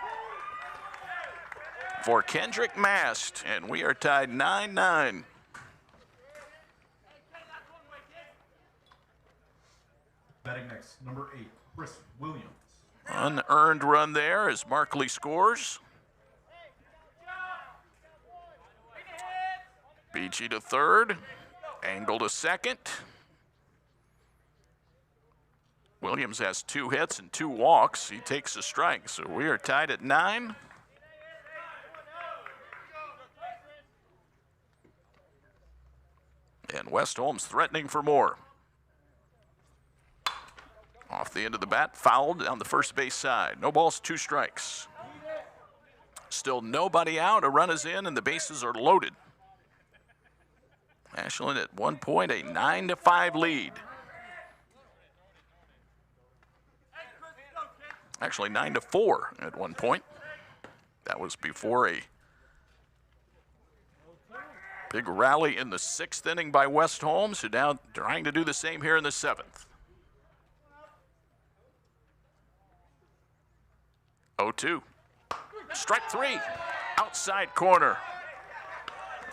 Speaker 3: for Kendrick Mast, and we are tied 9-9.
Speaker 2: Batting next, number 8, Chris Williams.
Speaker 3: Unearned run there as Markley scores. Beachy to third, Angle to second. Williams has 2 hits and 2 walks. He takes a strike, so we are tied at 9. And West Holmes threatening for more. Off the end of the bat, fouled down the first base side. No balls, 2 strikes. Still nobody out, a run is in, and the bases are loaded. Ashland at one point a 9-5 lead. Actually 9-4 at one point. That was before a big rally in the 6th inning by West Holmes, who now trying to do the same here in the 7th. 0-2. Strike 3. Outside corner.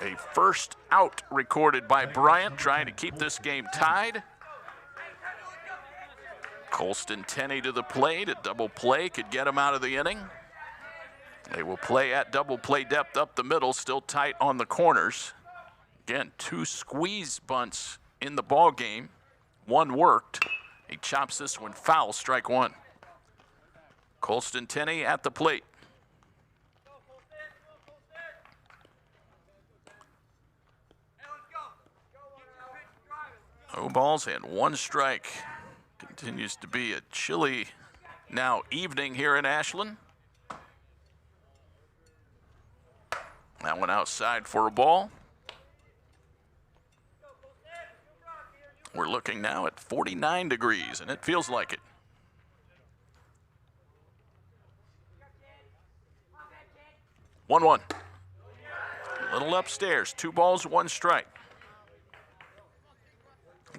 Speaker 3: A first out recorded by Bryant, trying to keep this game tied. Colston Tenney to the plate. A double play could get him out of the inning. They will play at double play depth up the middle, still tight on the corners. Again, 2 squeeze bunts in the ball game. 1 worked. He chops this one foul, strike 1. Colston Tenney at the plate. No balls and 1 strike. Continues to be a chilly now evening here in Ashland. That one outside for a ball. We're looking now at 49 degrees, and it feels like it. One. Little upstairs, 2 balls, 1 strike.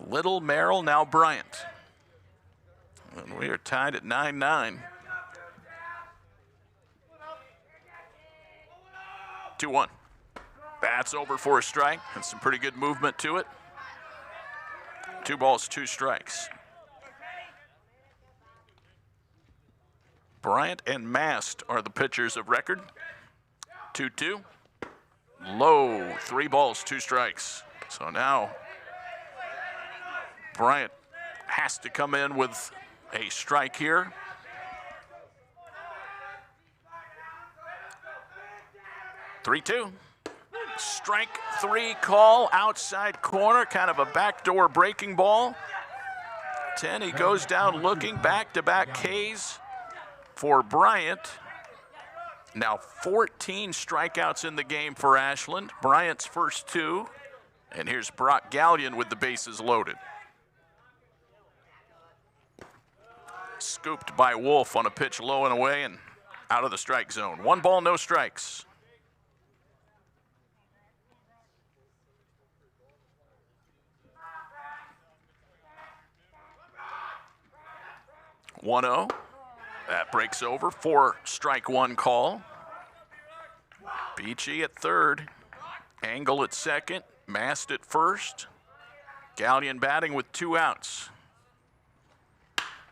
Speaker 3: Little, Merrill, now Bryant. And we are tied at 9-9. 2-1. Bats over for a strike, and some pretty good movement to it. 2 balls, 2 strikes. Bryant and Mast are the pitchers of record. 2-2. Low, 3 balls, 2 strikes. So now Bryant has to come in with a strike here. Three-two. Strike three call, outside corner, kind of a backdoor breaking ball. 10, he goes down looking, back-to-back Ks for Bryant. Now 14 strikeouts in the game for Ashland. Bryant's first two. And here's Brock Gallion with the bases loaded. Scooped by Wolf on a pitch low and away and out of the strike zone. 1 ball, no strikes. 1-0. That breaks over. 4-strike-1 call. Beachy at third. Angle at second. Mast at first. Gallion batting with 2 outs.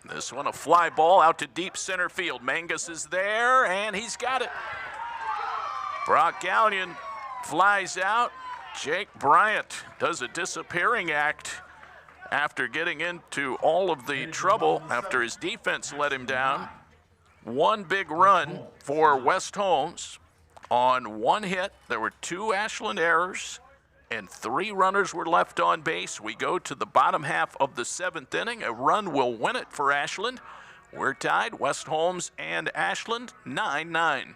Speaker 3: This one a fly ball out to deep center field. Mangus is there, and he's got it. Brock Gallion flies out. Jake Bryant does a disappearing act after getting into all of the trouble after his defense let him down. 1 big run for West Holmes on 1 hit. There were 2 Ashland errors, and 3 runners were left on base. We go to the bottom half of the 7th inning. A run will win it for Ashland. We're tied, West Holmes and Ashland, 9-9.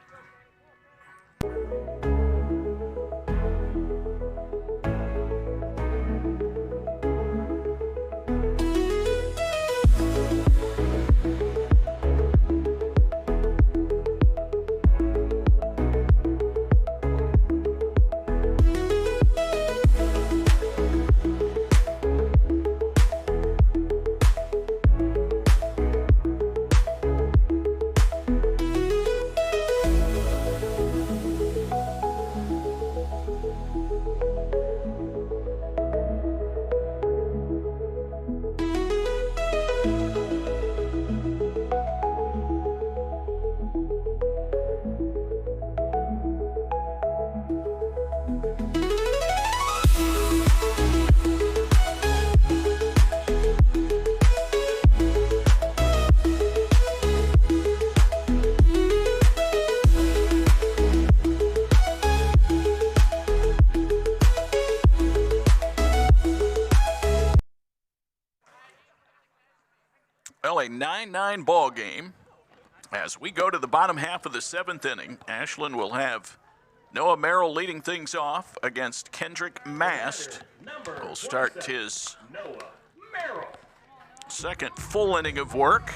Speaker 3: Well, a 9-9 ball game. As we go to the bottom half of the 7th inning, Ashland will have Noah Merrill leading things off against Kendrick Mast. Will start his second full inning of work.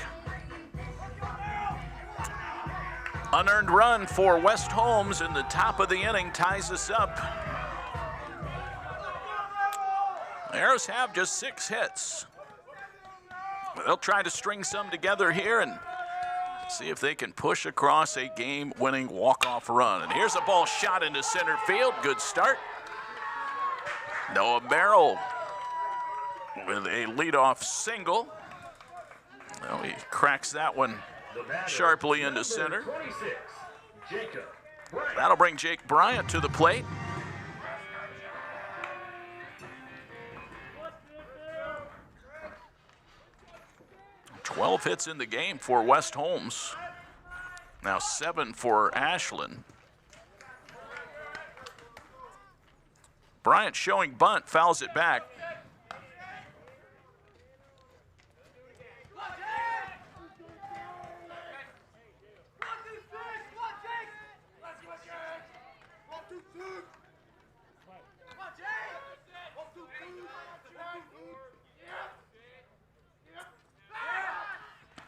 Speaker 3: Unearned run for West Holmes in the top of the inning ties us up. The Arrows have just 6 hits. They'll try to string some together here and see if they can push across a game-winning walk-off run. And here's a ball shot into center field. Good start. Noah Merrill with a leadoff single. Well, he cracks that one sharply into center. That'll bring Jake Bryant to the plate. Twelve hits in the game for West Holmes. Now 7 for Ashland. Bryant showing bunt, fouls it back.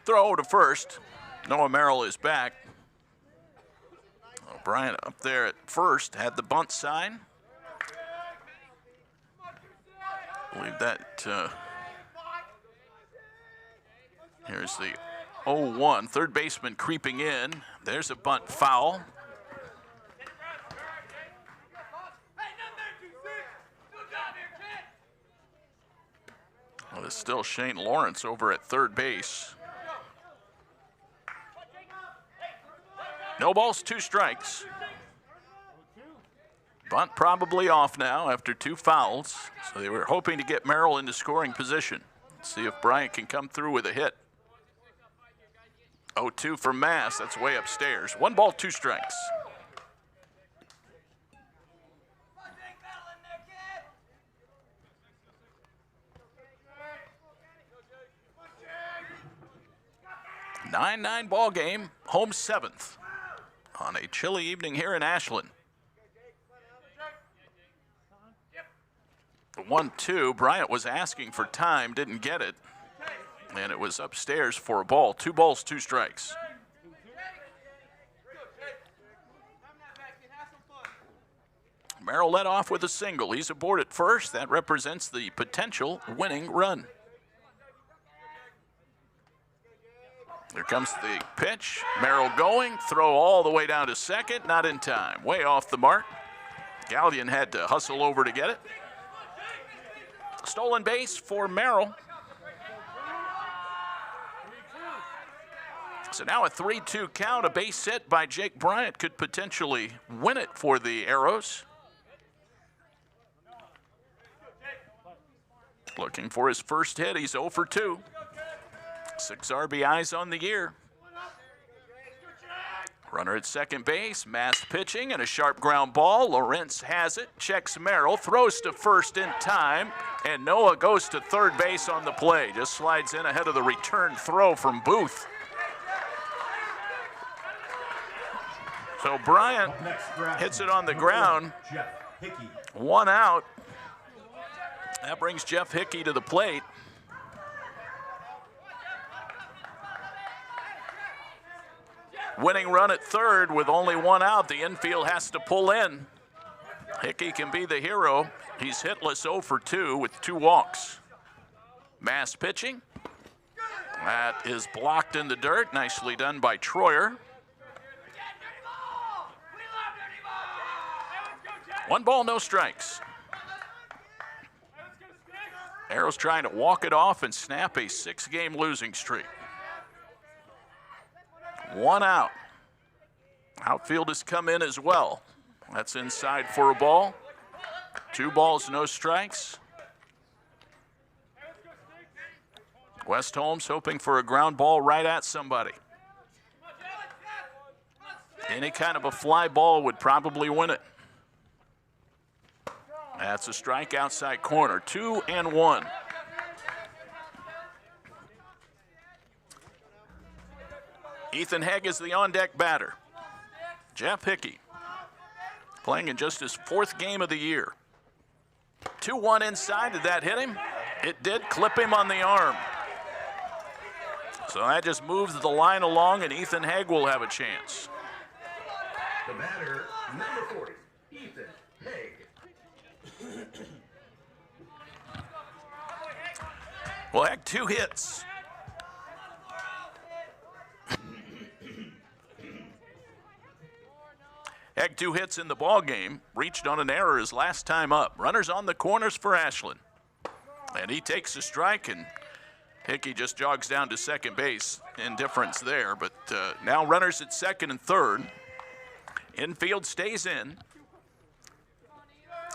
Speaker 3: Throw to first. Noah Merrill is back. Bryant up there at first had the bunt sign. I believe that here's the 0-1. Third baseman creeping in. There's a bunt foul. Well, it's still Shane Lawrence over at third base. No balls, 2 strikes. Bunt probably off now after 2 fouls. So they were hoping to get Merrill into scoring position. Let's see if Bryant can come through with a hit. 0-2 from Mass. That's way upstairs. 1 ball, 2 strikes. Nine ball game. Holmes 7th on a chilly evening here in Ashland. 1-2. Bryant was asking for time, didn't get it. And it was upstairs for a ball. 2 balls, 2 strikes. Merrill led off with a single. He's aboard at first. That represents the potential winning run. Here comes the pitch. Merrill going. Throw all the way down to second. Not in time. Way off the mark. Gallion had to hustle over to get it. Stolen base for Merrill. So now a 3-2 count. A base hit by Jake Bryant could potentially win it for the Arrows. Looking for his first hit. He's 0 for 2. 6 RBIs on the year. Runner at second base. Mass pitching and a sharp ground ball. Lawrence has it. Checks Merrill. Throws to first in time. And Noah goes to third base on the play. Just slides in ahead of the return throw from Booth. So Bryant hits it on the ground. 1 out. That brings Jeff Hickey to the plate. Winning run at third with only 1 out. The infield has to pull in. Hickey can be the hero. He's hitless 0 for 2 with 2 walks. Mass pitching. That is blocked in the dirt. Nicely done by Troyer. 1 ball, no strikes. Arrows trying to walk it off and snap a 6-game losing streak. 1 out. Outfield has come in as well. That's inside for a ball. 2 balls, no strikes. West Holmes hoping for a ground ball right at somebody. Any kind of a fly ball would probably win it. That's a strike outside corner. 2-1. Ethan Hegg is the on-deck batter. Jeff Hickey playing in just his 4th game of the year. 2-1 inside. Did that hit him? It did. Clip him on the arm. So that just moves the line along, and Ethan Hegg will have a chance.
Speaker 1: The batter, number 40, Ethan Hegg.
Speaker 3: Well, Hegg 2 hits. Hegg 2 hits in the ball game. Reached on an error his last time up. Runners on the corners for Ashland. And he takes a strike, and Hickey just jogs down to second base. Indifference there, but now runners at second and third. Infield stays in.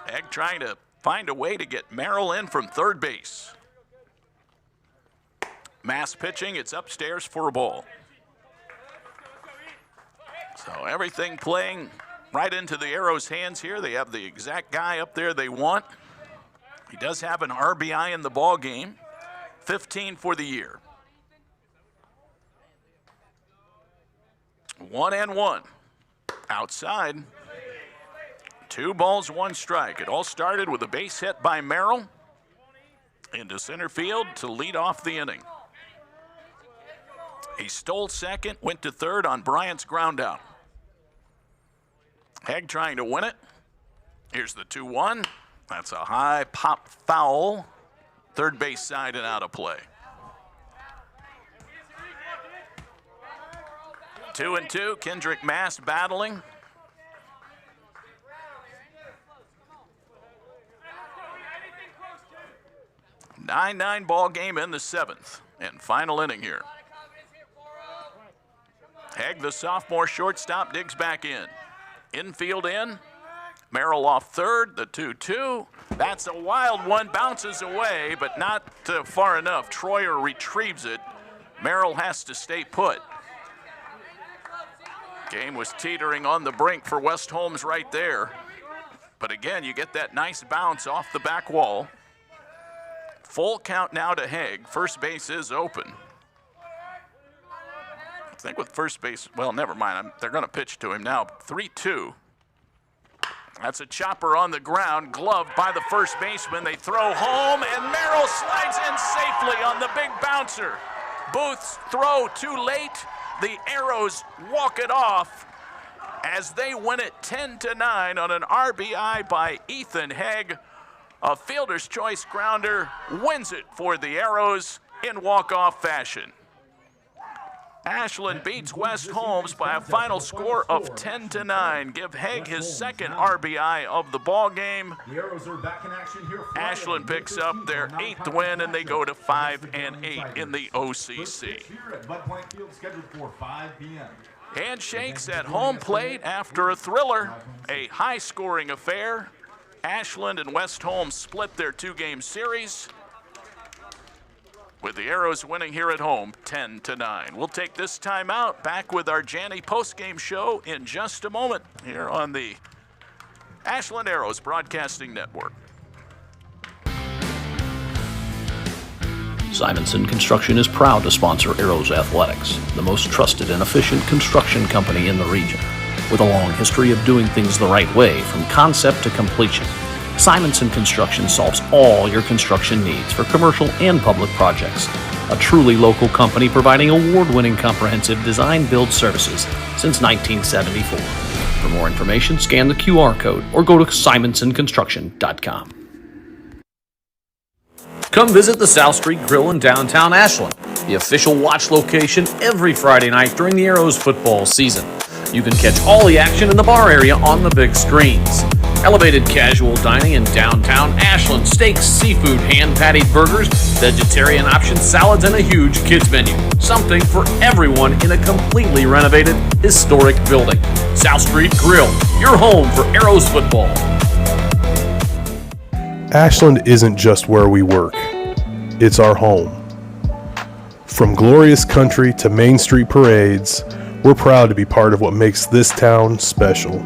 Speaker 3: Hegg trying to find a way to get Merrill in from third base. Mass pitching, it's upstairs for a ball. So everything playing right into the Arrows' hands here. They have the exact guy up there they want. He does have an RBI in the ball game. 15 for the year. 1-1. Outside. 2 balls, 1 strike. It all started with a base hit by Merrill into center field to lead off the inning. He stole second, went to third on Bryant's ground out. Hegg trying to win it. Here's the 2-1. That's a high pop foul. Third base side and out of play. 2-2. Kendrick Mass battling. 9-9 ball game in the 7th and final inning here. Hegg, the sophomore shortstop, digs back in. Infield in. Merrill off third, the 2-2. That's a wild one, bounces away, but not far enough. Troyer retrieves it. Merrill has to stay put. Game was teetering on the brink for West Holmes right there. But again, you get that nice bounce off the back wall. Full count now to Haig. First base is open. I think with first base, well, never mind. They're going to pitch to him now. 3-2. That's a chopper on the ground, gloved by the first baseman. They throw home, and Merrill slides in safely on the big bouncer. Booth's throw too late. The Arrows walk it off as they win it 10-9 on an RBI by Ethan Haig. A fielder's choice grounder wins it for the Arrows in walk-off fashion. Ashland beats West Holmes by a final score of 10-9. Give Haig his second RBI of the ball game. Ashland picks up their 8th win, and they go to 5-8 in the OCC. Handshakes at home plate after a thriller, a high-scoring affair. Ashland and West Holmes split their 2-game series, with the Arrows winning here at home 10-9. We'll take this time out. Back with our Janney postgame show in just a moment here on the Ashland Arrows Broadcasting Network.
Speaker 6: Simonson Construction is proud to sponsor Arrows Athletics, the most trusted and efficient construction company in the region. With a long history of doing things the right way from concept to completion, Simonson Construction solves all your construction needs for commercial and public projects. A truly local company providing award-winning comprehensive design-build services since 1974. For more information, scan the QR code or go to simonsonconstruction.com. Come visit the South Street Grill in downtown Ashland, the official watch location every Friday night during the Arrows football season. You can catch all the action in the bar area on the big screens. Elevated casual dining in downtown Ashland, steaks, seafood, hand-patted burgers, vegetarian options, salads, and a huge kids menu. Something for everyone in a completely renovated, historic building. South Street Grill, your home for Arrows football.
Speaker 4: Ashland isn't just where we work, it's our home. From glorious country to Main Street parades, we're proud to be part of what makes this town special.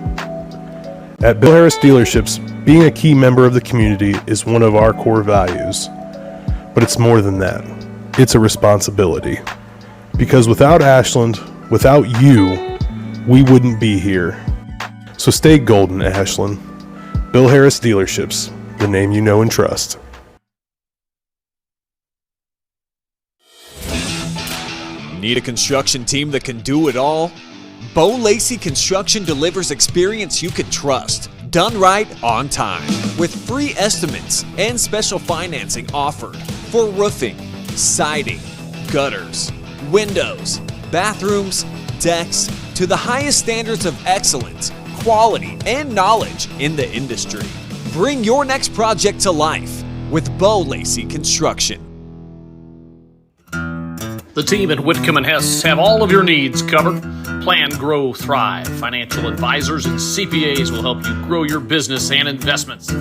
Speaker 4: At Bill Harris Dealerships, being a key member of the community is one of our core values. But it's more than that. It's a responsibility. Because without Ashland, without you, we wouldn't be here. So stay golden, Ashland. Bill Harris Dealerships, the name you know and trust.
Speaker 5: Need a construction team that can do it all? Bo Lacey Construction delivers experience you can trust, done right on time, with free estimates and special financing offered for roofing, siding, gutters, windows, bathrooms, decks, to the highest standards of excellence, quality, and knowledge in the industry. Bring your next project to life with Bo Lacey Construction.
Speaker 6: The team at Whitcomb & Hess have all of your needs covered. Plan, grow, thrive. Financial advisors and CPAs will help you grow your business and investments.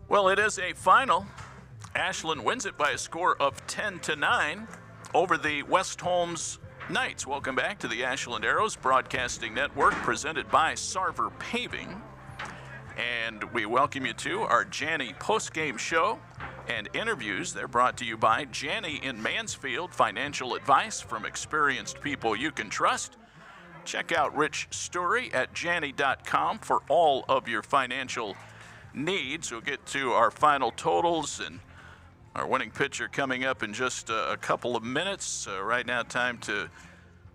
Speaker 3: Well, it is a final. Ashland wins it by a score of 10-9 over the West Holmes Knights. Welcome back to the Ashland Arrows Broadcasting Network, presented by Sarver Paving. And we welcome you to our Janney postgame show and interviews. They're brought to you by Janney in Mansfield, financial advice from experienced people you can trust. Check out Rich Story at Janney.com for all of your financial needs. We'll get to our final totals and our winning pitcher coming up in just a couple of minutes. Right now, time to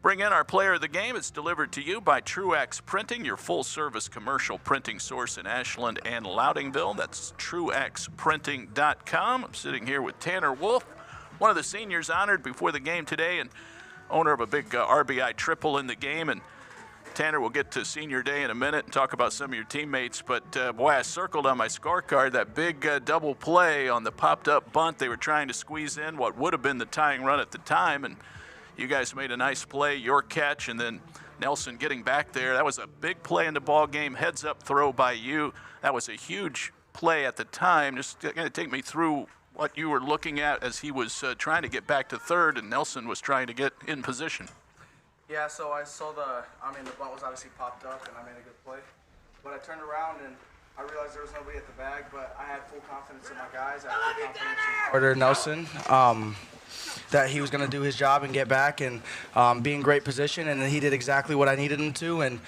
Speaker 3: bring in our player of the game. It's delivered to you by Truax Printing, your full-service commercial printing source in Ashland and Loudonville. That's truaxprinting.com. I'm sitting here with Tanner Wolf, one of the seniors honored before the game today and owner of a big RBI triple in the game. And Tanner, we'll get to senior day in a minute and talk about some of your teammates. But, boy, I circled on my scorecard that big double play on the popped-up bunt. They were trying to squeeze in what would have been the tying run at the time, and you guys made a nice play, your catch, and then Nelson getting back there. That was a big play in the ball game, heads-up throw by you. That was a huge play at the time. Just going to take me through what you were looking at as he was trying to get back to third and Nelson was trying to get in position.
Speaker 8: Yeah, so I saw the bunt was obviously popped up and I made a good play. But I turned around and I realized there was nobody at the bag, but I had full confidence in my guys. I had full confidence in Carter Nelson that he was going to do his job and get back and be in great position, and he did exactly what I needed him to. And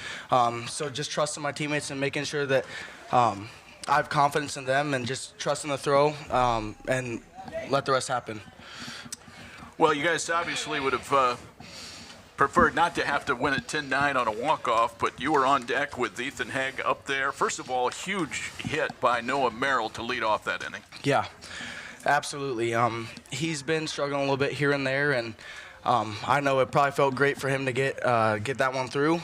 Speaker 8: so just trusting my teammates and making sure that I have confidence in them and just trusting the throw and let the rest happen.
Speaker 3: Well, you guys obviously would have preferred not to have to win at 10-9 on a walk-off, but you were on deck with Ethan Haig up there. First of all, a huge hit by Noah Merrill to lead off that inning.
Speaker 8: Yeah, absolutely. He's been struggling a little bit here and there, and I know it probably felt great for him to get that one through.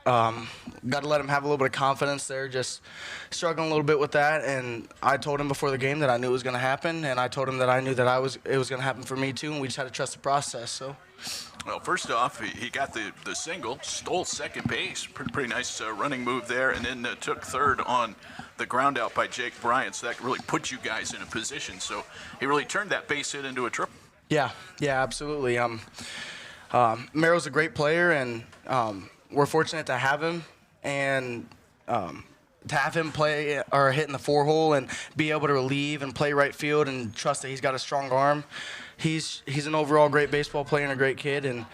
Speaker 8: Got to let him have a little bit of confidence there, just struggling a little bit with that. And I told him before the game that I knew it was going to happen, and I told him that I knew that it was going to happen for me too, and we just had to trust the process. So.
Speaker 3: Well, first off, he got the single, stole second base, pretty nice running move there, and then took third on the ground out by Jake Bryant. So that really put you guys in a position. So he really turned that base hit into a triple.
Speaker 8: Yeah, absolutely. Merrill's a great player, and we're fortunate to have him, and to have him play or hit in the 4-hole and be able to relieve and play right field and trust that he's got a strong arm. He's an overall great baseball player and a great kid, and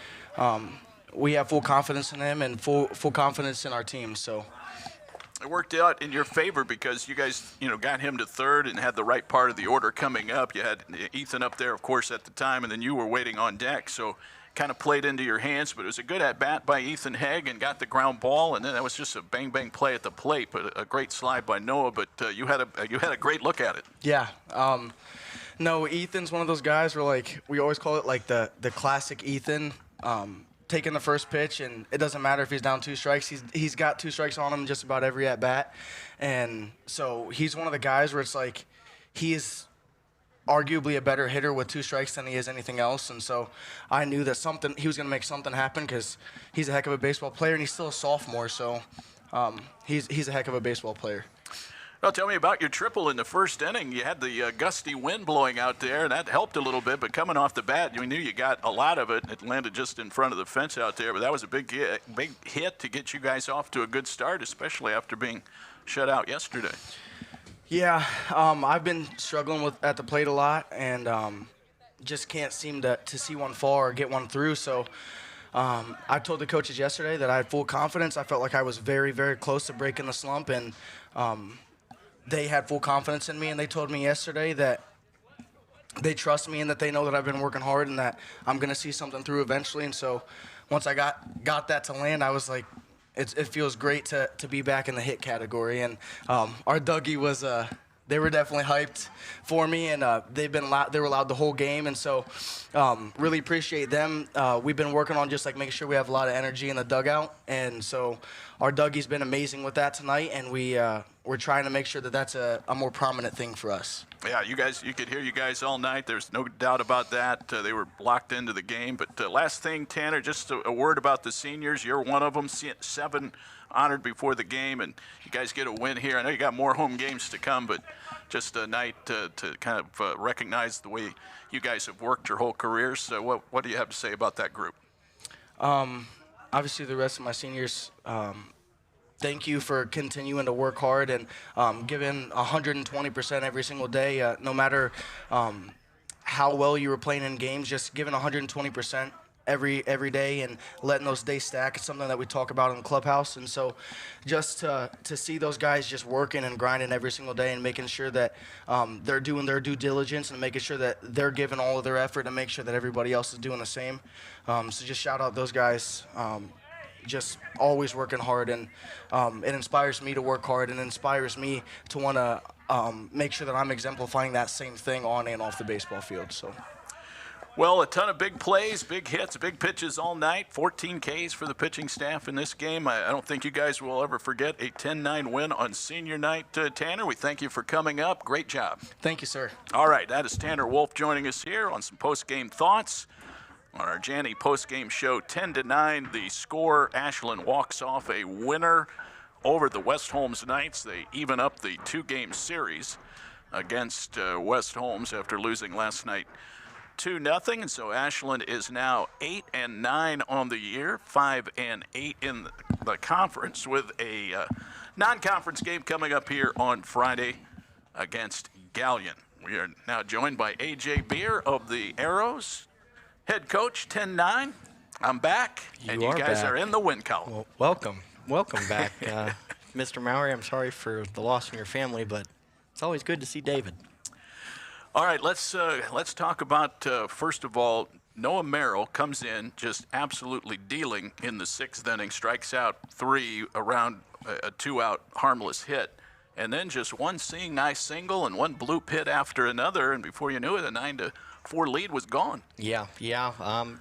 Speaker 8: we have full confidence in him and full confidence in our team. So
Speaker 3: it worked out in your favor because you guys, got him to third and had the right part of the order coming up. You had Ethan up there, of course, at the time, and then you were waiting on deck. So kind of played into your hands, but it was a good at-bat by Ethan Haig and got the ground ball, and then that was just a bang-bang play at the plate, but a great slide by Noah, but you had a great look at it.
Speaker 8: Yeah. No, Ethan's one of those guys where, we always call it, the classic Ethan, taking the first pitch, and it doesn't matter if he's down 2 strikes. He's got 2 strikes on him just about every at-bat, and so he's one of the guys where it's he is arguably a better hitter with 2 strikes than he is anything else, and so I knew that he was going to make something happen because he's a heck of a baseball player, and he's still a sophomore, so he's a heck of a baseball player.
Speaker 3: Well, tell me about your triple in the first inning. You had the gusty wind blowing out there, and that helped a little bit, but coming off the bat, we knew you got a lot of it. It landed just in front of the fence out there, but that was a big hit to get you guys off to a good start, especially after being shut out yesterday.
Speaker 8: Yeah, I've been struggling at the plate a lot, and just can't seem to see one fall or get one through. So I told the coaches yesterday that I had full confidence. I felt like I was very, very close to breaking the slump, and they had full confidence in me. And they told me yesterday that they trust me and that they know that I've been working hard and that I'm going to see something through eventually. And so once I got that to land, I was like, it feels great to be back in the hit category. And our Dougie was they were definitely hyped for me, and they were loud the whole game, and so really appreciate them. We've been working on just making sure we have a lot of energy in the dugout, and so our Dougie's been amazing with that tonight, and we're trying to make sure that that's a more prominent thing for us.
Speaker 3: Yeah, you could hear you guys all night. There's no doubt about that. They were locked into the game. But last thing, Tanner, just a word about the seniors. You're one of them, 7 honored before the game, and you guys get a win here. I know you got more home games to come, but just a night to kind of recognize the way you guys have worked your whole careers. So what do you have to say about that group?
Speaker 8: Obviously, the rest of my seniors, thank you for continuing to work hard and giving 120% every single day, no matter how well you were playing in games, just giving 120% every day and letting those days stack. It's something that we talk about in the clubhouse. And so just to see those guys just working and grinding every single day and making sure that they're doing their due diligence and making sure that they're giving all of their effort and make sure that everybody else is doing the same. So just shout out those guys. Just always working hard, and it inspires me to work hard and inspires me to want to make sure that I'm exemplifying that same thing on and off the baseball field. So.
Speaker 3: Well, a ton of big plays, big hits, big pitches all night. 14 Ks for the pitching staff in this game. I don't think you guys will ever forget a 10-9 win on senior night. Tanner, we thank you for coming up. Great job.
Speaker 8: Thank you, sir.
Speaker 3: All right, that is Tanner Wolf joining us here on some post-game thoughts. On our Janney post-game show, 10-9, the score. Ashland walks off a winner over the West Holmes Knights. They even up the two-game series against West Holmes after losing last night 2-0, and so Ashland is now 8-9 on the year, 5-8 in the conference, with a non-conference game coming up here on Friday against Gallion. We are now joined by A.J. Beer of the Arrows, head coach, 10-9. I'm back, and you guys are in the win column.
Speaker 9: Well, welcome back, Mr. Mowry. I'm sorry for the loss in your family, but it's always good to see David.
Speaker 3: All right, let's talk about, first of all, Noah Merrill comes in just absolutely dealing in the sixth inning, strikes out 3 around a 2-out harmless hit, and then just one seeing eye single and one bloop hit after another, and before you knew it, a 9-4 lead was gone.
Speaker 9: Yeah.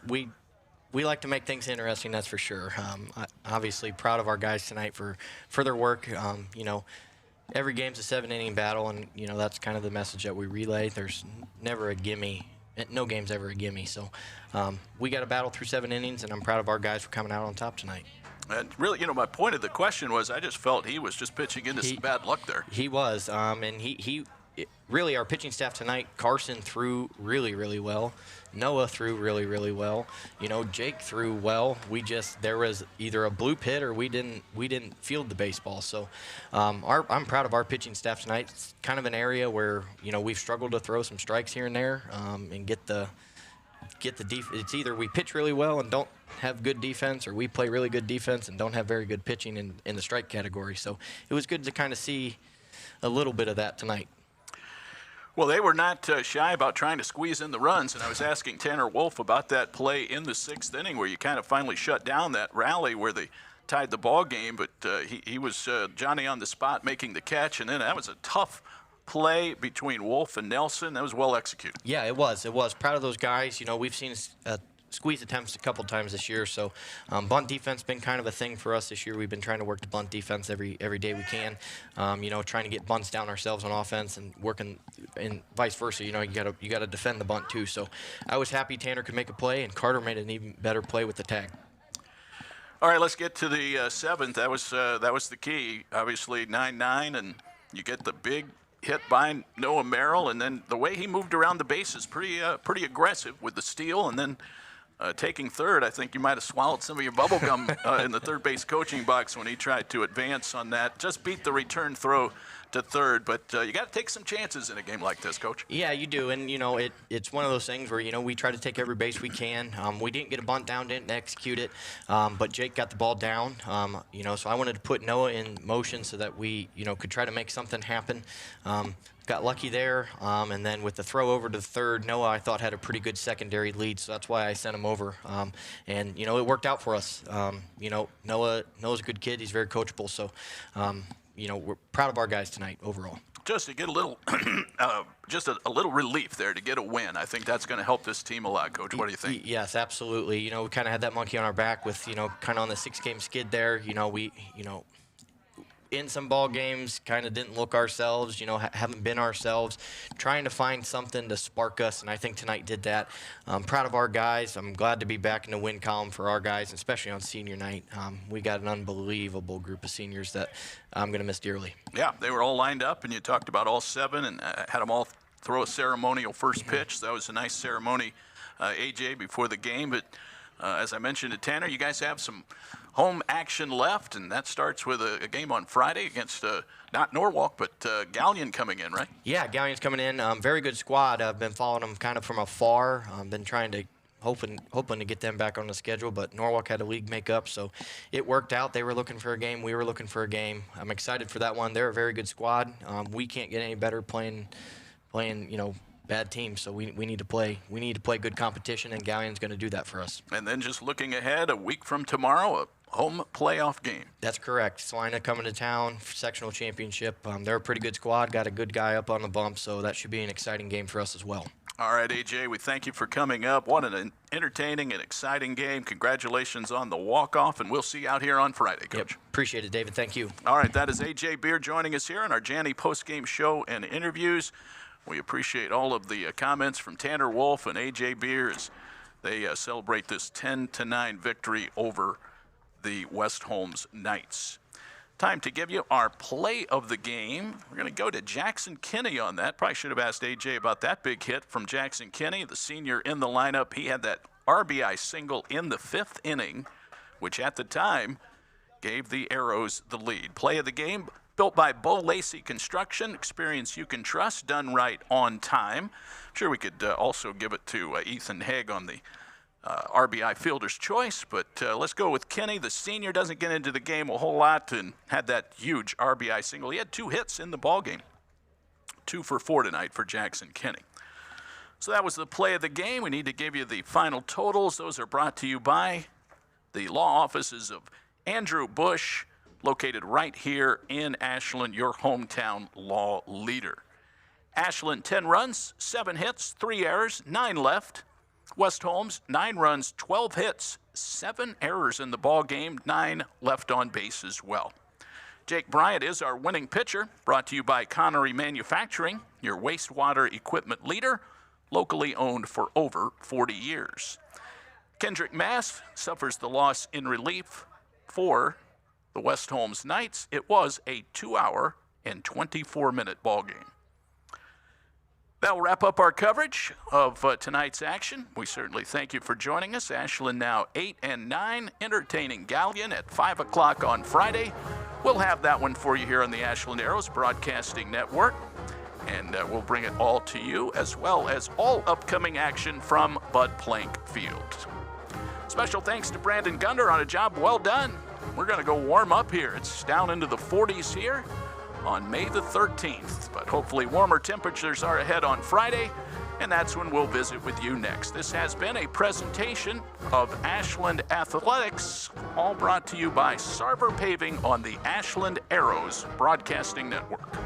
Speaker 9: We like to make things interesting, that's for sure. Obviously proud of our guys tonight for their work. Every game's a 7-inning battle, and that's kind of the message that we relay. There's never a gimme. No game's ever a gimme. So we got to battle through 7 innings, and I'm proud of our guys for coming out on top tonight.
Speaker 3: And really, my point of the question was I just felt he was just pitching into some bad luck there.
Speaker 9: He was, and he really, our pitching staff tonight, Carson threw really, really well. Noah threw really, really well. Jake threw well. There was either a bloop hit or we didn't field the baseball. So I'm proud of our pitching staff tonight. It's kind of an area where we've struggled to throw some strikes here and there and get the it's either we pitch really well and don't have good defense, or we play really good defense and don't have very good pitching in the strike category. So it was good to kind of see a little bit of that tonight.
Speaker 3: Well, they were not shy about trying to squeeze in the runs, and I was asking Tanner Wolf about that play in the sixth inning where you kind of finally shut down that rally where they tied the ball game, but he was Johnny on the spot making the catch, and then that was a tough play between Wolf and Nelson. That was well executed.
Speaker 9: Yeah, it was. Proud of those guys. We've seen squeeze attempts a couple times this year, so bunt defense been kind of a thing for us this year. We've been trying to work the bunt defense every day we can, trying to get bunts down ourselves on offense and working and vice versa. You got to defend the bunt too. So I was happy Tanner could make a play, and Carter made an even better play with the tag.
Speaker 3: All right, let's get to the seventh. That was the key. Obviously 9-9, and you get the big hit by Noah Merrill, and then the way he moved around the bases, pretty aggressive with the steal, and then taking third. I think you might have swallowed some of your bubble gum in the third base coaching box when he tried to advance on that. Just beat the return throw to third, but you got to take some chances in a game like this, Coach.
Speaker 9: Yeah, you do, and it's one of those things where we try to take every base we can. We didn't get a bunt down, didn't execute it, but Jake got the ball down. So I wanted to put Noah in motion so that we could try to make something happen. Got lucky there, and then with the throw over to the third, Noah I thought had a pretty good secondary lead, so that's why I sent him over. And it worked out for us. Noah's a good kid. He's very coachable, so we're proud of our guys tonight overall.
Speaker 3: Just to get a little, a little relief there to get a win. I think that's going to help this team a lot, Coach. What do you think?
Speaker 9: Yes, absolutely. We kind of had that monkey on our back with kind of on the 6-game skid there. We in some ball games kind of didn't look ourselves, haven't been ourselves, trying to find something to spark us, and I think tonight did that. I'm proud of our guys. I'm glad to be back in the win column for our guys, especially on senior night. We got an unbelievable group of seniors that I'm going to miss dearly. Yeah,
Speaker 3: they were all lined up, and you talked about all 7 and had them all throw a ceremonial first pitch. That was a nice ceremony, AJ, before the game. But as I mentioned to Tanner, you guys have some home action left, and that starts with a game on Friday against not Norwalk, but Gallion coming in, right?
Speaker 9: Yeah, Gallion's coming in. Very good squad. I've been following them kind of from afar. Been trying to hoping to get them back on the schedule, but Norwalk had a league makeup, so it worked out. They were looking for a game. We were looking for a game. I'm excited for that one. They're a very good squad. We can't get any better playing bad teams, so we need to play. We need to play good competition, and Gallion's going to do that for us.
Speaker 3: And then just looking ahead, a week from tomorrow, a home playoff game.
Speaker 9: That's correct. Salina coming to town for sectional championship. They're a pretty good squad. Got a good guy up on the bump, so that should be an exciting game for us as well.
Speaker 3: All right, AJ, we thank you for coming up. What an entertaining and exciting game. Congratulations on the walk-off, and we'll see you out here on Friday, Coach.
Speaker 9: Yep, appreciate it, David. Thank you.
Speaker 3: All right, that is AJ Beer joining us here on our Janney post-game show and interviews. We appreciate all of the comments from Tanner Wolf and AJ Beer as they celebrate this 10-9 victory over the West Holmes Knights. Time to give you our play of the game. We're going to go to Jackson Kinney on that. Probably should have asked AJ about that big hit from Jackson Kinney, the senior in the lineup. He had that RBI single in the 5th inning, which at the time gave the Arrows the lead. Play of the game, built by Bo Lacey Construction. Experience you can trust, done right on time. I'm sure we could also give it to Ethan Haig on the RBI fielder's choice, but let's go with Kinney. The senior doesn't get into the game a whole lot and had that huge RBI single. He had 2 hits in the ballgame. 2 for 4 tonight for Jackson Kinney. So that was the play of the game. We need to give you the final totals. Those are brought to you by the law offices of Andrew Bush, located right here in Ashland, your hometown law leader. Ashland, 10 runs, 7 hits, 3 errors, 9 left. West Holmes, 9 runs, 12 hits, 7 errors in the ball game, 9 left on base as well. Jake Bryant is our winning pitcher, brought to you by Connery Manufacturing, your wastewater equipment leader, locally owned for over 40 years. Kendrick Mass suffers the loss in relief for the West Holmes Knights. It was a 2-hour and 24-minute ball game. That'll wrap up our coverage of tonight's action. We certainly thank you for joining us. Ashland now 8-9, entertaining Gallion at 5 o'clock on Friday. We'll have that one for you here on the Ashland Arrows Broadcasting Network, and we'll bring it all to you, as well as all upcoming action from Bud Plank Field. Special thanks to Brandon Gunder on a job well done. We're going to go warm up here. It's down into the 40s here on May the 13th, but hopefully warmer temperatures are ahead on Friday, and that's when we'll visit with you next. This has been a presentation of Ashland Athletics, all brought to you by Sarver Paving on the Ashland Arrows Broadcasting Network.